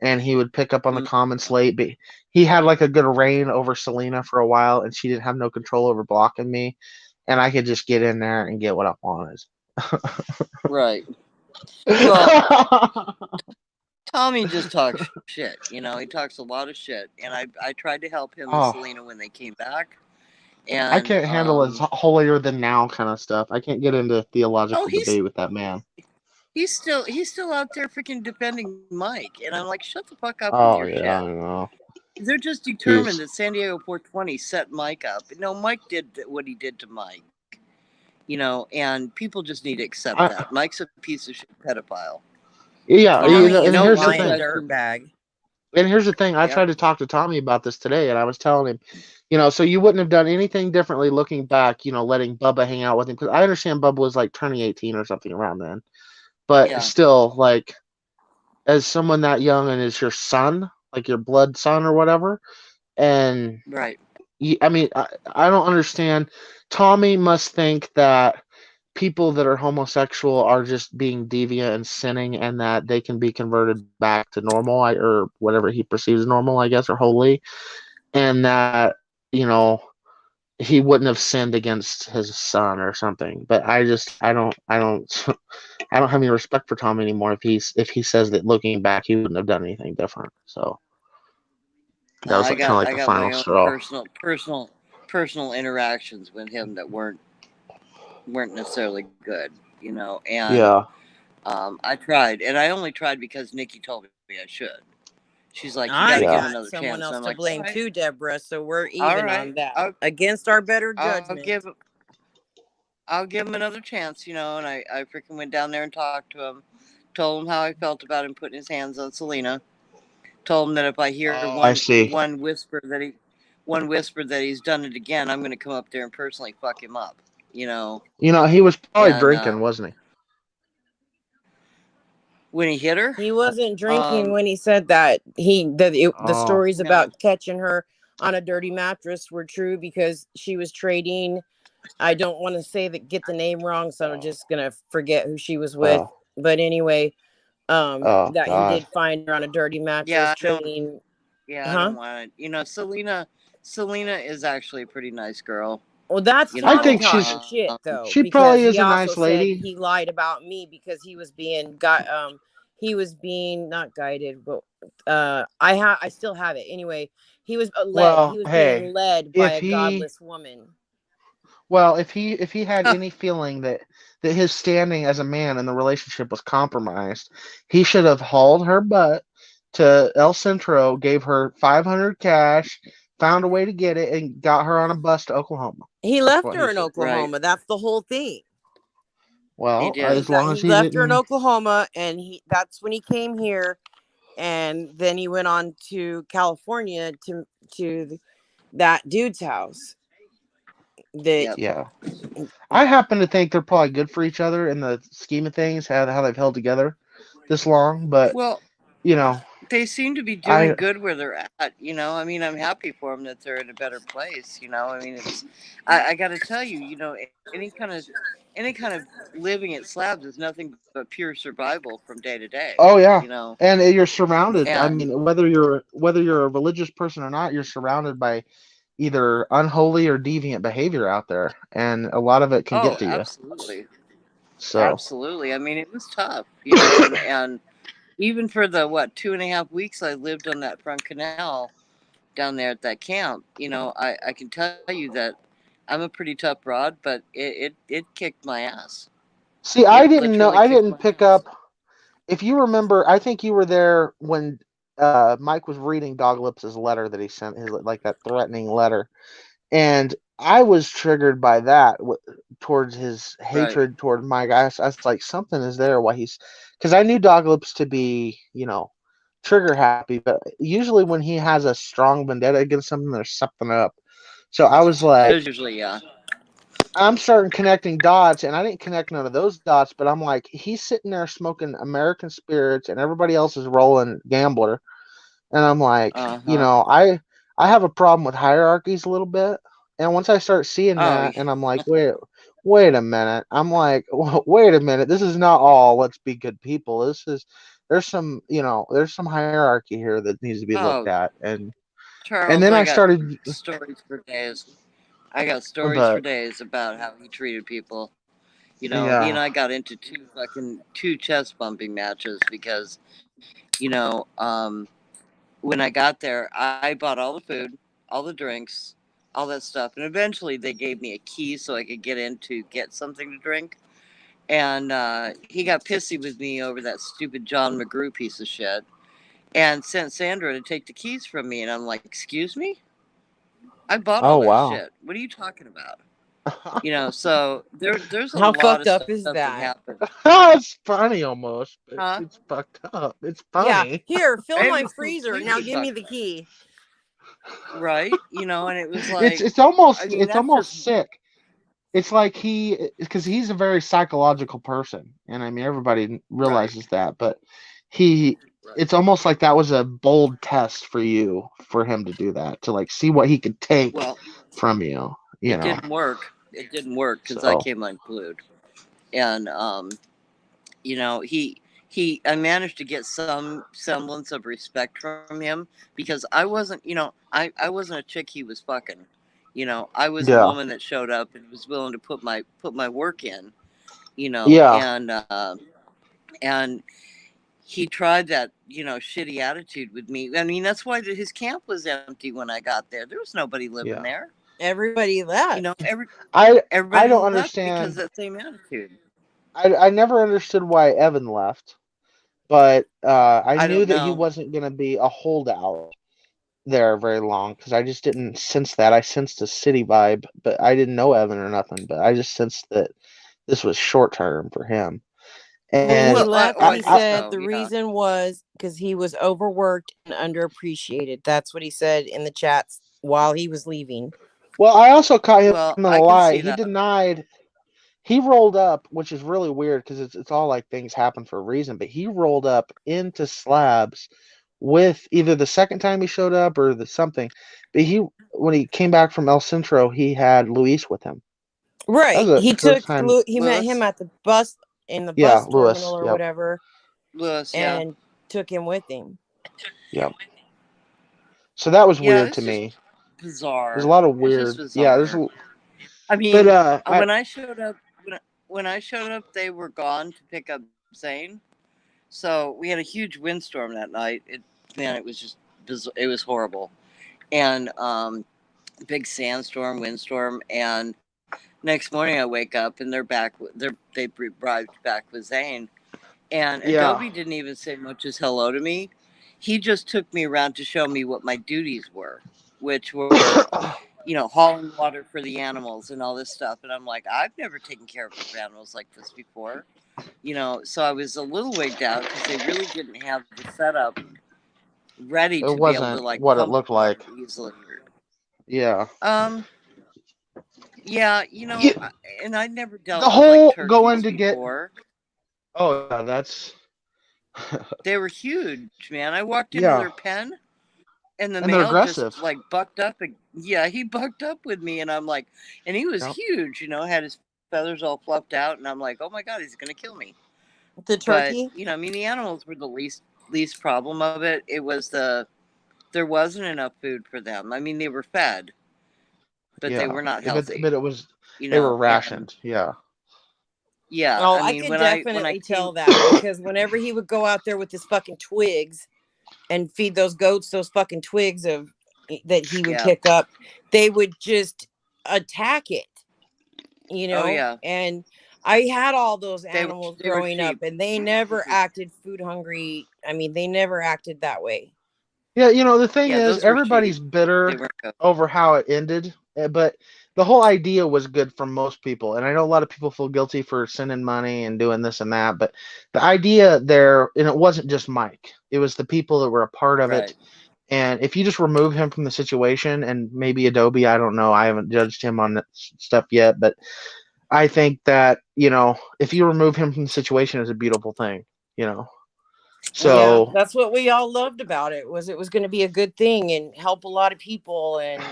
S5: and he would pick up on the
S6: Mm.
S5: comments late, but he had like a good reign over Selena for a while and she didn't have no control over blocking me and I could just get in there and get what I wanted.
S6: Right. Well, Tommy just talks shit. He talks a lot of shit, and I tried to help him and
S5: Oh,
S6: Selena when they came back,
S5: I
S6: and
S5: can't handle his holier than now kind of stuff. I can't get into
S6: oh,
S5: theological debate with that man.
S6: he's still out there freaking defending Mike, and I'm like, shut the fuck up with
S5: Oh
S6: your
S5: yeah, I
S6: shit.
S5: know.
S6: They're just determined
S5: He's
S6: that San Diego 420 set Mike up. No, Mike did what he did to Mike, and people just need to accept
S5: I
S6: that. Mike's a piece of shit pedophile.
S5: yeah,
S4: Tommy is
S5: and
S4: a
S6: No
S5: here's the
S4: lying
S5: thing.
S6: question.
S4: dirtbag.
S5: And here's the thing. I
S6: Yep.
S5: tried to talk to Tommy about this today, and I was telling him, so you wouldn't have done anything differently looking back, letting Bubba hang out with him because I understand Bubba was like turning 18 or something around then, but
S6: Yeah.
S5: still, like as someone that young and is your son, like your blood son or whatever, and
S6: Right.
S5: I mean, I don't understand. Tommy must think that people that are homosexual are just being deviant and sinning, and that they can be converted back to normal, or whatever he perceives normal, I guess, or holy, and that you know he wouldn't have sinned against his son or something. But I don't I don't have any respect for Tommy anymore if he says that looking back he wouldn't have done anything different. So that was
S6: I
S5: like kind of
S6: got
S5: like
S6: I
S5: the
S6: got
S5: final
S6: my own
S5: straw.
S6: personal interactions with him that weren't necessarily good, and
S5: Yeah.
S6: I tried, and I only tried because Nikki told me I should. She's like, you got
S4: I
S6: to give him
S5: Yeah.
S4: got
S6: another
S4: someone
S6: chance, and
S4: else
S6: I'm
S4: to
S6: like, all
S4: blame
S6: right,
S4: too, Deborah. So we're
S6: all
S4: even
S6: right,
S4: on that.
S6: I'll
S4: Against our better
S6: I'll
S4: judgment.
S6: give him another chance, and I freaking went down there and talked to him, told him how I felt about him putting his hands on Selena, told him that if I hear
S5: Oh, I see.
S6: one whisper that he's done it again, I'm going to come up there and personally fuck him up,
S5: He was probably
S6: and
S5: drinking, wasn't he?
S6: when he hit her,
S4: He wasn't drinking
S6: um,
S4: when he said that. The
S5: Oh,
S4: stories
S6: no,
S4: about catching her on a dirty mattress were true because she was trading. I don't want to get the name wrong, so I'm just gonna forget who she was with.
S5: oh,
S4: But anyway,
S5: oh
S4: that he
S5: God.
S4: did find her on a dirty mattress
S6: yeah,
S4: trading.
S6: I
S4: Huh?
S6: don't want it. Selena is actually a pretty nice girl,
S4: Well, that's
S5: I
S4: Tommy
S5: think
S4: talking shit though,
S5: she
S4: because
S5: probably
S4: he
S5: is a
S4: also
S5: nice
S4: said
S5: lady.
S4: he lied about me because he was being he was being not guided, but I still have it anyway. He was led. He
S5: Well,
S4: was being
S5: hey,
S4: led by
S5: if
S4: a
S5: he
S4: godless woman.
S5: if he had any feeling that his standing as a man in the relationship was compromised, he should have hauled her butt to El Centro, gave her 500 cash, found a way to get it, and got her on a bus to Oklahoma.
S4: He
S5: That's
S4: left
S5: what he
S4: her in
S5: should.
S6: right?
S4: Oklahoma. That's the whole thing.
S6: He
S5: Well,
S6: did.
S5: as long as
S4: He
S5: he
S4: left her in
S5: didn't.
S4: Oklahoma, and that's when he came here, and then he went on to California to that dude's house. That
S6: Yep.
S5: Yeah. I happen to think they're probably good for each other in the scheme of things, how they've held together this long. But
S6: Well,
S5: you know,
S6: they seem to be doing
S5: I
S6: good where they're at. I mean, I'm happy for them that they're in a better place. I mean, I got to tell you, any kind of any kind of living at slabs is nothing but pure survival from day to day.
S5: Oh yeah,
S6: You know,
S5: and you're surrounded. I
S6: and
S5: mean, whether you're a religious person or not, you're surrounded by either unholy or deviant behavior out there, and a lot of it can get
S6: oh,
S5: to you.
S6: absolutely,
S5: So
S6: absolutely. I mean, it was tough. And even for the 2.5 weeks I lived on that front canal down there at that camp, I can tell you that I'm a pretty tough broad, but it kicked my ass.
S5: see, I
S6: It
S5: didn't know.
S6: literally
S5: I
S6: kicked
S5: didn't
S6: my
S5: pick
S6: ass.
S5: up. If you remember, I think you were there when Mike was reading Dog Lips' letter that he sent, his like that threatening letter. And I was triggered by that towards his
S6: Right.
S5: hatred toward my guy. I was like, something is there. Why he's because I knew Doglips to be, trigger happy, but usually when he has a strong vendetta against something, there's something up. So I was like,
S6: There's usually, yeah.
S5: I'm starting connecting dots, and I didn't connect none of those dots, but I'm like, he's sitting there smoking American spirits, and everybody else is rolling Gambler, and I'm like,
S6: Uh-huh.
S5: I have a problem with hierarchies a little bit, and once I start seeing
S6: Oh,
S5: that, and I'm like, wait a minute, I'm like, wait a minute, this is not all let's be good people. There's some hierarchy here that needs to be looked
S6: oh,
S5: at, and
S6: Charles,
S5: then
S6: I
S5: I
S6: got
S5: started,
S6: stories for days. I got stories for
S5: but
S6: days about how he treated people. He
S5: yeah,
S6: and I got into two chest bumping matches because, you know, when I got there, I bought all the food, all the drinks, all that stuff, and eventually they gave me a key so I could get in to get something to drink. And he got pissy with me over that stupid John McGrew piece of shit, and sent Sandra to take the keys from me. And I'm like, "Excuse me, I bought
S5: oh
S6: all that
S5: wow.
S6: shit. What are you talking about?" So there's a
S4: How
S6: lot
S4: fucked
S6: of
S4: up
S6: stuff
S4: is
S6: that
S4: that?
S6: happened,
S5: It's funny almost, but
S6: huh?
S5: it's fucked up. It's
S4: Yeah,
S5: funny.
S4: here, fill
S6: It
S4: my
S6: was
S4: freezer. Now
S6: completely
S4: give me
S6: fucked
S4: the
S6: up,
S4: key.
S6: right? And it was
S5: It's
S6: like,
S5: it's almost
S6: I mean,
S5: it's
S6: that's just
S5: almost sick. It's like because he's a very psychological person, and I mean everybody
S6: right.
S5: realizes that, but he it's almost like that was a bold test for him to do that, to like see what he could take
S6: Well,
S5: from you,
S6: it didn't work. It didn't work because I
S5: So
S6: came unglued, and I managed to get some semblance of respect from him because I wasn't, I wasn't a chick he was fucking. I was a
S5: yeah,
S6: woman that showed up and was willing to put my work in,
S5: yeah,
S6: and he tried that, shitty attitude with me. I mean, that's why his camp was empty when I got there. There was nobody living
S5: yeah.
S6: there.
S4: Everybody left.
S5: I
S6: Everybody
S5: don't
S6: left because of
S5: understand.
S6: that same attitude.
S5: I never understood why Evan left, but I
S6: I
S5: knew
S6: don't
S5: that he
S6: know.
S5: wasn't going to be a holdout there very long because I just didn't sense that. I sensed a city vibe, but I didn't know Evan or nothing. But I just sensed that this was short term for him.
S4: When he
S5: And
S6: Well,
S4: left,
S6: I
S4: he
S6: think
S4: said
S6: so.
S4: the
S6: Yeah.
S4: reason was because he was overworked and underappreciated. That's what he said in the chats while he was leaving.
S5: well, I also caught him
S6: Well,
S5: in a
S6: I can
S5: lie.
S6: see
S5: He
S6: that.
S5: denied. He rolled up, which is really weird because it's all like things happen for a reason. But he rolled up into Slabs with either the second time he showed up or the something. But when he came back from El Centro, he had Luis with him. That was
S4: Right.
S5: the first time.
S4: He met him
S6: Lewis.
S4: at the bus in the
S5: Yeah,
S4: bus terminal
S5: Lewis.
S4: or
S5: Yep,
S4: whatever
S6: Lewis, yeah.
S4: and took him with him.
S5: yep. So that was
S6: Yeah,
S5: weird
S6: it's
S5: to
S6: just
S5: me. There's a
S6: bizarre.
S5: lot of
S6: It's just
S5: weird. Yeah,
S6: bizarre. I
S5: but
S6: mean,
S5: I
S6: when I showed up, when I showed up, they were gone to pick up Zane. So we had a huge windstorm that night. It was just it was horrible, and big sandstorm, windstorm, and next morning I wake up and they're back. They arrived back with Zane, and
S5: yeah.
S6: Adobe didn't even say much as hello to me. He just took me around to show me what my duties were, which were, hauling water for the animals and all this stuff. And I'm like, I've never taken care of animals like this before. So I was a little wigged out because they really didn't have the setup ready
S5: It
S6: to be able to
S5: wasn't
S6: like
S5: what it
S6: pump
S5: looked
S6: water
S5: like.
S6: easily.
S5: Yeah.
S6: Yeah,
S5: Yeah,
S6: and I'd never
S5: the
S6: dealt with like
S5: whole
S6: turkeys
S5: going to get.
S6: before.
S5: Oh yeah, that's.
S6: They were huge, man. I walked into
S5: Yeah,
S6: their pen and the
S5: and they're
S6: male just
S5: aggressive.
S6: like bucked up. Yeah, he bucked up with me, and I'm like, and he was
S5: Yep.
S6: huge, had his feathers all fluffed out, and I'm like, oh my god, he's gonna kill me.
S4: The
S6: But
S4: turkey?
S6: I mean, the animals were the least problem of it. It was there wasn't enough food for them. I mean, they were fed, but they
S5: Yeah,
S6: were not
S5: but
S6: healthy.
S5: it was they were
S6: And
S5: rationed. Yeah.
S6: yeah,
S4: Oh,
S6: I
S4: I
S6: mean,
S4: could
S6: when I
S4: definitely
S6: came,
S4: tell that because whenever he would go out there with his fucking twigs and feed those goats those fucking twigs that he would
S6: yeah,
S4: pick up, they would just attack it,
S6: oh yeah,
S4: And I had all those
S6: they were
S4: animals
S6: they were
S4: growing up
S6: cheap.
S4: and they never acted food hungry. I mean, they never acted that way.
S5: Yeah, the thing
S6: Yeah,
S5: is,
S6: those were cheap.
S5: everybody's
S6: They
S5: bitter
S6: weren't good.
S5: over how it ended, but the whole idea was good for most people, and I know a lot of people feel guilty for sending money and doing this and that, but the idea there, and it wasn't just Mike, it was the people that were a part of it.
S2: Right.
S5: And if you just remove him from the situation, and maybe Adobe, I don't know, I haven't judged him on that stuff yet, but I think that, if you remove him from the situation, it's a beautiful thing, you know.
S4: Yeah,
S5: So
S4: that's what we all loved about it, was going to be a good thing and help a lot of people, and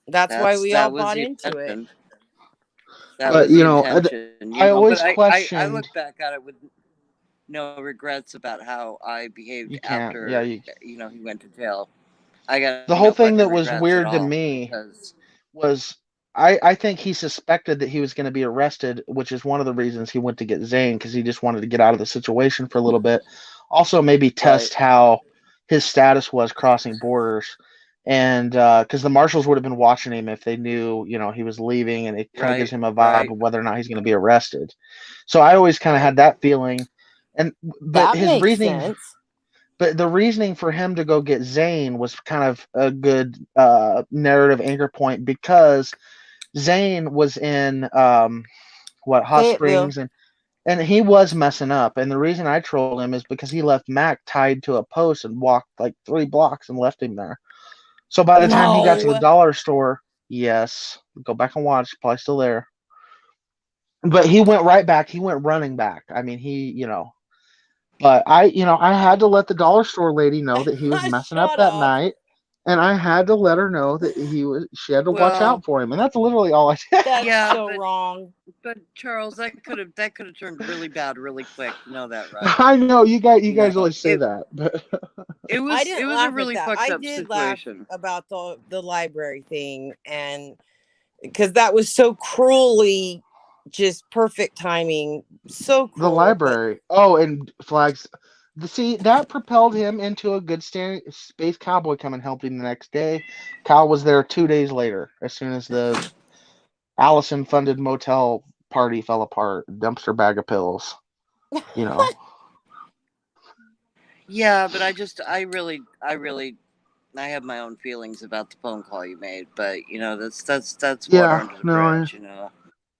S4: that's why we all
S2: That was
S4: bought
S2: the
S4: into it.
S2: intention. That
S5: but
S2: was the intention,
S5: I
S2: But
S5: always
S2: I
S5: questioned.
S2: look back at it with no regrets about how I behaved
S5: You can't, yeah,
S2: after he went to jail. I got
S5: the whole
S2: no
S5: thing
S2: fucking
S5: that was
S2: regrets at
S5: weird to
S2: all
S5: me
S2: because
S5: was I think he suspected that he was going to be arrested, which is one of the reasons he went to get Zane, because he just wanted to get out of the situation for a little bit. Also, maybe
S2: right,
S5: test how his status was crossing borders, and because the marshals would have been watching him if they knew, he was leaving, and it kind of gives
S2: right,
S5: him a vibe
S2: right,
S5: of whether or not he's going to be arrested. So I always kind of
S2: right.
S5: had that feeling, and but
S4: That
S5: his
S4: makes
S5: reasoning
S4: sense.
S5: but the reasoning for him to go get Zane was kind of a good narrative anchor point, because Zane was in Hot
S4: Fayetteville.
S5: Springs, and he was messing up. And the reason I trolled him is because he left Mac tied to a post and walked like 3 blocks and left him there. So by the time he got to the
S4: No.
S5: dollar store, yes, go back and watch, probably still there. But he went right back. He went running back. I mean, but I had to let the dollar store lady know that he was messing up
S4: Shut
S5: that
S4: up.
S5: night, and I had to let her know that she had to watch
S2: Well,
S5: out for him, and that's literally all I did.
S4: That's
S2: yeah,
S4: so wrong.
S2: but Charles, that could have turned really bad really quick. You know that, right?
S5: I know you guys
S2: know,
S5: always say that, but
S2: it
S4: I
S2: was
S4: didn't
S2: a
S4: laugh at
S2: really
S4: that.
S2: fucked
S4: I
S2: up
S4: did laugh
S2: situation.
S4: about the library thing, and because that was so cruelly just perfect timing. So
S5: the
S4: cruel, but
S5: library. Oh, and flags. See, that propelled him into a good space cowboy coming helped him the next day. Kyle was there 2 days later, as soon as the Allison funded motel party fell apart. Dumpster bag of pills. You know.
S2: Yeah, but I have my own feelings about the phone call you made, but that's water
S5: Yeah,
S2: under the
S5: no,
S2: bridge.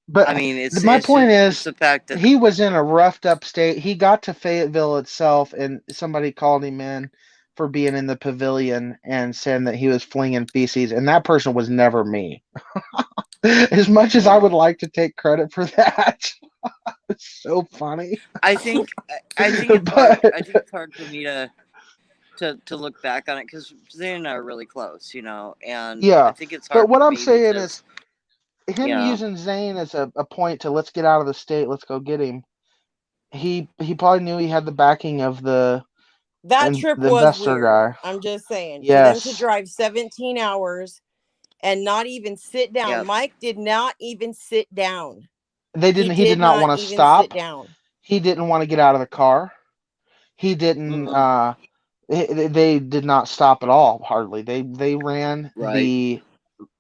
S5: but
S2: I mean,
S5: my
S2: it's
S5: point
S2: just
S5: is,
S2: the fact that
S5: he was in a roughed up state. He got to Fayetteville itself, and somebody called him in for being in the pavilion and saying that he was flinging feces, and that person was never me. As much as I would like to take credit for that, it's so funny.
S2: I think it's hard.
S5: But
S2: I think it's hard for me to look back on it because Zane and I are really close, and I
S5: yeah,
S2: think it's
S5: but
S2: hard
S5: what
S2: for
S5: I'm
S2: me
S5: saying
S2: because
S5: is, him using Zane as a point to let's get out of the state, let's go get him. He probably knew he had the backing of the
S4: that trip was
S5: investor
S4: weird.
S5: guy.
S4: I'm just saying, for them to
S5: Yes,
S4: drive 17 hours and not even sit down.
S2: Yep.
S4: Mike did not even sit down.
S5: they
S4: He
S5: didn't. He did
S4: did
S5: not
S4: not
S5: want to
S4: even sit
S5: stop.
S4: down.
S5: He didn't want to get out of the car. He didn't.
S2: Mm-mm.
S5: They did not stop at all. Hardly. They ran
S2: Right.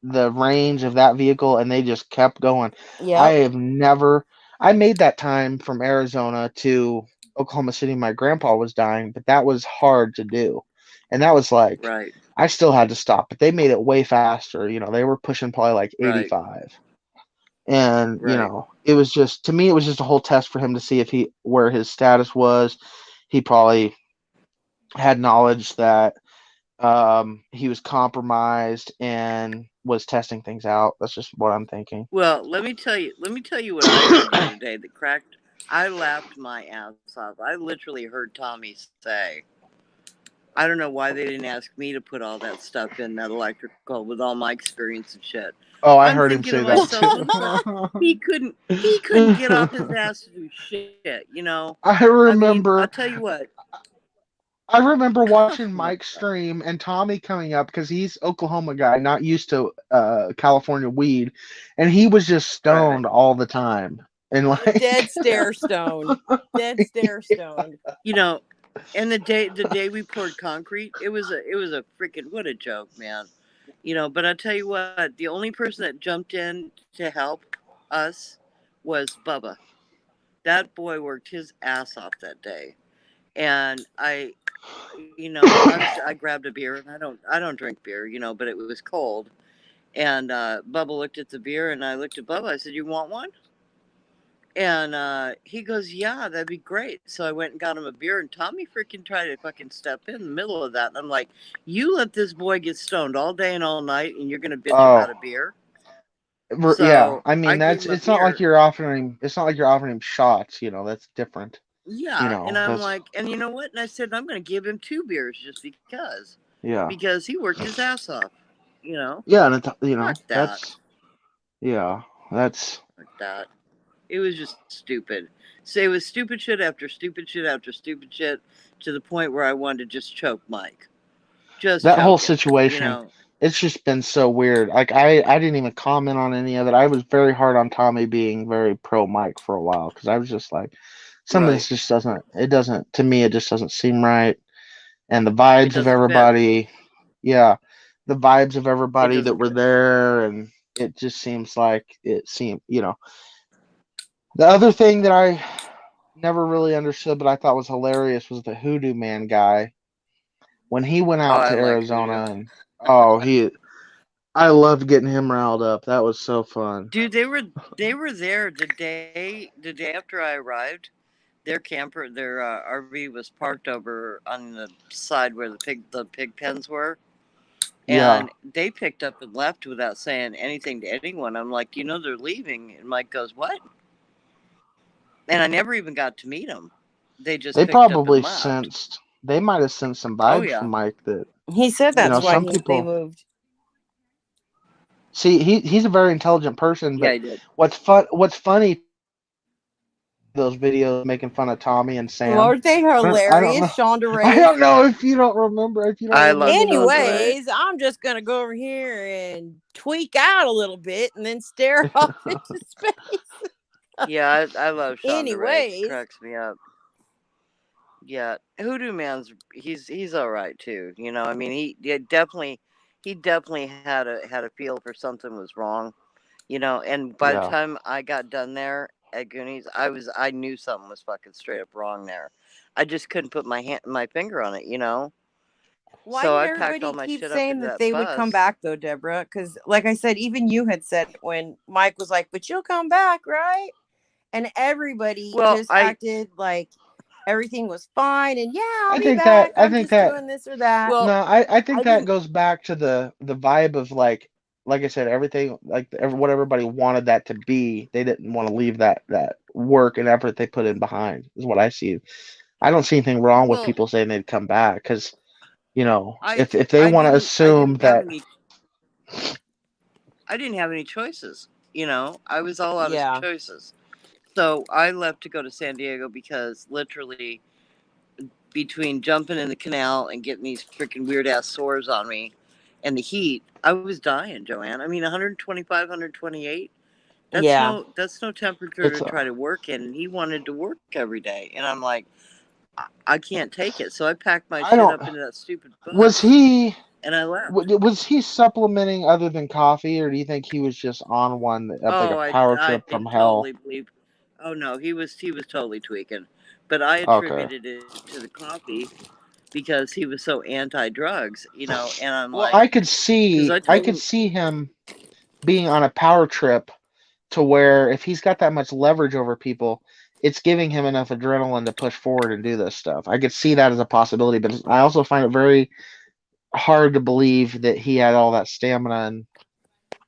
S5: the range of that vehicle, and they just kept going. I
S4: Yep.
S5: have never. I made that time from Arizona to Oklahoma City. My grandpa was dying, but that was hard to do, and that was like
S2: Right.
S5: I still had to stop, but they made it way faster. They were pushing probably like
S2: Right.
S5: 85. And
S2: Right.
S5: it was just, to me, it was just a whole test for him to see if where his status was. He probably had knowledge that he was compromised and was testing things out. That's just what I'm thinking.
S2: Well, let me tell you what I heard the other day that cracked. I laughed my ass off. I literally heard Tommy say, I don't know why they didn't ask me to put all that stuff in that electrical with all my experience and shit.
S5: Oh, I
S2: I'm
S5: heard him
S2: thinking
S5: say
S2: to
S5: that
S2: myself,
S5: too.
S2: he couldn't get off his ass to do shit,
S5: I
S2: I mean, I'll
S5: remember
S2: tell you what.
S5: watching
S2: What
S5: Mike stream and Tommy coming up, because he's Oklahoma guy, not used to California weed, and he was just
S2: right.
S5: stoned all the time. And like
S4: Dead stare stoned. Dead stare stoned.
S2: And the day we poured concrete, it was a freaking, what a joke, man. But I'll tell you what, the only person that jumped in to help us was Bubba. That boy worked his ass off that day. And I grabbed a beer, and I don't drink beer, but it was cold.
S6: And Bubba looked at the beer, and I looked at Bubba. I said, "You want one?" And he goes, "Yeah, that'd be great." So I went and got him a beer, and Tommy freaking tried to fucking step in the middle of that. And I'm like, "You let this boy get stoned all day and all night, and you're gonna bitch about a beer?"
S5: Yeah,
S6: So
S5: I mean
S6: I gave him a
S5: it's not like
S6: beer.
S5: you're offering shots, that's different.
S6: Yeah, and I'm
S5: That's
S6: like, and you know what? And I said, I'm gonna give him 2 beers just
S5: yeah.
S6: because he worked his ass off.
S5: Yeah, and
S6: Fuck that.
S5: that's
S6: Fuck that. It was just stupid. So it was stupid shit after stupid shit after stupid shit to the point where I wanted to just choke Mike. Just
S5: that whole
S6: choke him,
S5: situation. It's just been so weird. Like I didn't even comment on any of it. I was very hard on Tommy being very pro Mike for a while because I was just like, some of this just doesn't to me. It just doesn't seem right. And the vibes of everybody, the vibes of everybody that were there, and it just seems like The other thing that I never really understood, but I thought was hilarious, was the Hoodoo Man guy when he went out to Arizona, and I loved getting him riled up. That was so fun.
S6: Dude, they were there the day after I arrived. Their RV was parked over on the side where the pig pens were. And they picked up and left without saying anything to anyone. I'm like, they're leaving. And Mike goes, "What?" And I never even got to meet them. They
S5: probably sensed. They might have sensed some vibes from Mike that
S4: he said that's why they moved.
S5: See, he's a very intelligent person. But
S6: he did.
S5: What's funny? Those videos making fun of Tommy and Sam.
S4: Aren't they hilarious, Shonda Rhimes?
S5: I don't know if you don't remember.
S4: Anyways, I'm just gonna go over here and tweak out a little bit and then stare off into space.
S6: Yeah, I love Shonda Rhimes. Cracks me up. Yeah, Hoodoo Man's he's all right too. I mean, he definitely had a feel for something was wrong. And by the time I got done there at Goonies, I knew something was fucking straight up wrong there. I just couldn't put my finger on it.
S4: Why
S6: so
S4: did everybody keep saying that they would come back though, Deborah? Because like I said, even you had said when Mike was like, "But you'll come back, right?" And everybody just acted like everything was fine, and I'll be back. I'm just doing this or that.
S5: Well, no, I think that goes back to the vibe of like I said, everything what everybody wanted that to be. They didn't want to leave that work and effort they put in behind. Is what I see. I don't see anything wrong with people saying they'd come back because, if they want to assume that.
S6: I didn't have any choices. I was all out of choices. So I left to go to San Diego because literally between jumping in the canal and getting these freaking weird ass sores on me and the heat, I was dying, Joanne. I mean, 125, 128. That's no temperature to try to work in. And he wanted to work every day. And I'm like, I can't take it. So I packed my shit up into that stupid bus. And I left.
S5: Was he supplementing other than coffee, or do you think he was just on one like a power trip from hell?
S6: Oh no, he was totally tweaking, but I attributed it to the coffee because he was so anti-drugs, and I'm like,
S5: I could see him being on a power trip to where if he's got that much leverage over people, it's giving him enough adrenaline to push forward and do this stuff. I could see that as a possibility, but I also find it very hard to believe that he had all that stamina and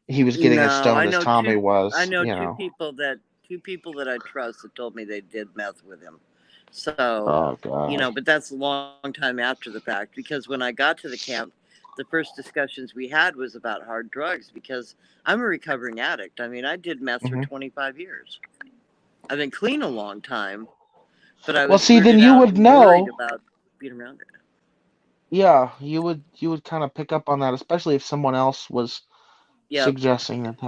S5: he was getting as stoned as Tommy was.
S6: I know two people that I trust that told me they did meth with him. So, but that's a long time after the fact, because when I got to the camp, the first discussions we had was about hard drugs because I'm a recovering addict. I mean, I did meth for 25 years. I've been clean a long time, but I was
S5: then you would know
S6: about being around it.
S5: Yeah, you would kind of pick up on that, especially if someone else was suggesting that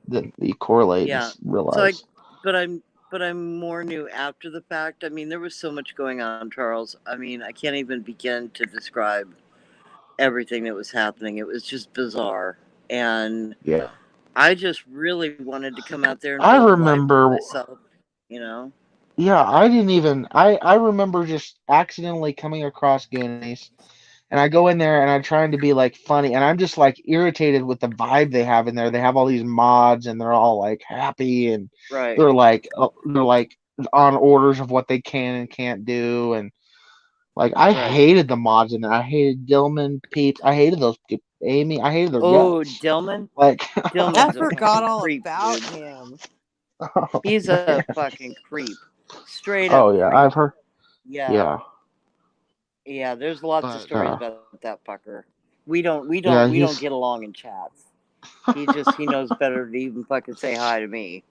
S5: that you correlate and realize.
S6: But I'm more new after the fact. I mean, there was so much going on, Charles. I mean, I can't even begin to describe everything that was happening. It was just bizarre, and I just really wanted to come out there and
S5: I remember
S6: myself,
S5: Yeah, I didn't even. I remember just accidentally coming across Goonies, and I go in there and I'm trying to be like funny, and I'm just like irritated with the vibe they have in there. They have all these mods, and they're all like happy, and
S6: Right.
S5: they're like on orders of what they can and can't do, and like I
S6: Right.
S5: hated the mods in there. I hated Dillman, Peeps. I hated those people. Amy. I hated their
S6: Oh,
S5: guts.
S6: Dillman.
S5: Like,
S6: Dillman's
S4: I
S6: a
S4: forgot
S6: fucking
S4: all
S6: creep,
S4: about
S6: dude.
S4: him.
S6: He's a fucking creep. Straight up
S5: oh yeah,
S6: creep.
S5: I've heard.
S6: Yeah.
S5: Yeah,
S6: There's lots of
S5: but
S6: stories about that fucker. We don't
S5: yeah, he's
S6: get along in chats. He knows better to even fucking say hi to me.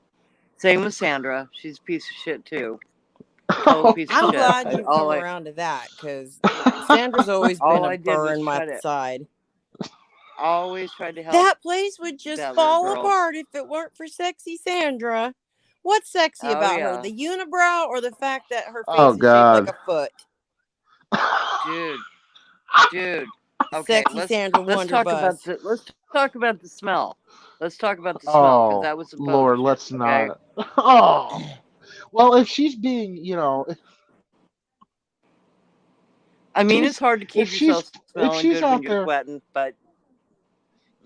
S6: Same with Sandra. She's a piece of shit too. Total piece of
S4: I'm
S6: shit.
S4: glad you've come around to that, because Sandra's always been
S6: all
S4: a
S6: I did
S4: burr
S6: was
S4: in my
S6: try to
S4: side.
S6: always tried to help.
S4: That place would just
S6: that little
S4: fall
S6: girl.
S4: apart if it weren't for sexy Sandra. What's sexy
S6: Oh,
S4: about
S6: yeah.
S4: her? The unibrow or the fact that her face
S5: Oh,
S4: is shaped like
S5: God.
S4: a foot?
S6: Dude. Okay,
S4: Sexy Sandra
S6: let's talk about
S4: Wonderbus.
S6: let's talk about the smell. Let's talk about the smell, because
S5: Oh
S6: that was some
S5: Lord,
S6: bullshit,
S5: let's
S6: okay?
S5: not. Oh, well, if she's being, you know,
S6: I mean,
S5: she's-
S6: it's hard to keep
S5: if
S6: yourself
S5: she's
S6: smelling good when
S5: out
S6: you're
S5: there,
S6: sweating, but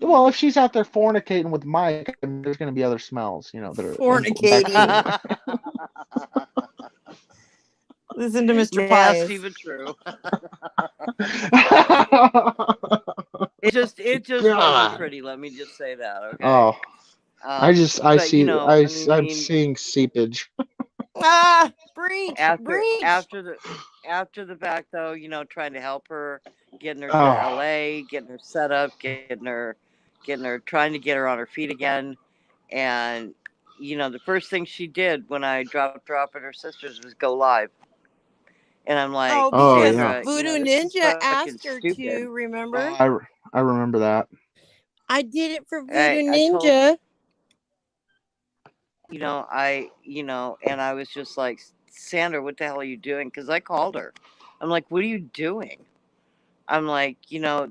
S5: well, if she's out there fornicating with Mike, I mean, there's going to be other smells, you know, that are
S4: Fornicating. Listen to Mr. Pius.
S6: nasty but true. It just
S5: God.
S6: wasn't pretty. Let me just say that, okay?
S5: Oh, I
S6: but,
S5: see,
S6: you know,
S5: I'm seeing seepage.
S4: Breach.
S6: After the fact, though, you know, trying to help her, getting her to
S5: Oh.
S6: LA, getting her set up, trying to get her on her feet again, and you know, the first thing she did when I dropped her off at her sister's was go live, and I'm like,
S5: Oh,
S4: because
S5: yeah.
S4: Voodoo
S6: this is
S4: Ninja
S6: fucking
S4: asked her
S6: stupid.
S4: to. Remember?
S5: I remember that.
S4: I did it for Voodoo
S6: I told-
S4: Ninja.
S6: And I was just like, Sandra, what the hell are you doing? Because I called her. I'm like, what are you doing? I'm like,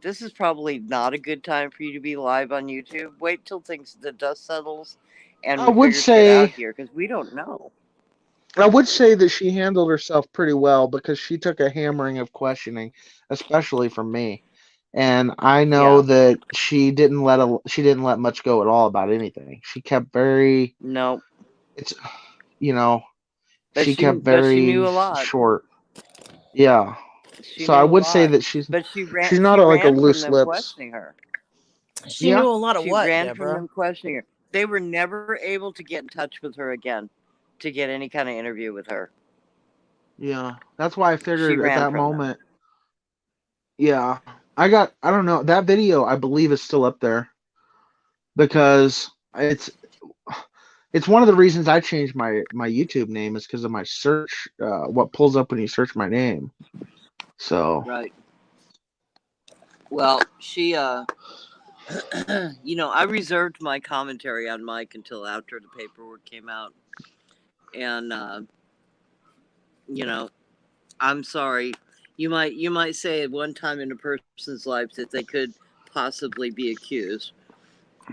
S6: this is probably not a good time for you to be live on YouTube. Wait till the dust settles, and
S5: I
S6: we
S5: would
S6: figure
S5: say-
S6: shit out here, because we don't know.
S5: I would say that she handled herself pretty well, because she took a hammering of questioning, especially from me. And I know that she didn't let much go at all about anything. She kept very
S6: Nope.
S5: But she kept
S6: but
S5: very
S6: she knew a lot.
S5: short. Yeah.
S6: She
S5: So I
S6: knew a
S5: would say
S6: lot.
S5: that she's
S6: But she ran.
S5: she's not
S6: she
S5: like a
S6: ran from
S5: loose
S6: them
S5: lips.
S6: questioning her.
S4: She
S5: Yeah.
S4: knew a lot of
S6: She
S4: what,
S6: ran from
S4: Deborah?
S6: them questioning her. They were never able to get in touch with her again to get any kind of interview with her.
S5: Yeah. That's why I
S6: She
S5: figured at
S6: ran
S5: that
S6: from them.
S5: moment. Yeah. I don't know. That video I believe is still up there, because it's one of the reasons I changed my YouTube name is because of my search, what pulls up when you search my name. So
S6: Right. Well, she, I reserved my commentary on Mike until after the paperwork came out. And, I'm sorry. You might say at one time in a person's life that they could possibly be accused.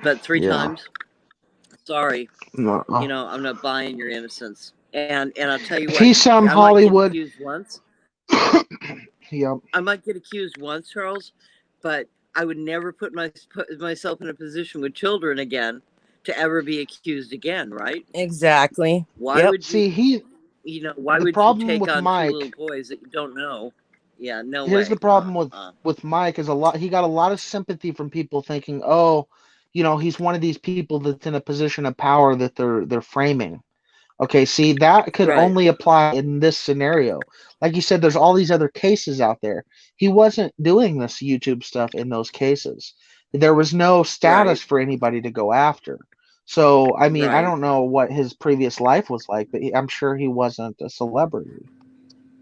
S6: But 3
S5: Yeah.
S6: times? Sorry.
S5: no.
S6: I'm not buying your innocence. And I'll tell you what.
S5: Peace on
S6: I
S5: Hollywood.
S6: might get accused once.
S5: Yep.
S6: I might get accused once, Charles, but I would never put myself in a position with children again to ever be accused again, right?
S4: Exactly.
S6: Why
S4: Yep.
S6: would you,
S5: See,
S6: why
S5: the
S6: would you
S5: problem
S6: take
S5: with
S6: on
S5: Mike-
S6: 2 little boys that you don't know? Yeah, no way.
S5: Here's the problem with Mike is he got a lot of sympathy from people thinking, oh, he's one of these people that's in a position of power that they're framing. Okay, see, that could
S6: Right.
S5: only apply in this scenario. Like you said, there's all these other cases out there. He wasn't doing this YouTube stuff in those cases. There was no status for anybody to go after. So, I mean, I
S6: Right.
S5: don't know what his previous life was like, but I'm sure he wasn't a celebrity.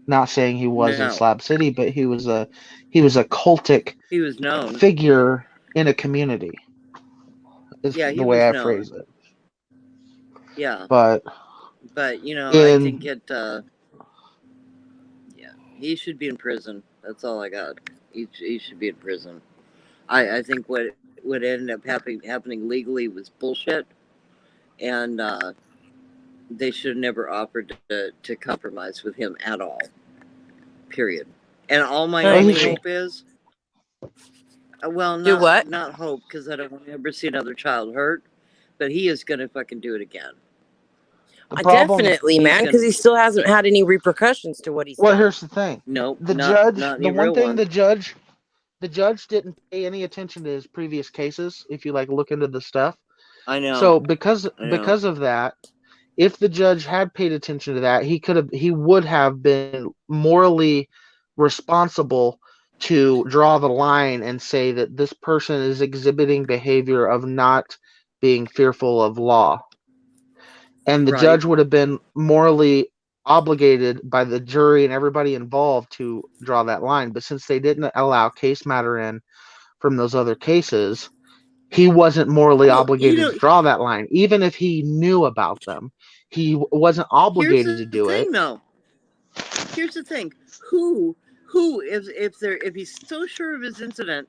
S5: Not saying he was in
S6: No.
S5: Slab City, but he was a cultic
S6: He was known.
S5: figure in a community. Is
S6: Yeah, he
S5: the way
S6: was
S5: I
S6: known.
S5: phrase it.
S6: Yeah,
S5: But
S6: but I think he should be in prison. That's all I got. He should be in prison. I think what ended up happening legally was bullshit, and they should have never offered to compromise with him at all. Period. And all my
S4: I
S6: only
S4: agree.
S6: hope is Well,
S4: Do what?
S6: not hope, because I don't want to ever see another child hurt. But he is gonna fucking do it again.
S5: The problem.
S4: Definitely,
S6: He's
S4: man, because
S6: gonna-
S4: he still hasn't had any repercussions to what he's
S5: Well,
S4: done.
S5: here's the thing.
S6: Nope,
S5: The
S6: not
S5: judge,
S6: any
S5: the one
S6: real
S5: thing
S6: one.
S5: the judge didn't pay any attention to his previous cases. If you like look into the stuff,
S6: I know.
S5: so because
S6: I know.
S5: of that, if the judge had paid attention to that, he would have been morally responsible to draw the line and say that this person is exhibiting behavior of not being fearful of law. And the
S6: Right.
S5: judge would have been morally obligated by the jury and everybody involved to draw that line. But since they didn't allow case matter in from those other cases, he wasn't morally
S6: Well,
S5: obligated to draw that line. Even if he knew about them, he wasn't obligated to do it.
S6: Though. Here's the thing: who if he's so sure of his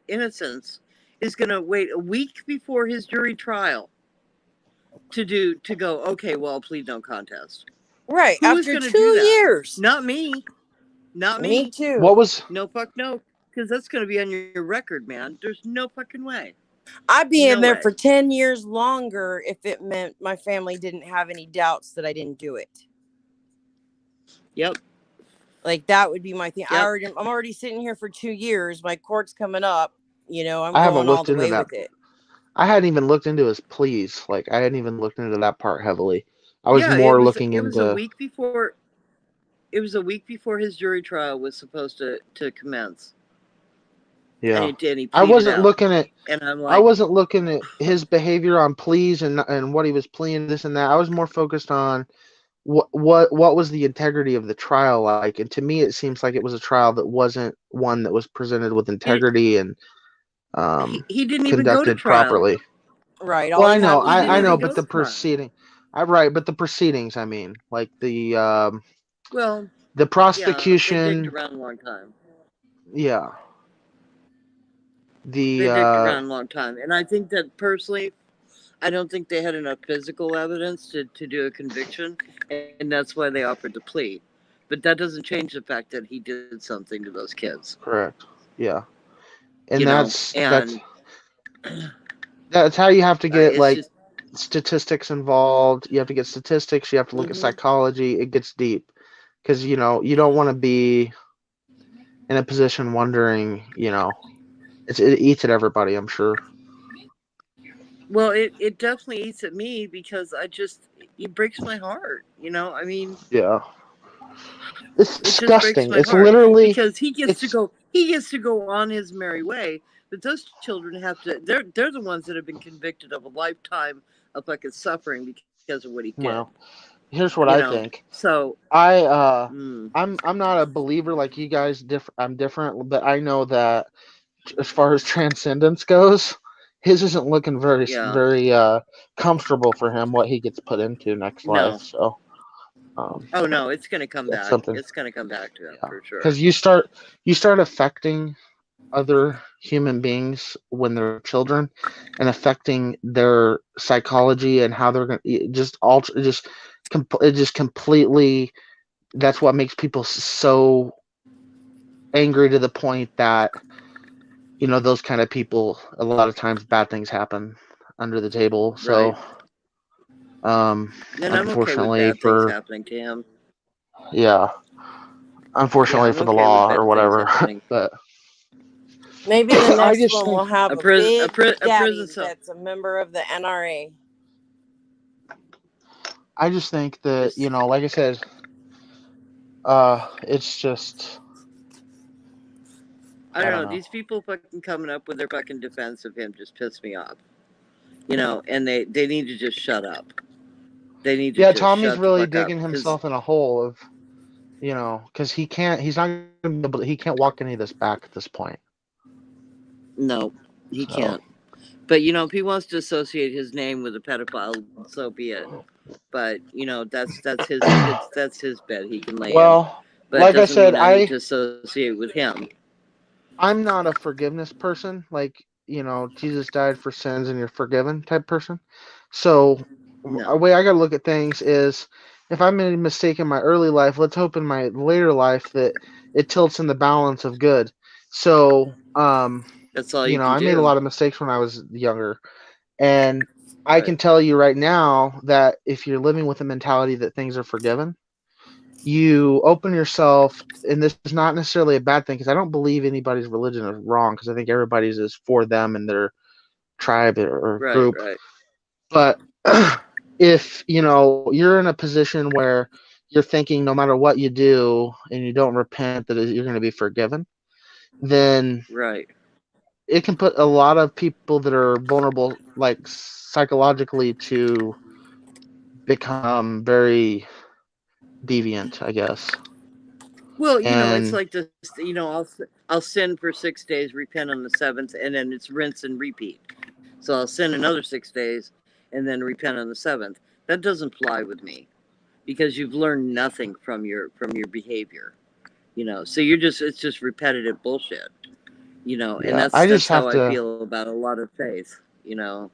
S6: innocence, is going to wait a week before his jury trial to go? Okay, well, I'll plead no contest.
S4: Right.
S6: Who is
S4: After
S6: gonna
S4: 2
S6: do that?
S4: years.
S6: Not me. Not
S4: Me
S6: me.
S4: too.
S5: What was
S6: No fuck no, because that's going to be on your record, man. There's no fucking way.
S4: I'd be in
S6: No
S4: there
S6: way.
S4: for 10 years longer if it meant my family didn't have any doubts that I didn't do it.
S6: Yep.
S4: Like, that would be my thing.
S6: Yep.
S4: I'm already sitting here for 2 years. My court's coming up. You know, I'm
S5: I haven't
S4: going all
S5: looked
S4: the
S5: into
S4: way
S5: that.
S4: with it.
S5: I hadn't even looked into his pleas. Like I hadn't even looked into that part heavily. I was
S6: Yeah,
S5: more looking
S6: it was a
S5: into.
S6: week before. It was a week before his jury trial was supposed to commence.
S5: Yeah,
S6: And he
S5: I
S6: pleaded
S5: wasn't
S6: out.
S5: looking at.
S6: And I'm
S5: I
S6: like,
S5: wasn't looking at his behavior on pleas and what he was pleading this and that. I was more focused on what was the integrity of the trial like. And to me, it seems like it was a trial that wasn't one that was presented with integrity and
S6: he didn't even go to
S5: conducted
S6: trial.
S5: properly.
S4: Right.
S5: Well,
S4: All
S5: I
S4: you
S5: know,
S4: have to do
S5: I
S4: is-
S5: know,
S6: go
S5: but the
S6: to trial.
S5: proceeding, but the proceedings. I mean, like the
S6: Well, they
S5: prosecution.
S6: dicked around a long time.
S5: Yeah.
S6: They dicked around a long time, and I think that personally, I don't think they had enough physical evidence to do a conviction, and that's why they offered to plea. But that doesn't change the fact that he did something to those kids.
S5: Correct. Yeah. And
S6: You know,
S5: that's how you have to get
S6: it's
S5: like
S6: just-
S5: statistics involved. You have to get statistics. You have to look at
S6: Mhm.
S5: psychology. It gets deep because you don't want to be in a position wondering. It eats at everybody. I'm sure.
S6: Well, it definitely eats at me because it breaks my heart. I mean,
S5: Yeah. It's
S6: it just breaks
S5: disgusting.
S6: my
S5: It's
S6: heart
S5: literally
S6: because he gets to go on his merry way, but those children have to. They're the ones that have been convicted of a lifetime of fucking suffering because of what he did.
S5: Well, here's what I think.
S6: So
S5: I'm not a believer like you guys. I'm different, but I know that as far as transcendence goes, his isn't looking very comfortable for him. What he gets put into next life. So.
S6: Oh no, it's gonna come back.
S5: Something.
S6: It's gonna come back to him for sure.
S5: Because you start affecting other human beings when they're children, and affecting their psychology and how they're going to just completely. That's what makes people so angry to the point that those kind of people. A lot of times, bad things happen under the table. So.
S6: Right. And
S5: Unfortunately,
S6: I'm okay with bad things happening to him.
S5: Yeah. Unfortunately for the law or whatever, but
S4: maybe the
S5: I
S4: next
S5: just
S4: one
S5: think
S4: will have a
S6: prison
S4: daddy
S6: cell.
S4: that's a member of the NRA.
S5: I just think that like I said, it's just.
S6: I don't know. These people fucking coming up with their fucking defense of him just piss me off. And they need to just shut up. They need to.
S5: Yeah,
S6: just
S5: Tommy's
S6: shut
S5: really
S6: the fuck
S5: digging
S6: up,
S5: himself in a hole of, because he can't. He's not going to be able. He can't walk any of this back at this point.
S6: No, he can't. But if he wants to associate his name with a pedophile, so be it. But that's his that's his bed he can lay in. But
S5: like I said,
S6: I need to associate with him.
S5: I'm not a forgiveness person. Like Jesus died for sins and you're forgiven type person. So the way I got to look at things is, if I made a mistake in my early life, let's hope in my later life that it tilts in the balance of good. So
S6: That's all you can
S5: I
S6: do.
S5: made a lot of mistakes when I was younger, and I
S6: Right.
S5: can tell you right now that if you're living with a mentality that things are forgiven, you open yourself, and this is not necessarily a bad thing because I don't believe anybody's religion is wrong because I think everybody's is for them and their tribe or
S6: Right,
S5: group.
S6: right.
S5: But if you're in a position where you're thinking no matter what you do and you don't repent that you're going to be forgiven, then
S6: Right.
S5: it can put a lot of people that are vulnerable, like psychologically, to become very deviant, I guess.
S6: Well, it's
S5: And
S6: like this. I'll sin for 6 days, repent on the seventh, and then it's rinse and repeat. So I'll sin another 6 days, and then repent on the seventh. That doesn't fly with me, because you've learned nothing from your behavior. So it's just repetitive bullshit. And
S5: yeah, I
S6: that's
S5: just have
S6: how I
S5: to.
S6: feel about a lot of faith.
S5: Yeah.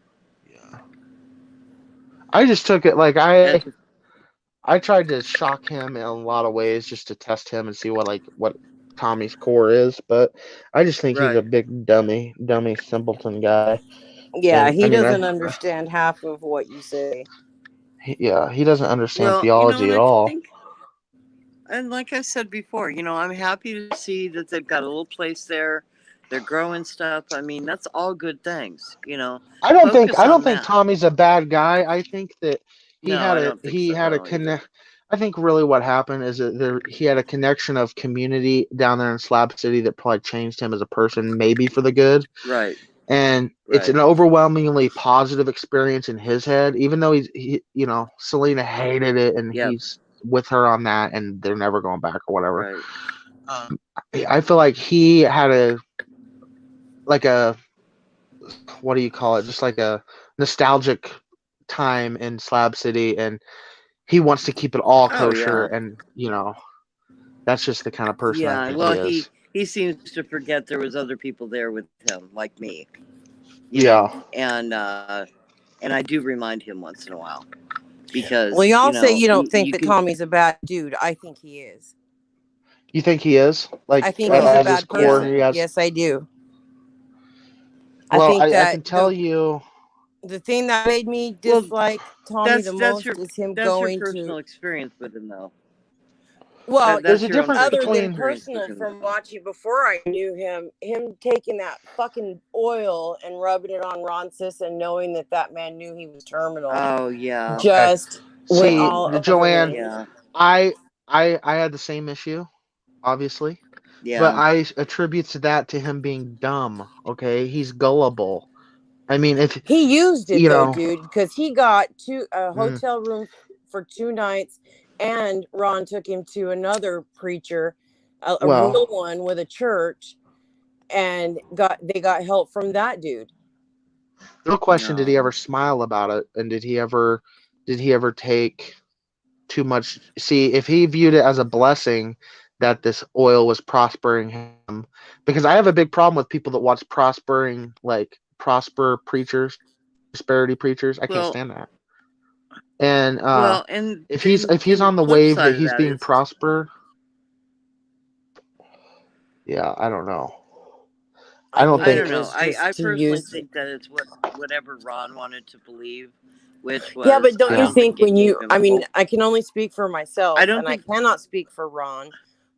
S5: I just took it like
S6: That's,
S5: I tried to shock him in a lot of ways just to test him and see what Tommy's core is, but I just think he's a
S6: right.
S5: big dummy simpleton guy.
S4: Yeah,
S5: And I
S4: he
S5: mean,
S4: doesn't understand half of what you say.
S5: he doesn't understand
S6: Well,
S5: theology
S6: and
S5: at
S6: I
S5: all.
S6: think, and like I said before, I'm happy to see that they've got a little place there. They're growing stuff. I mean, that's all good things.
S5: I don't think
S6: Focus on that.
S5: Tommy's a bad guy. I think that
S6: No, I don't think
S5: he
S6: so.
S5: had
S6: I
S5: a
S6: don't either.
S5: connect. I think really what happened is that he had a connection of community down there in Slab City that probably changed him as a person, maybe for the good.
S6: Right.
S5: And it's
S6: Right.
S5: an overwhelmingly positive experience in his head, even though Selena hated it and
S6: Yep.
S5: he's with her on that and they're never going back or whatever.
S6: Right.
S5: I feel like he had a what do you call it? Just like a nostalgic time in Slab City, and he wants to keep it all
S6: Oh,
S5: kosher.
S6: yeah.
S5: And that's just the kind of person I
S6: Yeah.
S5: think
S6: Well,
S5: he is.
S6: he seems to forget there was other people there with him, like me.
S5: Yeah.
S6: And I do remind him once in a while, because
S4: Well, y'all say you don't think
S6: you
S4: that
S6: can.
S4: Tommy's a bad dude. I think he is.
S5: You think he is? Like,
S4: I think he's a
S5: as his
S4: bad
S5: core,
S4: person.
S5: he has.
S4: Yes, I do.
S5: Well,
S4: I think
S5: I
S4: that
S5: can tell you.
S4: the thing that made me
S6: Well,
S4: dislike Tommy the most
S6: your
S4: is him
S6: that's your
S4: going
S6: personal
S4: to.
S6: experience with him, though.
S4: Well,
S5: There's
S6: That's
S5: a
S6: your own
S5: difference
S4: other
S6: personal
S4: than
S5: between.
S6: experience with
S4: personal,
S6: him,
S4: from
S6: though.
S4: watching before I knew him taking that fucking oil and rubbing it on Ron Sis and knowing that man knew he was terminal,
S6: Oh yeah.
S4: just went
S5: See,
S4: all over
S5: Joanne,
S4: me.
S6: Yeah.
S5: I had the same issue, obviously, but
S6: Yeah.
S5: I attribute that to him being dumb. Okay, he's gullible. I mean, if
S4: He used it
S5: you
S4: though,
S5: know,
S4: dude, because he got a
S5: mm,
S4: hotel room for 2 nights, and Ron took him to another preacher, a
S5: well,
S4: real one with a church, and they got help from that dude.
S5: no question, did he
S6: No.
S5: ever smile about it, and did he ever take too much? See, if he viewed it as a blessing that this oil was prospering him, because I have a big problem with people that watch prosper preachers, prosperity preachers. I can't
S6: Well,
S5: stand that. And
S6: and
S5: if he's
S6: the
S5: on the
S6: flip
S5: wave that
S6: side of
S5: he's
S6: that
S5: being
S6: is,
S5: prosper, yeah, I don't know.
S4: I
S5: don't
S6: I
S4: think
S5: think.
S6: don't
S4: it
S6: know.
S4: was just
S6: I
S4: to
S6: personally
S4: use.
S6: think that it's whatever Ron wanted to believe, which
S4: Yeah,
S6: was,
S4: but don't
S6: I
S4: you
S6: don't think
S4: think
S6: it
S4: when
S6: gave
S4: you,
S6: him
S4: I mean,
S6: hope.
S4: I can only speak for
S6: I
S4: myself
S6: don't
S4: and I
S6: think.
S4: cannot speak for Ron,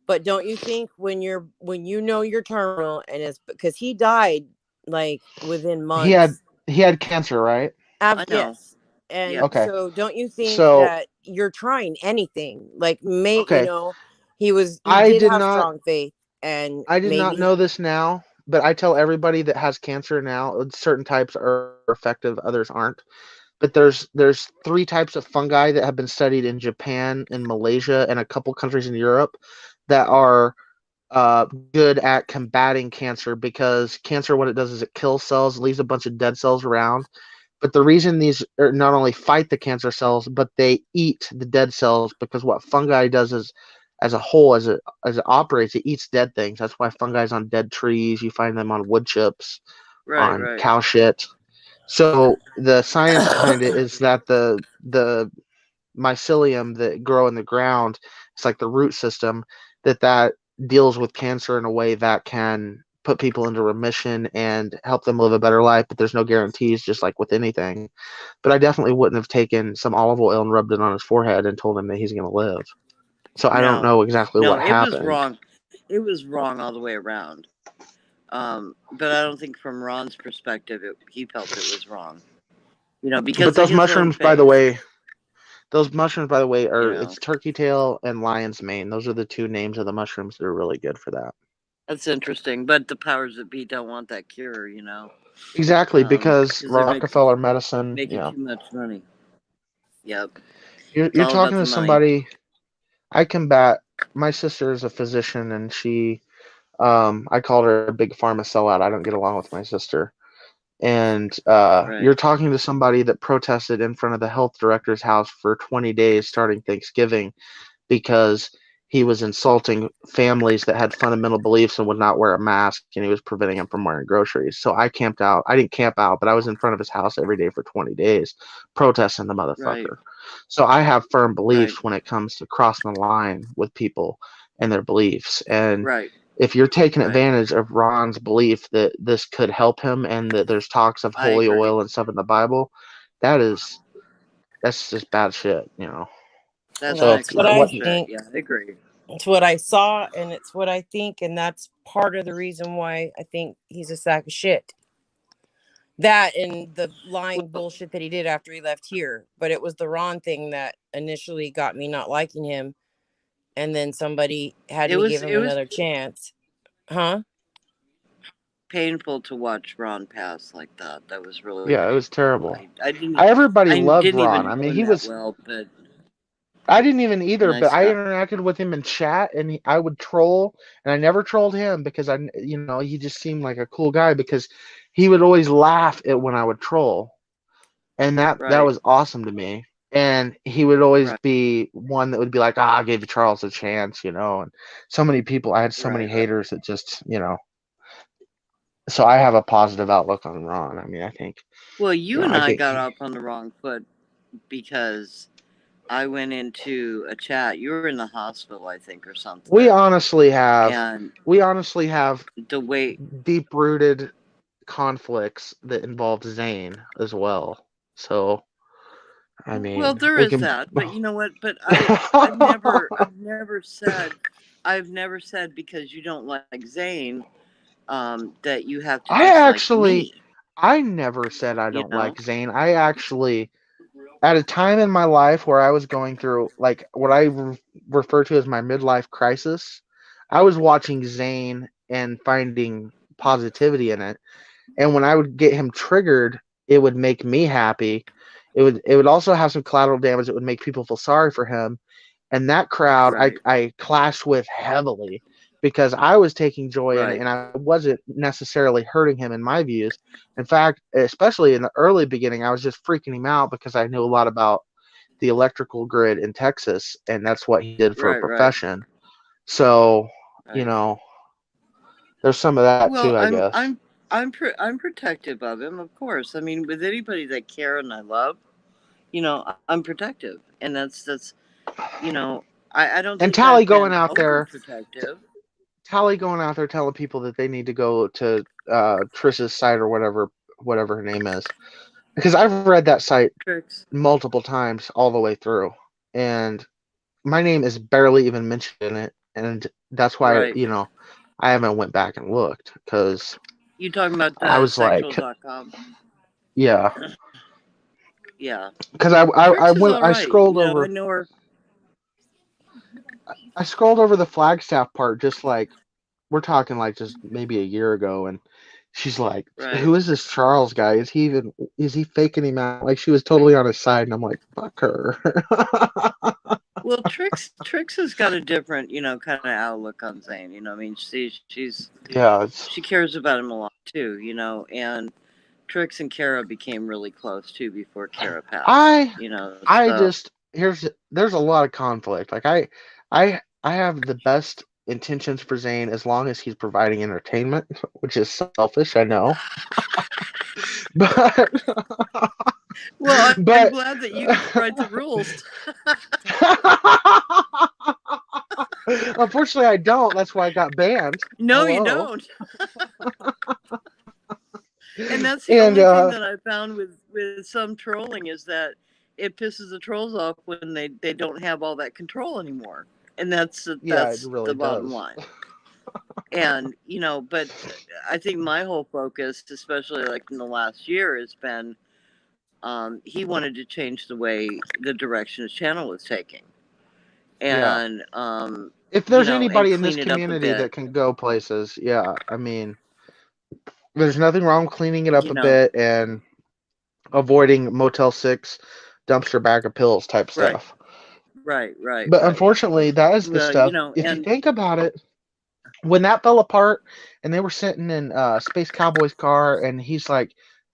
S4: but don't you think when you know you're terminal, and it's because he died like within
S5: He had
S4: months.
S5: cancer, right?
S6: I know.
S4: Yes. And
S6: Yeah.
S5: Okay.
S4: so don't you think
S5: So
S4: that you're trying anything? Like
S5: okay,
S4: he
S5: I
S4: did
S5: did
S4: have
S5: not
S4: strong faith, and
S5: I did not
S4: maybe
S5: know this now, but I tell everybody that has cancer now, certain types are effective, others aren't. But there's 3 types of fungi that have been studied in Japan and Malaysia and a couple countries in Europe that are good at combating cancer, because cancer, what it does is it kills cells, leaves a bunch of dead cells around. But the reason these not only fight the cancer cells, but they eat the dead cells, because what fungi does is, as a whole, as it operates, it eats dead things. That's why fungi's on dead trees. You find them on wood chips,
S6: Right.
S5: on
S6: Right.
S5: cow shit. So the science behind it is that the mycelium that grow in the ground, it's like the root system that deals with cancer in a way that can put people into remission and help them live a better life, but there's no guarantees, just like with anything. But I definitely wouldn't have taken some olive oil and rubbed it on his forehead and told him that he's going to live. So I don't
S6: No.
S5: know exactly
S6: No,
S5: what
S6: it
S5: happened.
S6: was wrong. It was wrong all the way around. But I don't think from Ron's perspective, he felt it was wrong. You know, because
S5: But those
S6: of his own
S5: mushrooms, by the
S6: faith,
S5: way, are
S6: you know.
S5: it's turkey tail and lion's mane. Those are the two names of the mushrooms that are really good for that.
S6: That's interesting. But the powers that be don't want that cure, you know.
S5: Exactly, because
S6: they're
S5: Rockefeller medicine,
S6: making too much money. Yep.
S5: You're
S6: all about
S5: talking
S6: the
S5: to
S6: money.
S5: somebody. I combat. My sister is a physician, and she, I called her a big pharma sellout. I don't get along with my sister. And
S6: Right.
S5: you're talking to somebody that protested in front of the health director's house for 20 days starting Thanksgiving because he was insulting families that had fundamental beliefs and would not wear a mask, and he was preventing them from wearing groceries. So I camped out. I didn't camp out, but I was in front of his house every day for 20 days protesting the motherfucker.
S6: Right.
S5: So I have firm beliefs
S6: Right.
S5: when it comes to crossing the line with people and their beliefs. And
S6: Right.
S5: if you're taking
S6: Right.
S5: advantage of Ron's belief that this could help him and that there's talks of
S6: I
S5: holy
S6: agree.
S5: oil and stuff in the Bible, that's just bad shit, you know.
S6: That's
S5: So
S4: That's what I
S6: next level shit.
S4: think.
S6: Yeah, I agree.
S4: It's what I saw, and it's what I think, and that's part of the reason why I think he's a sack of shit. That and the lying bullshit that he did after he left here. But it was the Ron thing that initially got me not liking him, and then somebody had
S6: It
S4: me
S6: was
S4: give him
S6: it was
S4: another chance. Huh?
S6: painful to watch Ron pass like that. That was really
S5: yeah, it was terrible.
S6: I didn't
S5: Everybody
S6: I
S5: loved
S6: didn't
S5: Ron.
S6: even
S5: I
S6: know
S5: mean,
S6: him
S5: he
S6: that
S5: was.
S6: well, but
S5: I didn't even either, but
S6: nice
S5: I
S6: guy.
S5: interacted with him in chat, and I would troll, and I never trolled him because he just seemed like a cool guy because he would always laugh at when I would troll, and that
S6: Right.
S5: was awesome to me. And he would always
S6: Right.
S5: be one that would be like, I gave Charles a chance, and so many people. I had so many
S6: Right.
S5: haters that just, So I have a positive outlook on Ron. I mean, I think.
S6: Well, you and
S5: I
S6: I
S5: think
S6: got off on the wrong foot because I went into a chat. You were in the hospital, I think, or something.
S5: we honestly have
S6: And
S5: the
S6: way
S5: deep-rooted conflicts that involve Zane as well. So, I mean,
S6: well, there
S5: we
S6: is
S5: can.
S6: that, but you know what? But I've never said because you don't like Zane, that you have to
S5: I never said I
S6: You
S5: don't
S6: know?
S5: like Zane. I actually, at a time in my life where I was going through like what I refer to as my midlife crisis, I was watching Zane and finding positivity in it. And when I would get him triggered, it would make me happy. It would also have some collateral damage that would make people feel sorry for him. And that crowd
S6: Right.
S5: I clashed with heavily because I was taking joy in it
S6: Right.
S5: and I wasn't necessarily hurting him in my views. In fact, especially in the early beginning, I was just freaking him out because I knew a lot about the electrical grid in Texas, and that's what he did for a
S6: Right.
S5: profession. So,
S6: Right.
S5: there's some of that
S6: Well,
S5: too, I guess.
S6: I'm protective of him, of course. I mean, with anybody that care and I love, I'm protective, and that's I don't.
S5: And
S6: think
S5: Tally
S6: I've been
S5: going out there,
S6: overprotective.
S5: Tally going out there telling people that they need to go to Trish's site or whatever her name is, because I've read that site
S6: Tricks.
S5: multiple times all the way through, and my name is barely even mentioned in it, and that's why
S6: Right.
S5: I haven't went back and looked because
S6: You talking about
S5: I was like,
S6: sexual.com?
S5: yeah,
S6: Yeah.
S5: because
S6: Tricks is all
S5: I
S6: right.
S5: scrolled
S6: I
S5: over.
S6: know her.
S5: I scrolled over the Flagstaff part, just like we're talking like just maybe a year ago, and she's like,
S6: Right.
S5: "Who is this Charles guy? Is he faking him out?" Like she was totally on his side, and I'm like, "Fuck her."
S6: Well, Tricks has got a different, kind of outlook on Zane. I mean, she's
S5: Yeah,
S6: she cares about him a lot too, and Trix and Kara became really close too before Kara passed.
S5: there's a lot of conflict. Like I have the best intentions for Zane as long as he's providing entertainment, which is selfish, I know. But
S6: well, I'm
S5: but
S6: glad that you can write the rules.
S5: Unfortunately, I don't. That's why I got banned.
S2: No, you
S5: Hello.
S2: don't. And that's the
S5: And
S2: only thing that I found with some trolling is that it pisses the trolls off when they don't have all that control anymore. And that's
S5: yeah, it
S2: that's
S5: really
S2: the bottom
S5: does.
S2: line. And but I think my whole focus, especially like in the last year, has been he wanted to change the way the direction his channel was taking,
S5: Yeah.
S2: and
S5: If there's
S2: and
S5: anybody in this
S2: clean it up a
S5: community
S2: bit.
S5: that can go places, yeah, I mean, there's nothing wrong with cleaning it up
S2: You
S5: a
S2: know,
S5: bit and avoiding Motel 6 dumpster bag of pills type
S2: right,
S5: stuff.
S2: right.
S5: But unfortunately, that is the
S2: Well,
S5: stuff. If you
S2: and
S5: think about it, when that fell apart and they were sitting in Space Cowboy's car and he's like,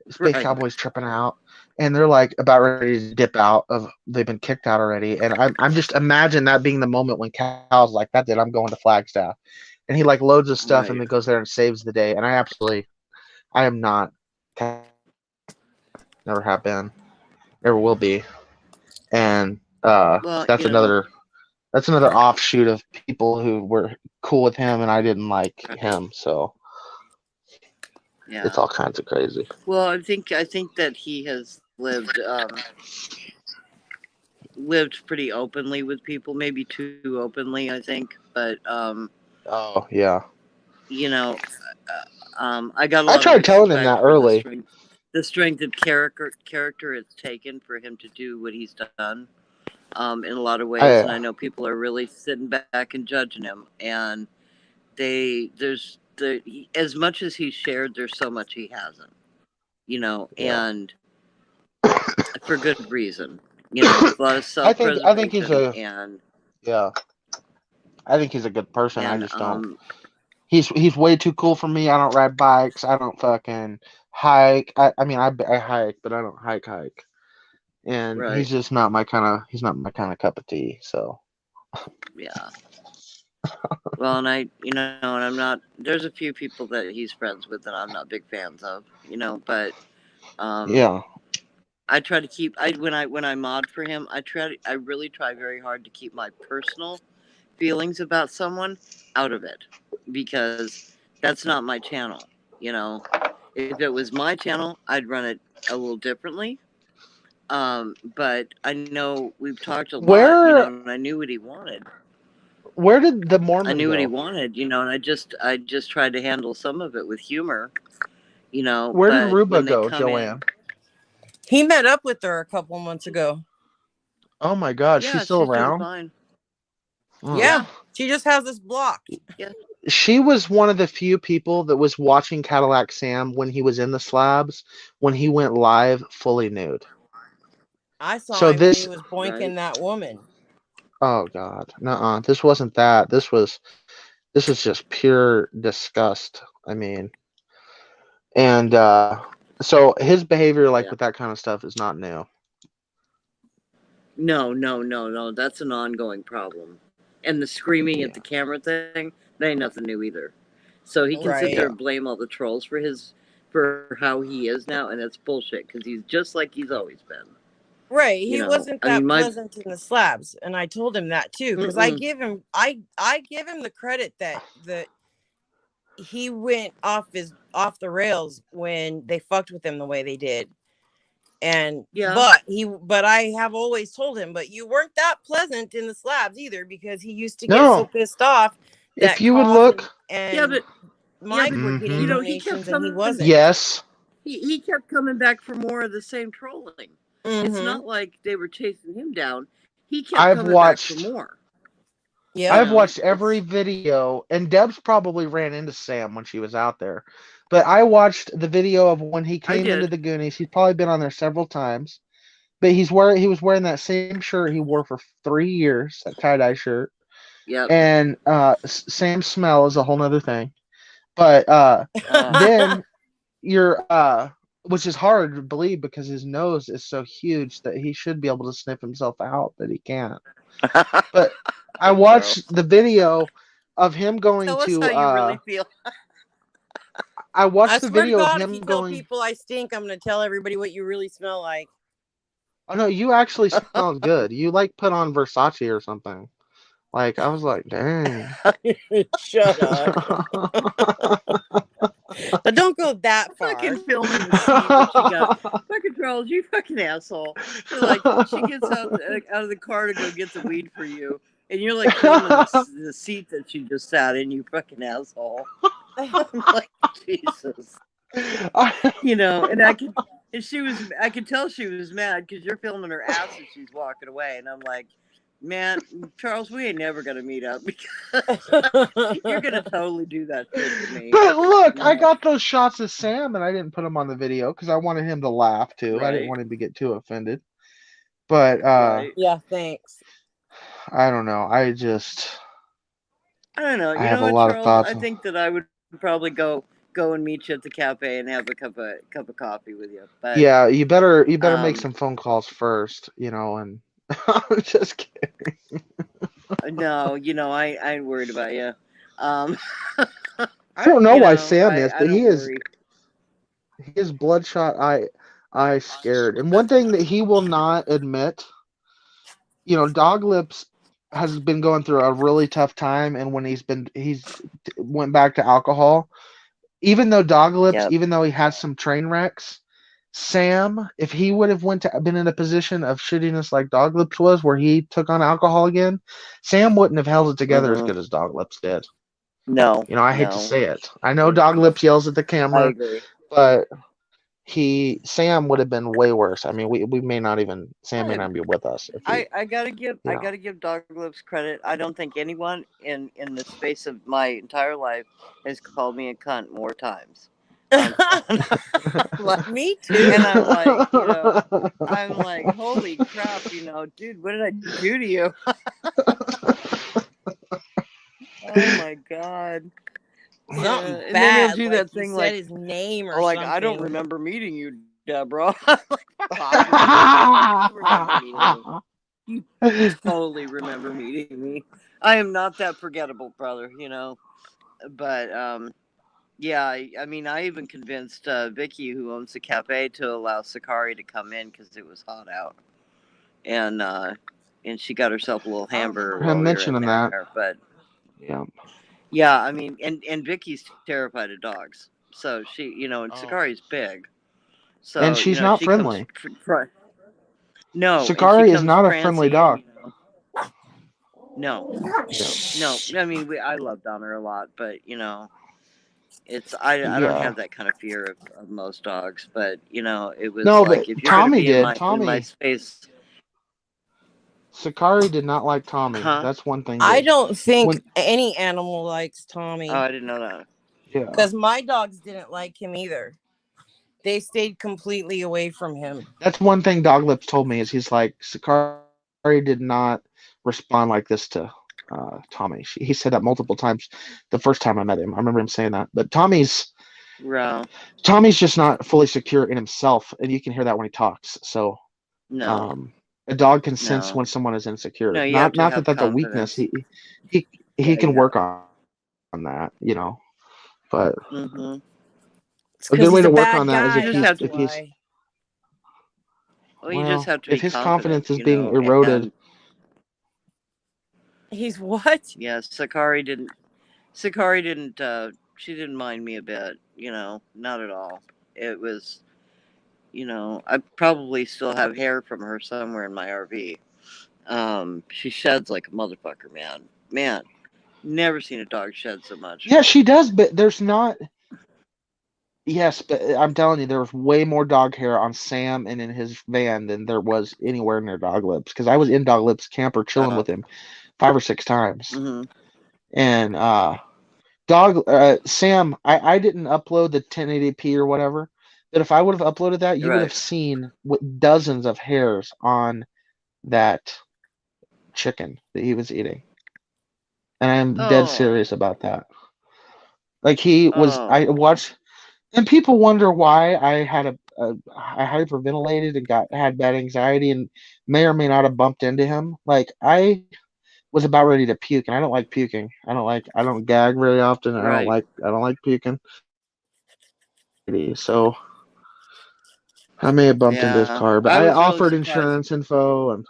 S5: Space
S2: right,
S5: Cowboy's tripping out and they're like about ready to dip out of, they've been kicked out already. And I'm just imagine that being the moment when Cal's like, that's it, I'm going to Flagstaff. And he like loads of stuff and
S2: right.
S5: then goes there and saves the day. And I am not, never have been, never will be. And
S2: Well,
S5: that's another offshoot of people who were cool with him and I didn't like
S2: right,
S5: him. So
S2: yeah.
S5: it's all kinds of crazy.
S2: Well, I think that he has lived pretty openly with people, maybe too openly, I think. But
S5: Oh yeah,
S2: I got a
S5: I
S2: lot of
S5: tried telling him
S2: respect
S5: that
S2: for
S5: early.
S2: the strength of character it's taken for him to do what he's done. In a lot of ways, and I know people are really sitting back and judging him. And as much as he's shared, there's so much he hasn't.
S5: Yeah.
S2: And for good reason. A lot of
S5: I think he's
S2: self-preservation
S5: I think he's a good person. I
S2: and
S5: just don't. He's way too cool for me. I don't ride bikes. I don't fucking hike. I mean, I hike, but I don't hike. And
S2: right.
S5: he's just not my kind of. He's not my kind of cup of tea. So.
S2: Yeah. Well, and and I'm not. There's a few people that he's friends with that I'm not big fans of. But
S5: Yeah.
S2: I try to keep. When I mod for him, I really try very hard to keep my personal feelings about someone out of it, because that's not my channel. If it was my channel, I'd run it a little differently. But I know we've talked a lot, and I knew what he wanted.
S5: Where did the Mormon
S2: I knew
S5: go?
S2: what he wanted, and I just tried to handle some of it with humor,
S5: Where did Ruba go, Joanne?
S4: He met up with her a couple months ago.
S5: Oh my God,
S2: Yeah,
S5: she's still around?
S2: Doing fine.
S5: Oh.
S4: Yeah, she just has this blocked.
S2: Yeah.
S5: She was one of the few people that was watching Cadillac Sam when he was in the slabs, when he went live fully nude.
S4: I saw him when he was boinking that woman.
S5: Oh God, nuh-uh. This wasn't that. This was just pure disgust. I mean, and so his behavior, like with that kind of stuff, is not new.
S2: No. That's an ongoing problem. And the screaming at the camera thing, that ain't nothing new either. So he can sit there and blame all the trolls for how he is now, and that's bullshit, because he's just like he's always been.
S4: Right. He wasn't that pleasant in the slabs, and I told him that too, because I give him the credit that he went off the rails when they fucked with him the way they did. And but I have always told him, but you weren't that pleasant in the slabs either, because he used to get so pissed off that
S5: if you would look
S2: but
S4: Mike were getting donations and he wasn't.
S5: Yes.
S2: He kept coming back for more of the same trolling. It's not like they were chasing him down. He kept coming back for more.
S5: Yeah, I've watched every video, and Debs probably ran into Sam when she was out there. But I watched the video of when he came into the Goonies. He's probably been on there several times. But he was wearing that same shirt he wore for 3 years, that tie-dye shirt.
S2: Yep.
S5: And Sam's smell is a whole nother thing. But then which is hard to believe because his nose is so huge that he should be able to sniff himself out, but he can't. But I watched the video of him going
S2: Tell us
S5: to.
S2: How you really feel.
S5: I watched the video
S4: of
S5: him
S4: if you
S5: going.
S4: Tell people I stink, I'm going to tell everybody what you really smell like.
S5: Oh no, you actually smell good. You like put on Versace or something. Like I was like, dang.
S4: Shut up. But don't go that far.
S2: Fucking filming the seat that she got. Fucking Charles, you fucking asshole. You're like, she gets out of the car to go get the weed for you, and you're like filming the seat that she just sat in. You fucking asshole. I'm like, Jesus. You know, and I could tell she was mad because you're filming her ass as she's walking away, and I'm like, man, Charles, we ain't never gonna meet up because you're gonna totally do that shit to me.
S5: But look, I
S2: Yeah.
S5: got those shots of Sam, and I didn't put them on the video because I wanted him to laugh too. I didn't
S2: Right.
S5: want him to get too offended. But
S2: Right.
S4: Yeah, thanks.
S5: I don't know.
S2: I don't know.
S5: I
S2: You
S5: have
S2: know
S5: a
S2: what,
S5: lot of
S2: Charles?
S5: thoughts
S2: I
S5: on-
S2: think that I would probably go and meet you at the cafe and have a cup of coffee with you. But
S5: yeah, you better make
S2: um,
S5: some phone calls first, and I'm just kidding.
S2: no, I ain't worried about you.
S5: I don't know why Sam is,
S2: I
S5: but he
S2: don't
S5: is
S2: worry.
S5: his bloodshot eye scared. And one thing that he will not admit, Dog Lips has been going through a really tough time, and when he's went back to alcohol, even though Dog Lips,
S2: Yep.
S5: even though he has some train wrecks, Sam, if he would have been in a position of shittiness like Dog Lips was, where he took on alcohol again, Sam wouldn't have held it together as
S2: Mhm.
S5: good as Dog Lips did.
S2: No.
S5: I hate to
S2: no.
S5: say it. I know Dog Lips yells at the
S2: I
S5: camera,
S2: agree.
S5: but Sam would have been way worse. I mean, we may not even Sam may not be with us if he.
S2: I gotta give Dog Lips credit. I don't think anyone in the space of my entire life has called me a cunt more times.
S4: Like, me too.
S2: And I'm like, holy crap, dude, what did I do to you? Oh my god.
S4: Something
S2: and
S4: bad.
S2: then he'll do
S4: like
S2: that
S4: you
S2: thing
S4: said
S2: like,
S4: his name or
S2: like
S4: something.
S2: I don't remember meeting you, Deborah. Like, fuck off. You remember meeting me. You totally remember meeting me. I am not that forgettable, brother, But yeah, I mean, I even convinced Vicky, who owns the cafe, to allow Sakari to come in because it was hot out, and she got herself a little hamburger.
S5: I'm
S2: while we were
S5: mentioning
S2: in
S5: that.
S2: there. But
S5: Yeah.
S2: yeah, I mean, and Vicky's terrified of dogs, so she, and Sakari's big, so
S5: And she's not
S2: she
S5: friendly.
S2: Comes no, and
S5: Sakari
S2: she
S5: is
S2: comes
S5: not a
S2: prancing,
S5: friendly dog.
S2: No. I mean, I love Donner a lot, but it's I don't
S5: Yeah.
S2: have that kind of fear of most dogs, but it was
S5: No,
S2: like
S5: but
S2: if you're going to
S5: Tommy
S2: be
S5: did.
S2: in my
S5: Tommy.
S2: space.
S5: Sakari did not like Tommy.
S2: Huh?
S5: That's one thing.
S4: I don't think
S5: when-
S4: any animal likes Tommy.
S2: Oh, I didn't know that.
S5: Yeah.
S4: Because my dogs didn't like him either. They stayed completely away from him.
S5: That's one thing Dog Lips told me is he's like, Sakari did not respond like this to Tommy. He said that multiple times the first time I met him. I remember him saying that. But Tommy's just not fully secure in himself, and you can hear that when he talks. So
S2: No.
S5: A dog can sense
S2: No.
S5: when someone is insecure.
S2: No, you
S5: not
S2: have to
S5: not
S2: have
S5: that that's a weakness.
S2: confidence.
S5: He can work on that, But
S2: Mm-hmm.
S5: a good way to work on
S4: guy,
S5: that is
S2: that's
S5: if he's
S2: Well, you just have to be
S5: if his
S2: confident,
S5: confidence is being eroded.
S2: and-
S4: He's what?
S2: yeah, Sakari didn't. She didn't mind me a bit. Not at all. It was, I probably still have hair from her somewhere in my RV. She sheds like a motherfucker, man. Man, never seen a dog shed so much.
S5: Yeah, she does, but there's not. Yes, but I'm telling you, there was way more dog hair on Sam and in his van than there was anywhere near Dog Lips. Because I was in Dog Lips camper chilling with him 5 or 6 times.
S2: Mm-hmm.
S5: And Sam, I didn't upload the 1080p or whatever. But if I would have uploaded that, you would have seen dozens of hairs on that chicken that he was eating. And I'm dead serious about that. Like he was, I watched, and people wonder why I had I hyperventilated and had bad anxiety and may or may not have bumped into him. Like I was about ready to puke, and I don't like puking. I don't gag very often. I don't like puking. So I may have bumped into his car, but I offered insurance info, and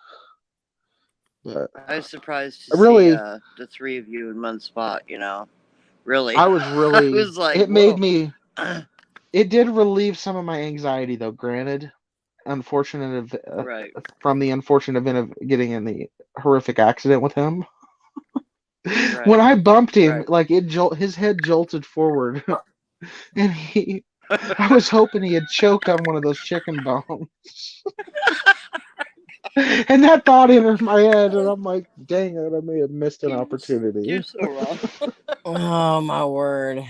S5: But
S6: I was surprised to
S5: really,
S6: see the three of you in one spot. Really,
S5: I was
S6: I
S5: really.
S6: was like,
S5: It made
S6: whoa.
S5: me. It did relieve some of my anxiety, though. Granted, unfortunate
S6: Right.
S5: from the unfortunate event of getting in the horrific accident with him.
S6: Right.
S5: When I bumped him,
S6: Right.
S5: like his head jolted forward, and I was hoping he had choked on one of those chicken bones. And that thought entered my head, and I'm like, dang it, I may have missed an opportunity.
S6: You're so wrong.
S4: Oh my word.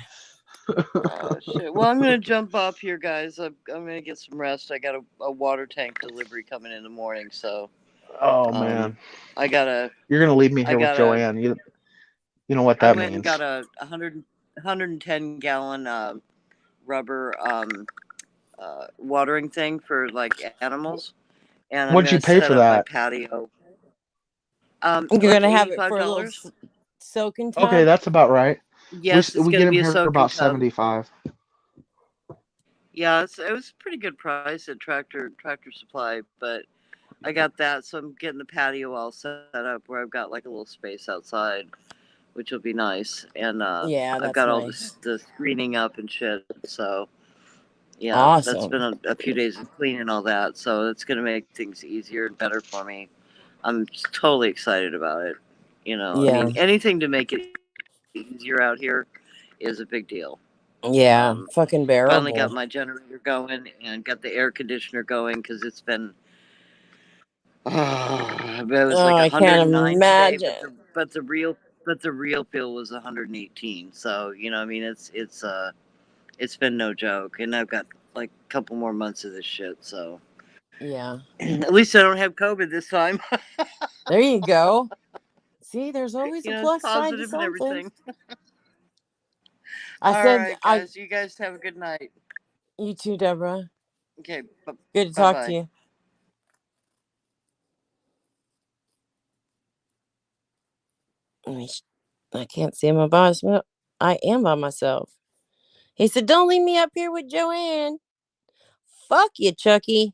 S6: Oh shit. Well, I'm gonna jump off here, guys. I'm gonna get some rest. I got a water tank delivery coming in the morning, so
S5: Oh man,
S6: I gotta.
S5: you're gonna leave me here with
S6: gotta.
S5: Joanne. You know what
S6: I
S5: that
S6: went and
S5: means.
S6: got a 110 gallon rubber watering thing for like animals, and I'm
S5: What'd you
S6: gonna
S5: pay
S6: set
S5: for
S6: up my
S5: that?
S6: patio.
S4: You're
S6: Like
S4: gonna have it for a little
S6: $85.
S4: soaking
S5: Okay,
S4: tub.
S5: that's about right.
S6: Yes, it's
S5: We
S6: gonna
S5: get him
S6: be a
S5: here for
S6: soaking
S5: about
S6: tub.
S5: 75.
S6: Yeah, it was a pretty good price at Tractor Supply, but I got that, so I'm getting the patio all set up where I've got like a little space outside, which will be nice, and
S4: Yeah,
S6: I've
S4: that's
S6: got all
S4: nice.
S6: the screening up and shit. So yeah, that's
S4: Awesome.
S6: been a few days of cleaning all that, so it's gonna make things easier and better for me. I'm just totally excited about it. I
S4: Yeah.
S6: mean, anything to make it easier out here is a big deal.
S4: Yeah. Fucking
S6: Finally got
S4: bearable.
S6: my generator going and got the air conditioner going because it's been. It was
S4: Oh,
S6: like
S4: I can't
S6: 109 today,
S4: imagine.
S6: but the real bill was 118. So I mean, it's been no joke, and I've got like a couple more months of this shit. So
S4: Yeah.
S6: at least I don't have COVID this time.
S4: There you go. See, there's always a
S6: It's
S4: plus side to
S6: positive and
S4: something.
S6: everything.
S4: I
S6: All
S4: said
S6: right, guys, you guys have a good night.
S4: you too, Deborah.
S6: Okay,
S4: Good to talk to
S6: bye-bye.
S4: you. I can't see my boss. Well, I am by myself. He said, "Don't leave me up here with Joanne." Fuck you, Chucky.